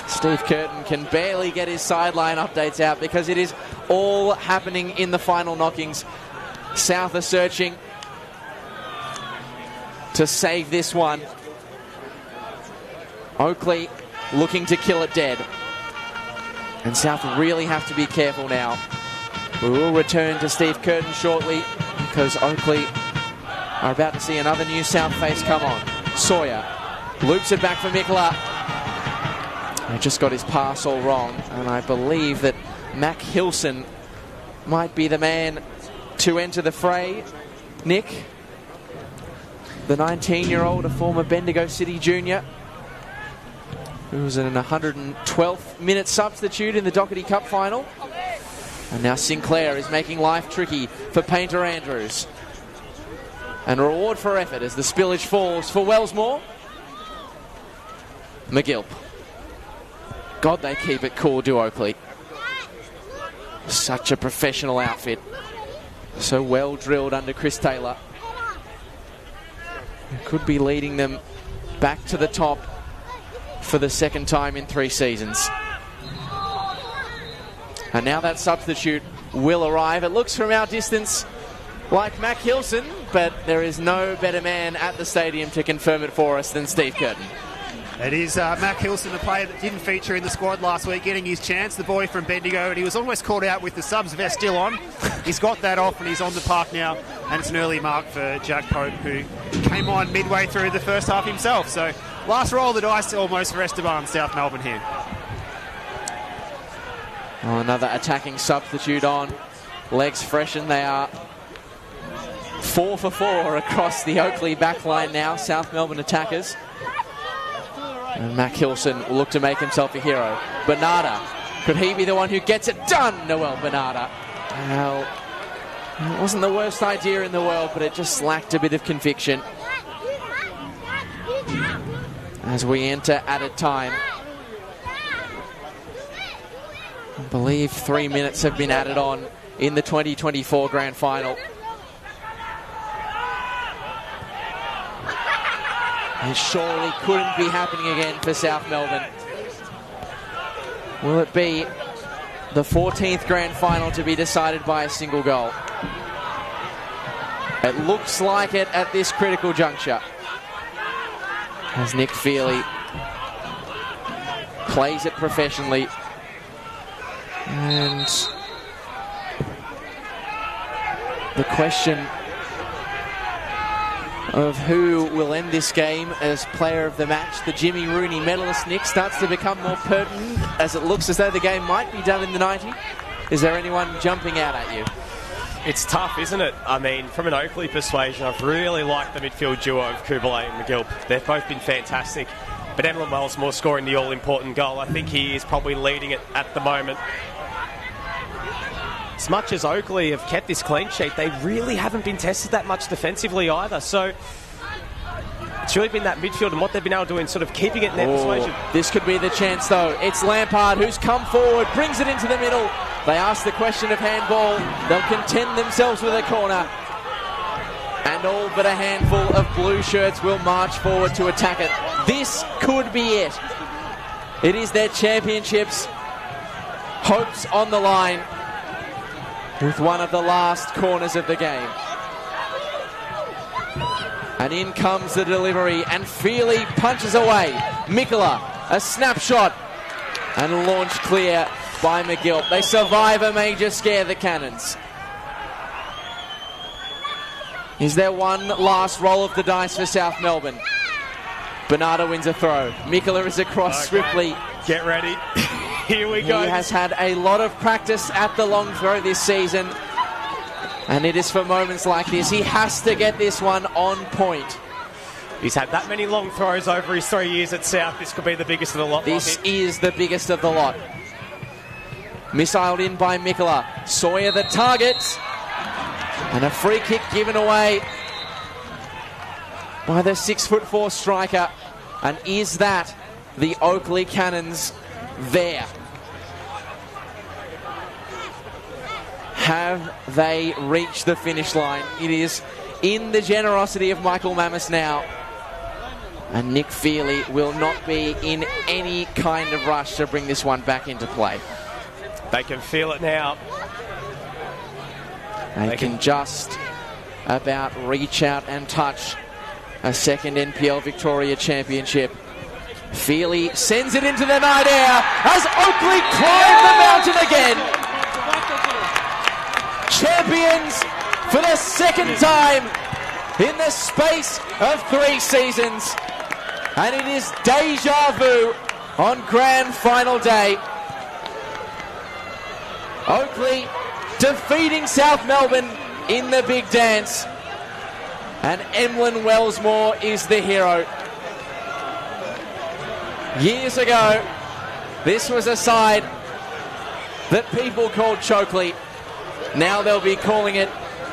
Steve Curtin can barely get his sideline updates out because it is all happening in the final knockings. South are searching to save this one. Oakleigh looking to kill it dead. And South really have to be careful now. We will return to Steve Curtin shortly because Oakleigh are about to see another new South face come on. Sawyer loops it back for Mikla. He just got his pass all wrong, and I believe that Mac Hilson might be the man to enter the fray. Nick, the 19-year-old, a former Bendigo City junior, who was an 112th minute substitute in the Doherty Cup final. And now Sinclair is making life tricky for Painter Andrews. And a reward for effort as the spillage falls for Wellsmore. McGilp. God, they keep it cool, do Oakleigh. Such a professional outfit. So well drilled under Chris Taylor. Who could be leading them back to the top for the second time in 3 seasons. And now that substitute will arrive. It looks from our distance like Mac Hilson, but there is no better man at the stadium to confirm it for us than Steve Curtin. It is Mac Hilson, the player that didn't feature in the squad last week, getting his chance, the boy from Bendigo, and he was almost caught out with the subs vest still on. He's got that off and he's on the park now, and it's an early mark for Jack Pope, who came on midway through the first half himself. So last roll of the dice almost for Esteban, South Melbourne here. Oh, another attacking substitute on. Legs freshen. They are 4 for 4 across the Oakleigh backline now, South Melbourne attackers. And Mac Hilson will look to make himself a hero. Bernarda, could he be the one who gets it done? Noel Bernarda. Well, it wasn't the worst idea in the world, but it just lacked a bit of conviction. As we enter added time. I believe 3 minutes have been added on in the 2024 Grand Final. It surely couldn't be happening again for South Melbourne. Will it be the 14th Grand Final to be decided by a single goal? It looks like it at this critical juncture. As Nick Feely plays it professionally. And the question of who will end this game as player of the match, the Jimmy Rooney medalist, Nick, starts to become more pertinent as it looks as though the game might be done in the 90. Is there anyone jumping out at you? It's tough, isn't it? I mean, from an Oakleigh persuasion, I've really liked the midfield duo of Kubalay and McGilp. They've both been fantastic. But Emlyn Wellsmore scoring the all-important goal, I think he is probably leading it at the moment. As much as Oakleigh have kept this clean sheet, they really haven't been tested that much defensively either. So it's really been that midfield and what they've been able to do in sort of keeping it in their persuasion. This could be the chance, though. It's Lampard who's come forward, brings it into the middle. They ask the question of handball. They'll contend themselves with a corner. And all but a handful of blue shirts will march forward to attack it. This could be it. It is their championships. Hopes on the line with one of the last corners of the game. And in comes the delivery, and Feely punches away. Mikla, a snapshot, and launched clear by McGilp. They survive a major scare, the Cannons. Is there one last roll of the dice for South Melbourne? Bernarda wins a throw. Mikla is across swiftly. Get ready. Here we go. He has had a lot of practice at the long throw this season. And it is for moments like this. He has to get this one on point. He's had that many long throws over his 3 years at South. This could be the biggest of the lot. This is the biggest of the lot. Missiled in by Mikola. Sawyer the target. And a free kick given away by the 6'4" striker. And is that the Oakleigh Cannons there? Have they reached the finish line? It is in the generosity of Michael Mammis now. And Nick Feely will not be in any kind of rush to bring this one back into play. They can feel it now. They can just about reach out and touch a second NPL Victoria Championship. Feely sends it into the night air as Oakleigh climb the mountain again. Champions for the second time in the space of 3 seasons. And it is deja vu on grand final day. Oakleigh defeating South Melbourne in the big dance. And Emlyn Wellsmore is the hero. Years ago, this was a side that people called Chokeley. Now they'll be calling it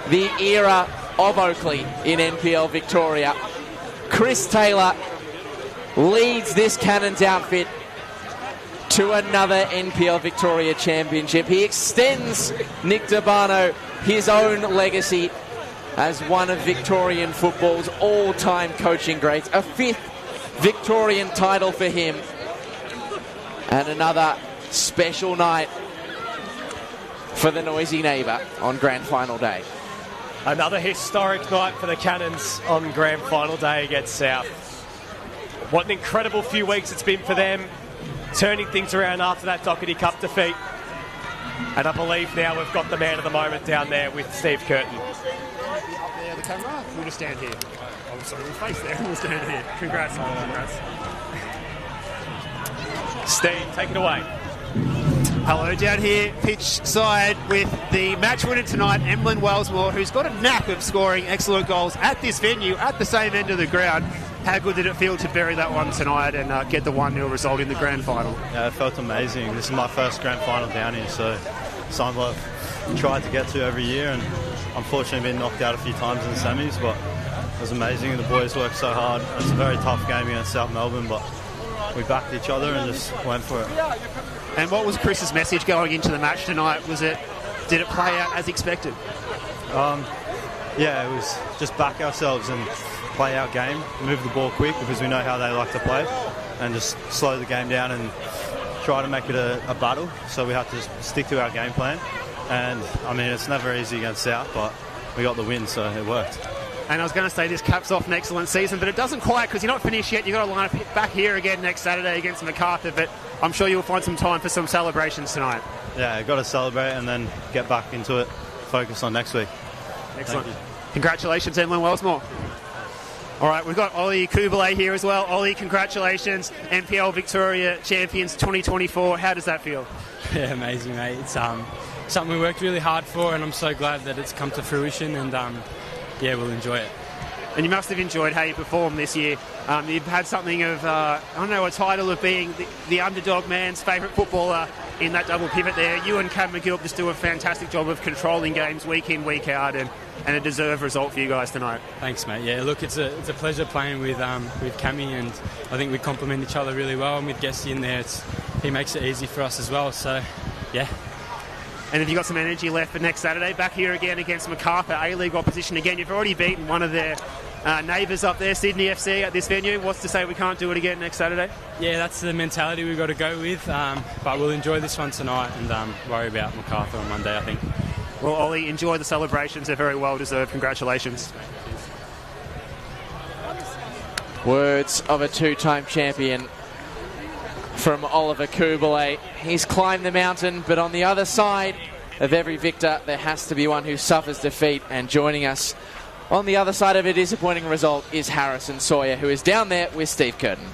the era of Oakleigh in NPL Victoria. Chris Taylor leads this Cannons outfit to another NPL Victoria Championship. He extends Nick Dabano his own legacy as one of Victorian football's all-time coaching greats. A 5th Victorian title for him. And another special night for the noisy neighbour on grand final day. Another historic night for the Cannons on grand final day against South. What an incredible few weeks it's been for them, turning things around after that Doherty Cup defeat. And I believe now we've got the man of the moment down there with Steve Curtin. Up there, the camera. We'll just stand here. Oh, sorry, we'll face there. We'll stand here. Congrats. Steve, take it away. Hello, down here, pitch side with the match winner tonight, Emlyn Wellsmore, who's got a knack of scoring excellent goals at this venue, at the same end of the ground. How good did it feel to bury that one tonight and get the 1-0 result in the grand final? Yeah, it felt amazing. This is my first grand final down here, so something I've tried to get to every year, and unfortunately been knocked out a few times in the semis, but it was amazing, and the boys worked so hard. It's a very tough game against South Melbourne, but we backed each other and just went for it. And what was Chris's message going into the match tonight? Did it play out as expected? Yeah, it was just back ourselves and play our game, move the ball quick because we know how they like to play, and just slow the game down and try to make it a battle. So we have to just stick to our game plan. And I mean, it's never easy against South, but we got the win, so it worked. And I was going to say this caps off an excellent season, but it doesn't quite because you're not finished yet. You've got to line up back here again next Saturday against MacArthur, but I'm sure you'll find some time for some celebrations tonight. Yeah, got to celebrate and then get back into it, focus on next week. Excellent. Congratulations, Emlyn Wellsmore. All right, we've got Ollie Kubalay here as well. Ollie, congratulations, NPL Victoria Champions 2024. How does that feel? Yeah, amazing, mate. It's something we worked really hard for, and I'm so glad that it's come to fruition, and yeah, we'll enjoy it. And you must have enjoyed how you performed this year. You've had something of, a title of being the underdog man's favourite footballer in that double pivot there. You and Cam McGill just do a fantastic job of controlling games week in, week out, and a deserved result for you guys tonight. Thanks, mate. Yeah, look, it's a pleasure playing with Cammy, and I think we complement each other really well. And with Gessie in there, he makes it easy for us as well. So, yeah. And have you got some energy left for next Saturday? Back here again against MacArthur, A-League opposition again. You've already beaten one of their neighbours up there, Sydney FC, at this venue. What's to say we can't do it again next Saturday? Yeah, that's the mentality we've got to go with. But we'll enjoy this one tonight and worry about MacArthur on Monday, I think. Well, Ollie, enjoy the celebrations. They're very well deserved. Congratulations. Words of a 2-time champion from Oliver Kubalay. He's climbed the mountain, but on the other side of every victor, there has to be one who suffers defeat. And joining us on the other side of a disappointing result is Harrison Sawyer, who is down there with Steve Curtin.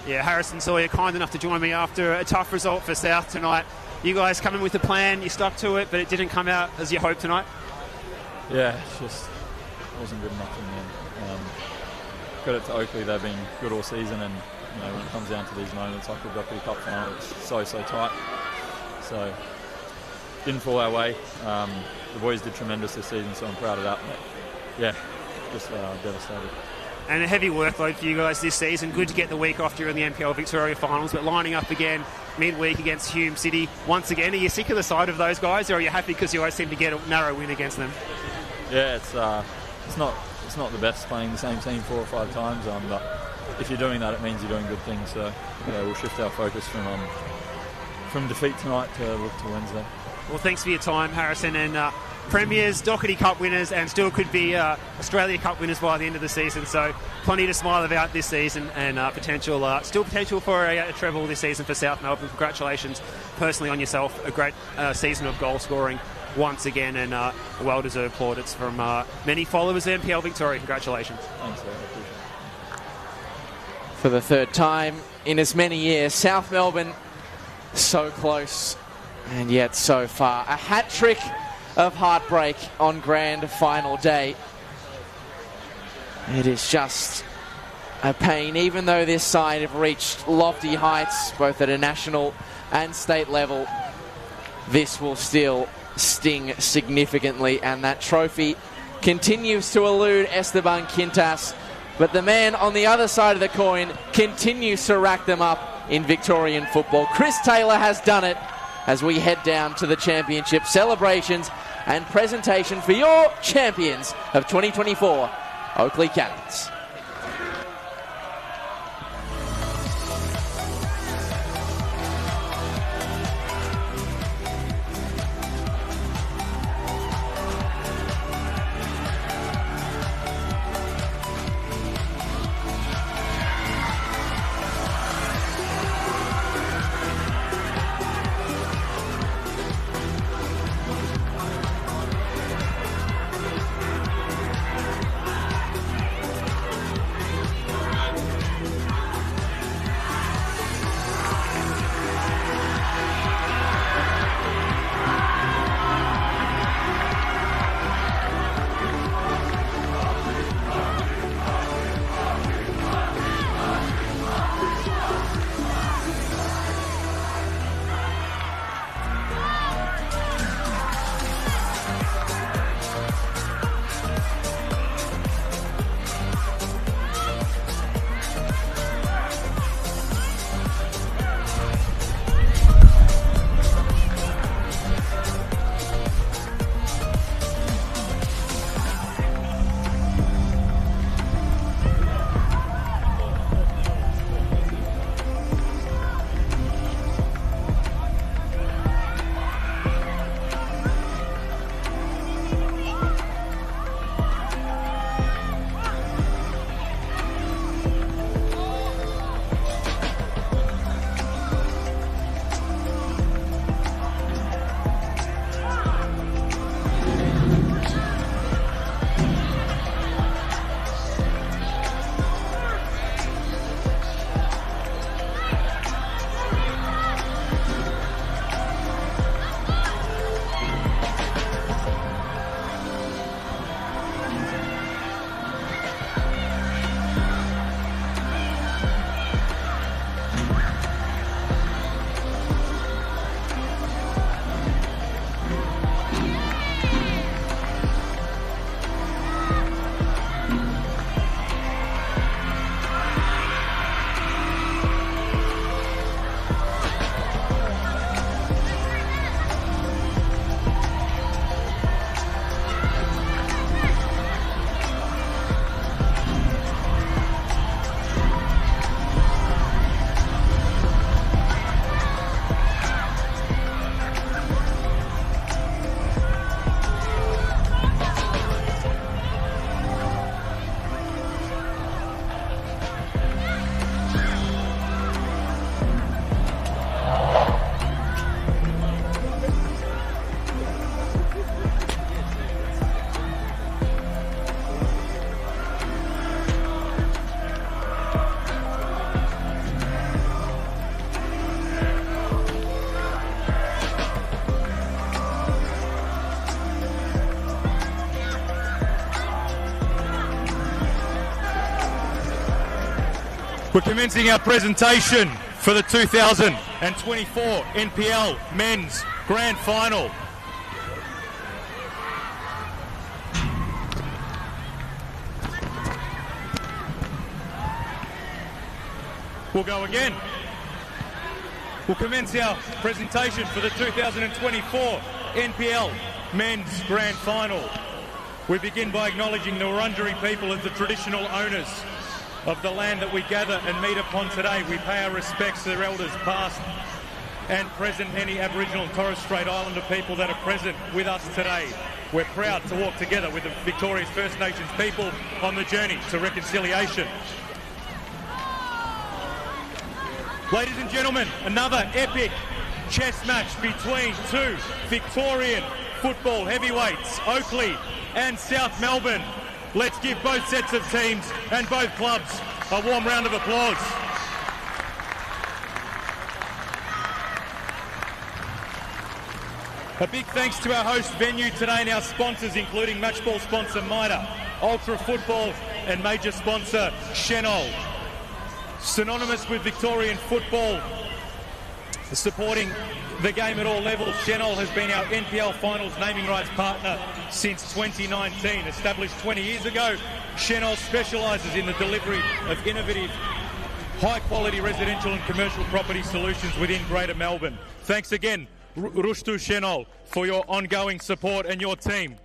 Yeah, Harrison Sawyer, kind enough to join me after a tough result for South tonight. You guys come in with a plan, you stuck to it, but it didn't come out as you hoped tonight? Yeah, it just wasn't good enough in the end. Credit to Oakleigh, they've been good all season, and when it comes down to these moments like the Dockery Cup final, it's so tight. So didn't fall our way. The boys did tremendous this season, so I'm proud of that. But yeah, just devastated. And a heavy workload for you guys this season. Good to get the week off during the NPL Victoria finals, but lining up again midweek against Hume City once again. Are you sick of the sight of those guys, or are you happy because you always seem to get a narrow win against them? Yeah, it's not the best playing the same team 4 or 5 times, but if you're doing that, it means you're doing good things. So we'll shift our focus from defeat tonight to look to Wednesday. Well, thanks for your time, Harrison, and Premiers, Dockery Cup winners, and still could be Australia Cup winners by the end of the season. So plenty to smile about this season, and still potential for a treble this season for South Melbourne. Congratulations personally on yourself. A great season of goal scoring once again, and well-deserved plaudits from many followers of NPL Victoria. Congratulations. Thanks, I appreciate it. For the third time in as many years, South Melbourne so close and yet so far. A hat-trick of heartbreak on grand final day. It is just a pain, even though this side have reached lofty heights both at a national and state level. This will still sting significantly, and that trophy continues to elude Esteban Quintas, but the man on the other side of the coin continues to rack them up in Victorian football. Chris Taylor has done it as we head down to the championship celebrations and presentation for your champions of 2024, Oakleigh Cannons. We're commencing our presentation for the 2024 NPL Men's Grand Final. We'll go again. We'll commence our presentation for the 2024 NPL Men's Grand Final. We begin by acknowledging the Wurundjeri people as the traditional owners of the land that we gather and meet upon today. We pay our respects to their elders past and present, any Aboriginal and Torres Strait Islander people that are present with us today. We're proud to walk together with the Victoria's First Nations people on the journey to reconciliation. Ladies and gentlemen, another epic chess match between two Victorian football heavyweights, Oakleigh and South Melbourne. Let's give both sets of teams and both clubs a warm round of applause. A big thanks to our host venue today and our sponsors, including matchball sponsor MITA, Ultra Football and major sponsor Chenol. Synonymous with Victorian football, supporting the game at all levels, Chenol has been our NPL Finals naming rights partner since 2019. Established 20 years ago, Chenol specialises in the delivery of innovative, high-quality residential and commercial property solutions within Greater Melbourne. Thanks again, Rushtu Chenol, for your ongoing support and your team.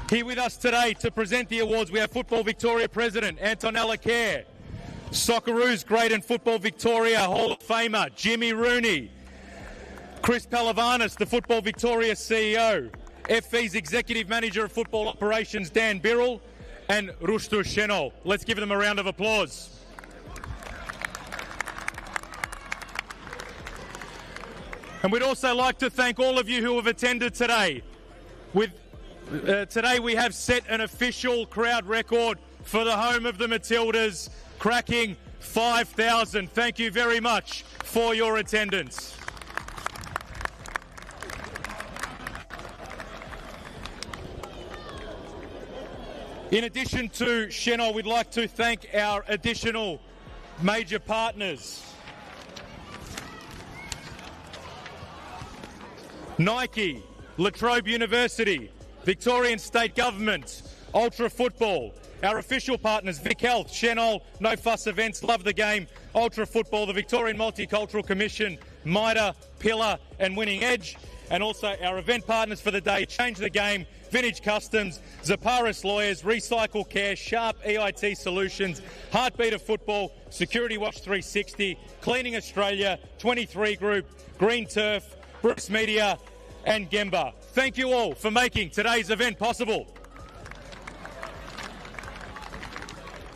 Here with us today to present the awards, we have Football Victoria President Antonella Kerr, Socceroos Great and Football Victoria Hall of Famer Jimmy Rooney, Chris Palavanis, the Football Victoria CEO, FV's Executive Manager of Football Operations Dan Birrell, and Rushtu Chenol. Let's give them a round of applause. And we'd also like to thank all of you who have attended today. Today we have set an official crowd record for the home of the Matildas, cracking 5,000. Thank you very much for your attendance. In addition to Chenol, we'd like to thank our additional major partners. Nike, La Trobe University, Victorian State Government, Ultra Football, our official partners, Vic Health, Chenol, No Fuss Events, Love the Game, Ultra Football, the Victorian Multicultural Commission, MITA, Pillar and Winning Edge, and also our event partners for the day, Change the Game, Vintage Customs, Zaparis Lawyers, Recycle Care, Sharp EIT Solutions, Heartbeat of Football, Security Watch 360, Cleaning Australia, 23 Group, Green Turf, Brooks Media and Gemba. Thank you all for making today's event possible.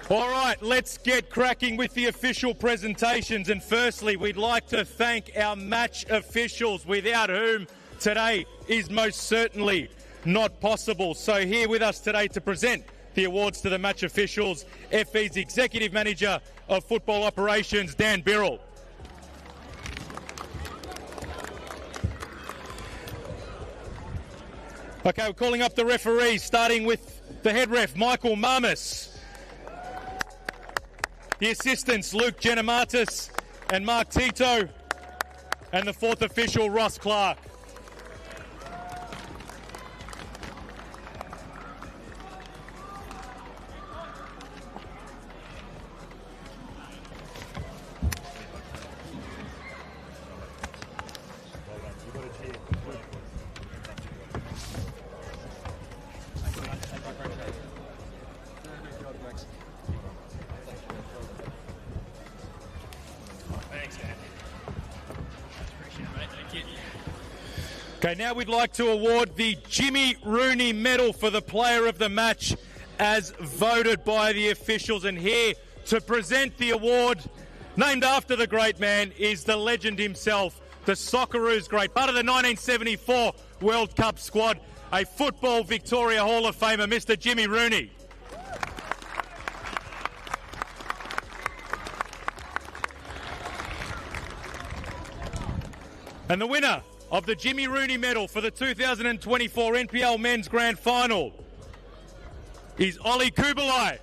All right, let's get cracking with the official presentations. And firstly, we'd like to thank our match officials, without whom today is most certainly not possible. So here with us today to present the awards to the match officials, FV's Executive Manager of Football Operations, Dan Birrell. Okay, we're calling up the referees, starting with the head ref, Michael Marmis. The assistants, Luke Genematis and Mark Tito. And the fourth official, Ross Clark. Okay, now we'd like to award the Jimmy Rooney Medal for the player of the match as voted by the officials. And here to present the award, named after the great man, is the legend himself, the Socceroos great, part of the 1974 World Cup squad, a Football Victoria Hall of Famer, Mr. Jimmy Rooney. And the winner of the Jimmy Rooney Medal for the 2024 NPL Men's Grand Final is Ollie Kubalai.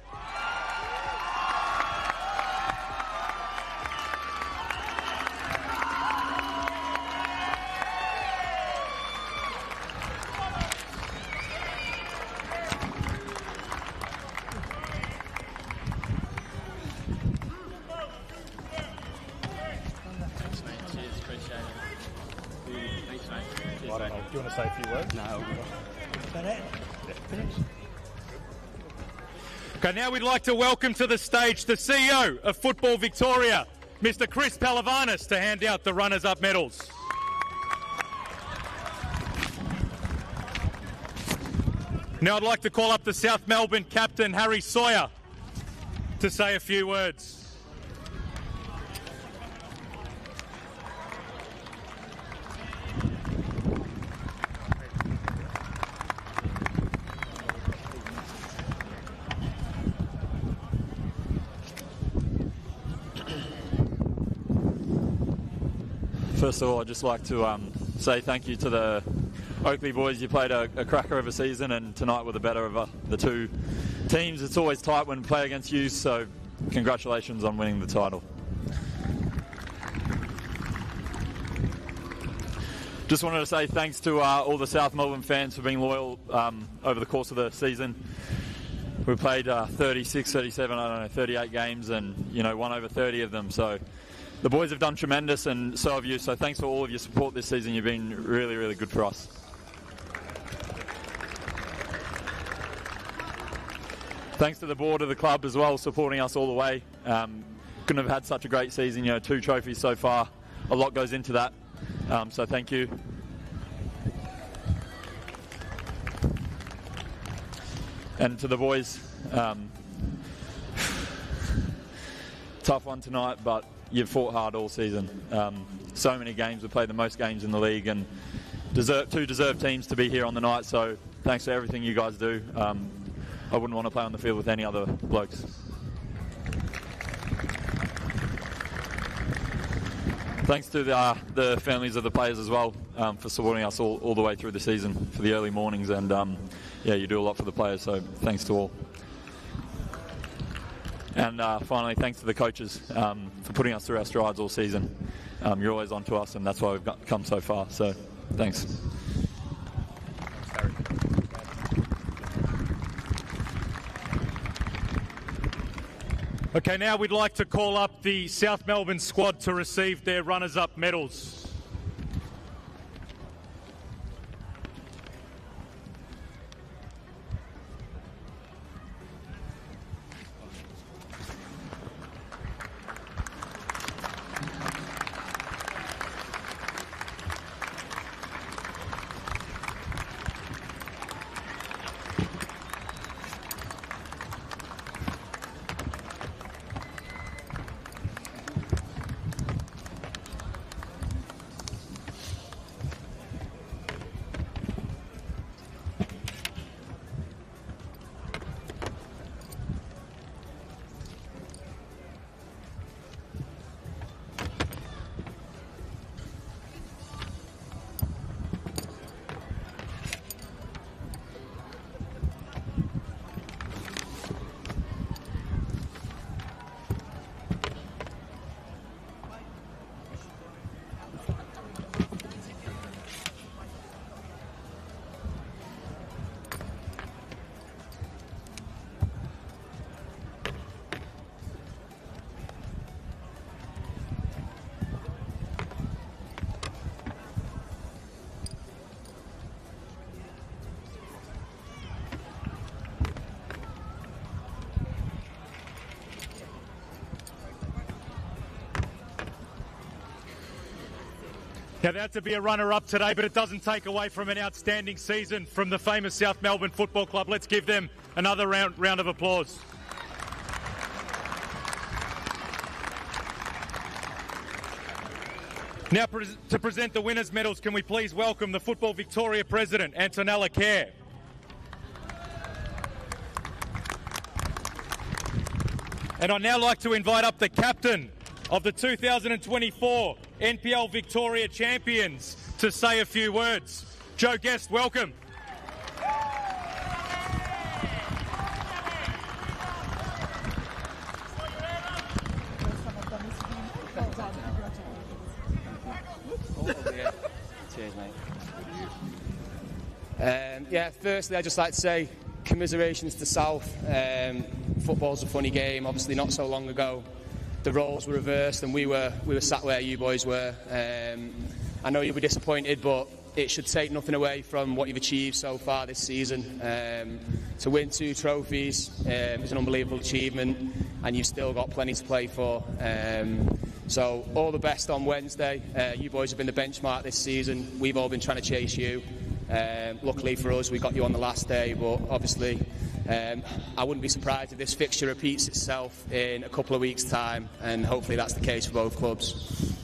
say a few words? No. Okay, now we'd like to welcome to the stage the CEO of Football Victoria, Mr. Chris Palavanis, to hand out the runners-up medals. Now I'd like to call up the South Melbourne captain, Harry Sawyer, to say a few words. First of all, I'd just like to say thank you to the Oakleigh boys. You played a cracker of a season, and tonight were the better of the two teams. It's always tight when we play against you, so congratulations on winning the title. Just wanted to say thanks to all the South Melbourne fans for being loyal over the course of the season. We played 36, 37, 38 games, and won over 30 of them. So the boys have done tremendous, and so have you. So thanks for all of your support this season. You've been really, really good for us. Thanks to the board of the club as well, supporting us all the way. Couldn't have had such a great season. 2 trophies so far. A lot goes into that. So thank you. And to the boys, tough one tonight, but you've fought hard all season. So many games. We played the most games in the league, and two deserved teams to be here on the night. So thanks for everything you guys do. I wouldn't want to play on the field with any other blokes. Thanks to the families of the players as well for supporting us all the way through the season, for the early mornings, and you do a lot for the players, so thanks to all. And finally, thanks to the coaches for putting us through our strides all season. You're always on to us, and that's why we've come so far, so thanks. Okay, now we'd like to call up the South Melbourne squad to receive their runners-up medals. Now, that's to be a runner-up today, but it doesn't take away from an outstanding season from the famous South Melbourne Football Club. Let's give them another round of applause. Now, to present the winners' medals, can we please welcome the Football Victoria President, Antonella Kerr. And I'd now like to invite up the captain of the 2024 NPL Victoria champions to say a few words. Joe Guest, welcome. Cheers, mate. Firstly, I'd just like to say commiserations to South. Football's a funny game. Obviously, not so long ago, the roles were reversed and we were sat where you boys were. I know you'll be disappointed, but it should take nothing away from what you've achieved so far this season. To win 2 trophies is an unbelievable achievement, and you've still got plenty to play for. So all the best on Wednesday. You boys have been the benchmark this season. We've all been trying to chase you. Luckily for us, we got you on the last day, but obviously I wouldn't be surprised if this fixture repeats itself in a couple of weeks' time, and hopefully that's the case for both clubs.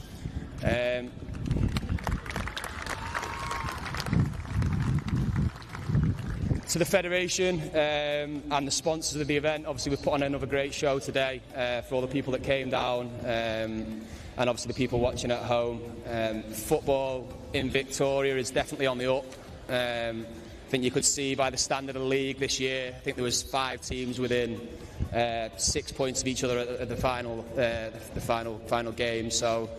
To the Federation and the sponsors of the event, obviously we've put on another great show today for all the people that came down and obviously the people watching at home. Football in Victoria is definitely on the up. I think you could see by the standard of the league this year, I think there was 5 teams within 6 points of each other at the final game. So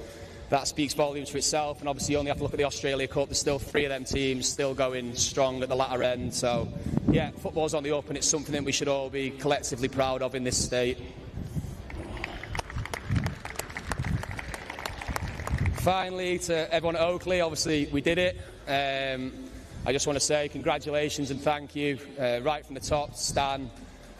that speaks volumes for itself, and obviously you only have to look at the Australia Cup. There's still 3 of them teams still going strong at the latter end. So yeah, football's on the up, and it's something that we should all be collectively proud of in this state. Finally, to everyone at Oakleigh, obviously we did it. I just want to say congratulations and thank you right from the top, Stan,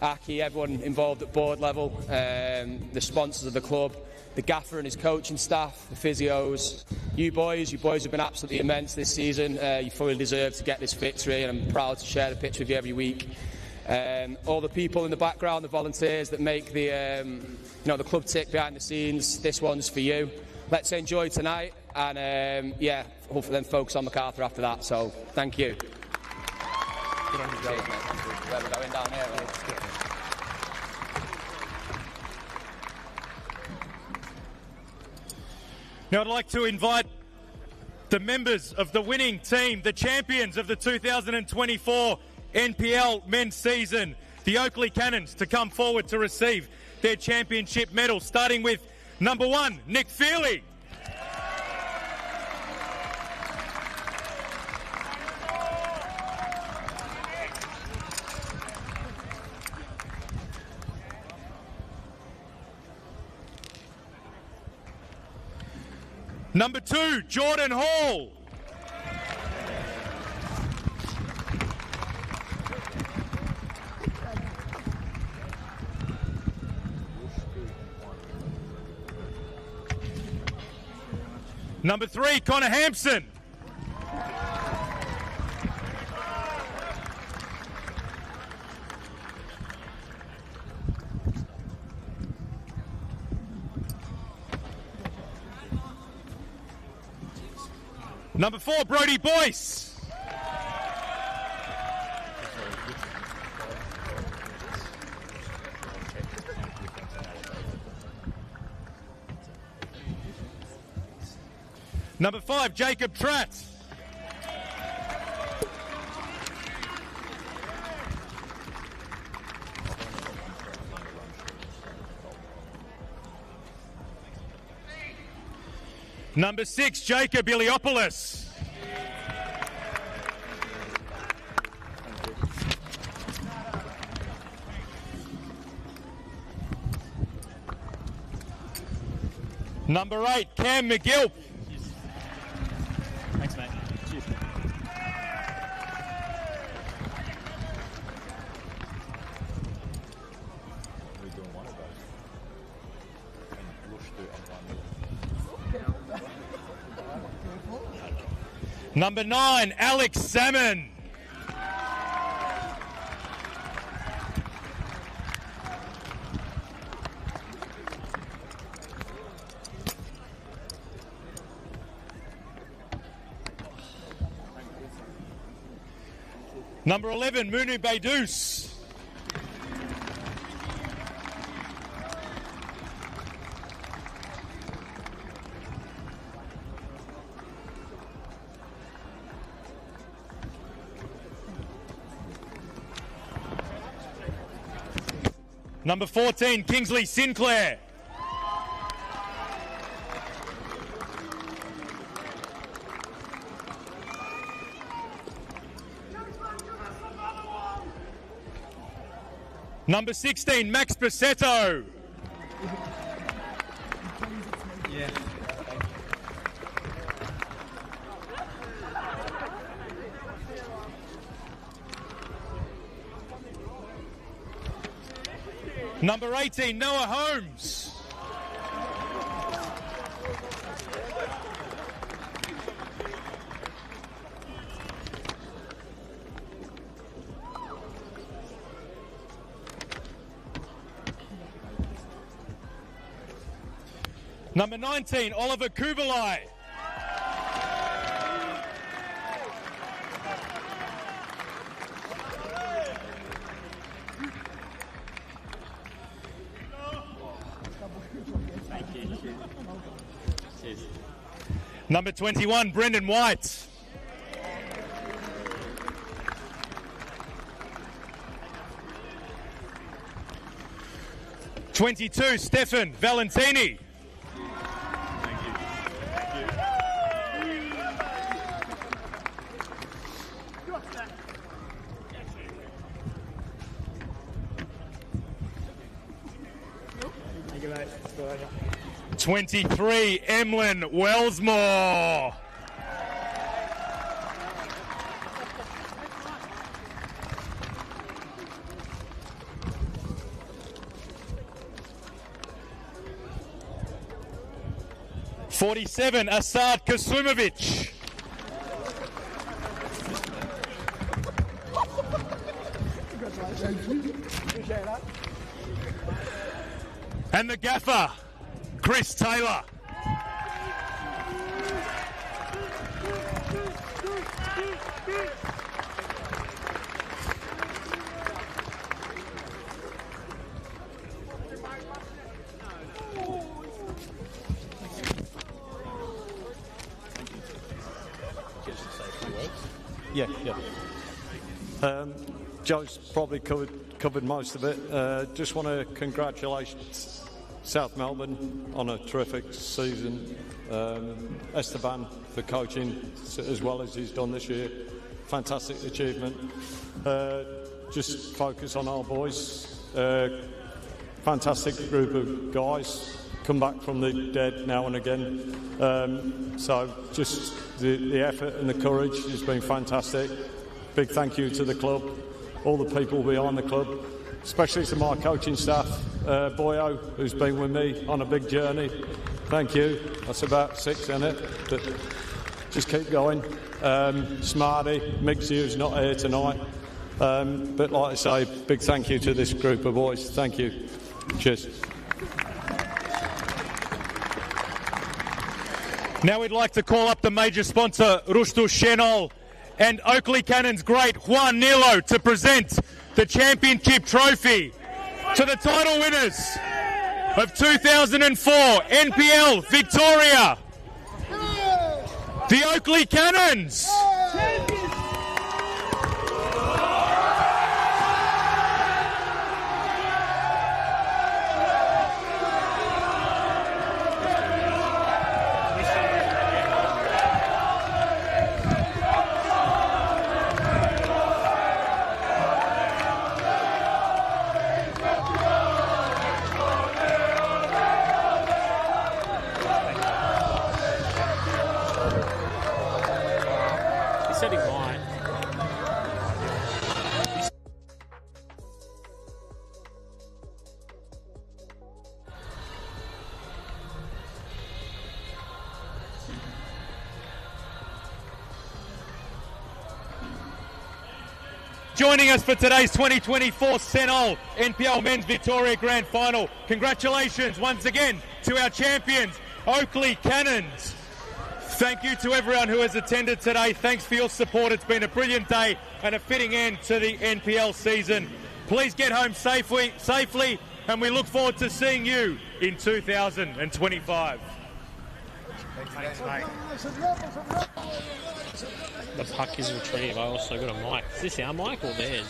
Aki, everyone involved at board level, the sponsors of the club, the gaffer and his coaching staff, the physios, you boys have been absolutely immense this season. You fully deserve to get this victory, and I'm proud to share the pitch with you every week. All the people in the background, the volunteers that make the club tick behind the scenes, this one's for you. Let's enjoy tonight, and hopefully then focus on MacArthur after that. So thank you. Good on you, Joe. Where we're going down here, right? Now I'd like to invite the members of the winning team, the champions of the 2024 NPL men's season, the Oakleigh Cannons, to come forward to receive their championship medal, starting with number 1, Nick Feely. Number 2, Jordan Hall. Number 3, Connor Hampson. Number 4, Brody Boyce. Number 5, Jacob Tratt. Number 6, Jacob Iliopoulos. Number 8, Cam McGill. Thanks, mate. Cheers. We're doing one of those. And Lush do it on one. Number 9, Alex Salmon. Number 11, Munu Baydous. Number 14, Kingsley Sinclair. Number 16, Max Bassetto. Yeah. Number 18, Noah Holmes. Number 19, Oliver Kubalai. Number 21, Brendan White. (22) Stefan Valentini. Thank you, mate. 23, Emlyn Wellsmore. (47) Asad Kasumovic. And the gaffer, Chris Taylor. Yeah. Joe's probably covered most of it. Just want to congratulate South Melbourne on a terrific season. Esteban for coaching as well as he's done this year. Fantastic achievement. Just focus on our boys. Fantastic group of guys. Come back from the dead now and again. So just the effort and the courage has been fantastic. Big thank you to the club, all the people behind the club, especially to my coaching staff, Boyo, who's been with me on a big journey. Thank you. That's about 6 in it, but just keep going. Smarty, Mixie, who's not here tonight. But like I say, big thank you to this group of boys. Thank you. Cheers. Now we'd like to call up the major sponsor, Rushdu Shenol, and Oakleigh Cannons great Juan Nilo to present the championship trophy to the title winners of 2004 NPL Victoria, the Oakleigh Cannons. Joining us for today's 2024 Senol NPL Men's Victoria Grand Final. Congratulations once again to our champions, Oakleigh Cannons. Thank you to everyone who has attended today. Thanks for your support. It's been a brilliant day and a fitting end to the NPL season. Please get home safely, and we look forward to seeing you in 2025. Thanks, mate. The puck is retrieved. I also got a mic. Is this our mic or theirs?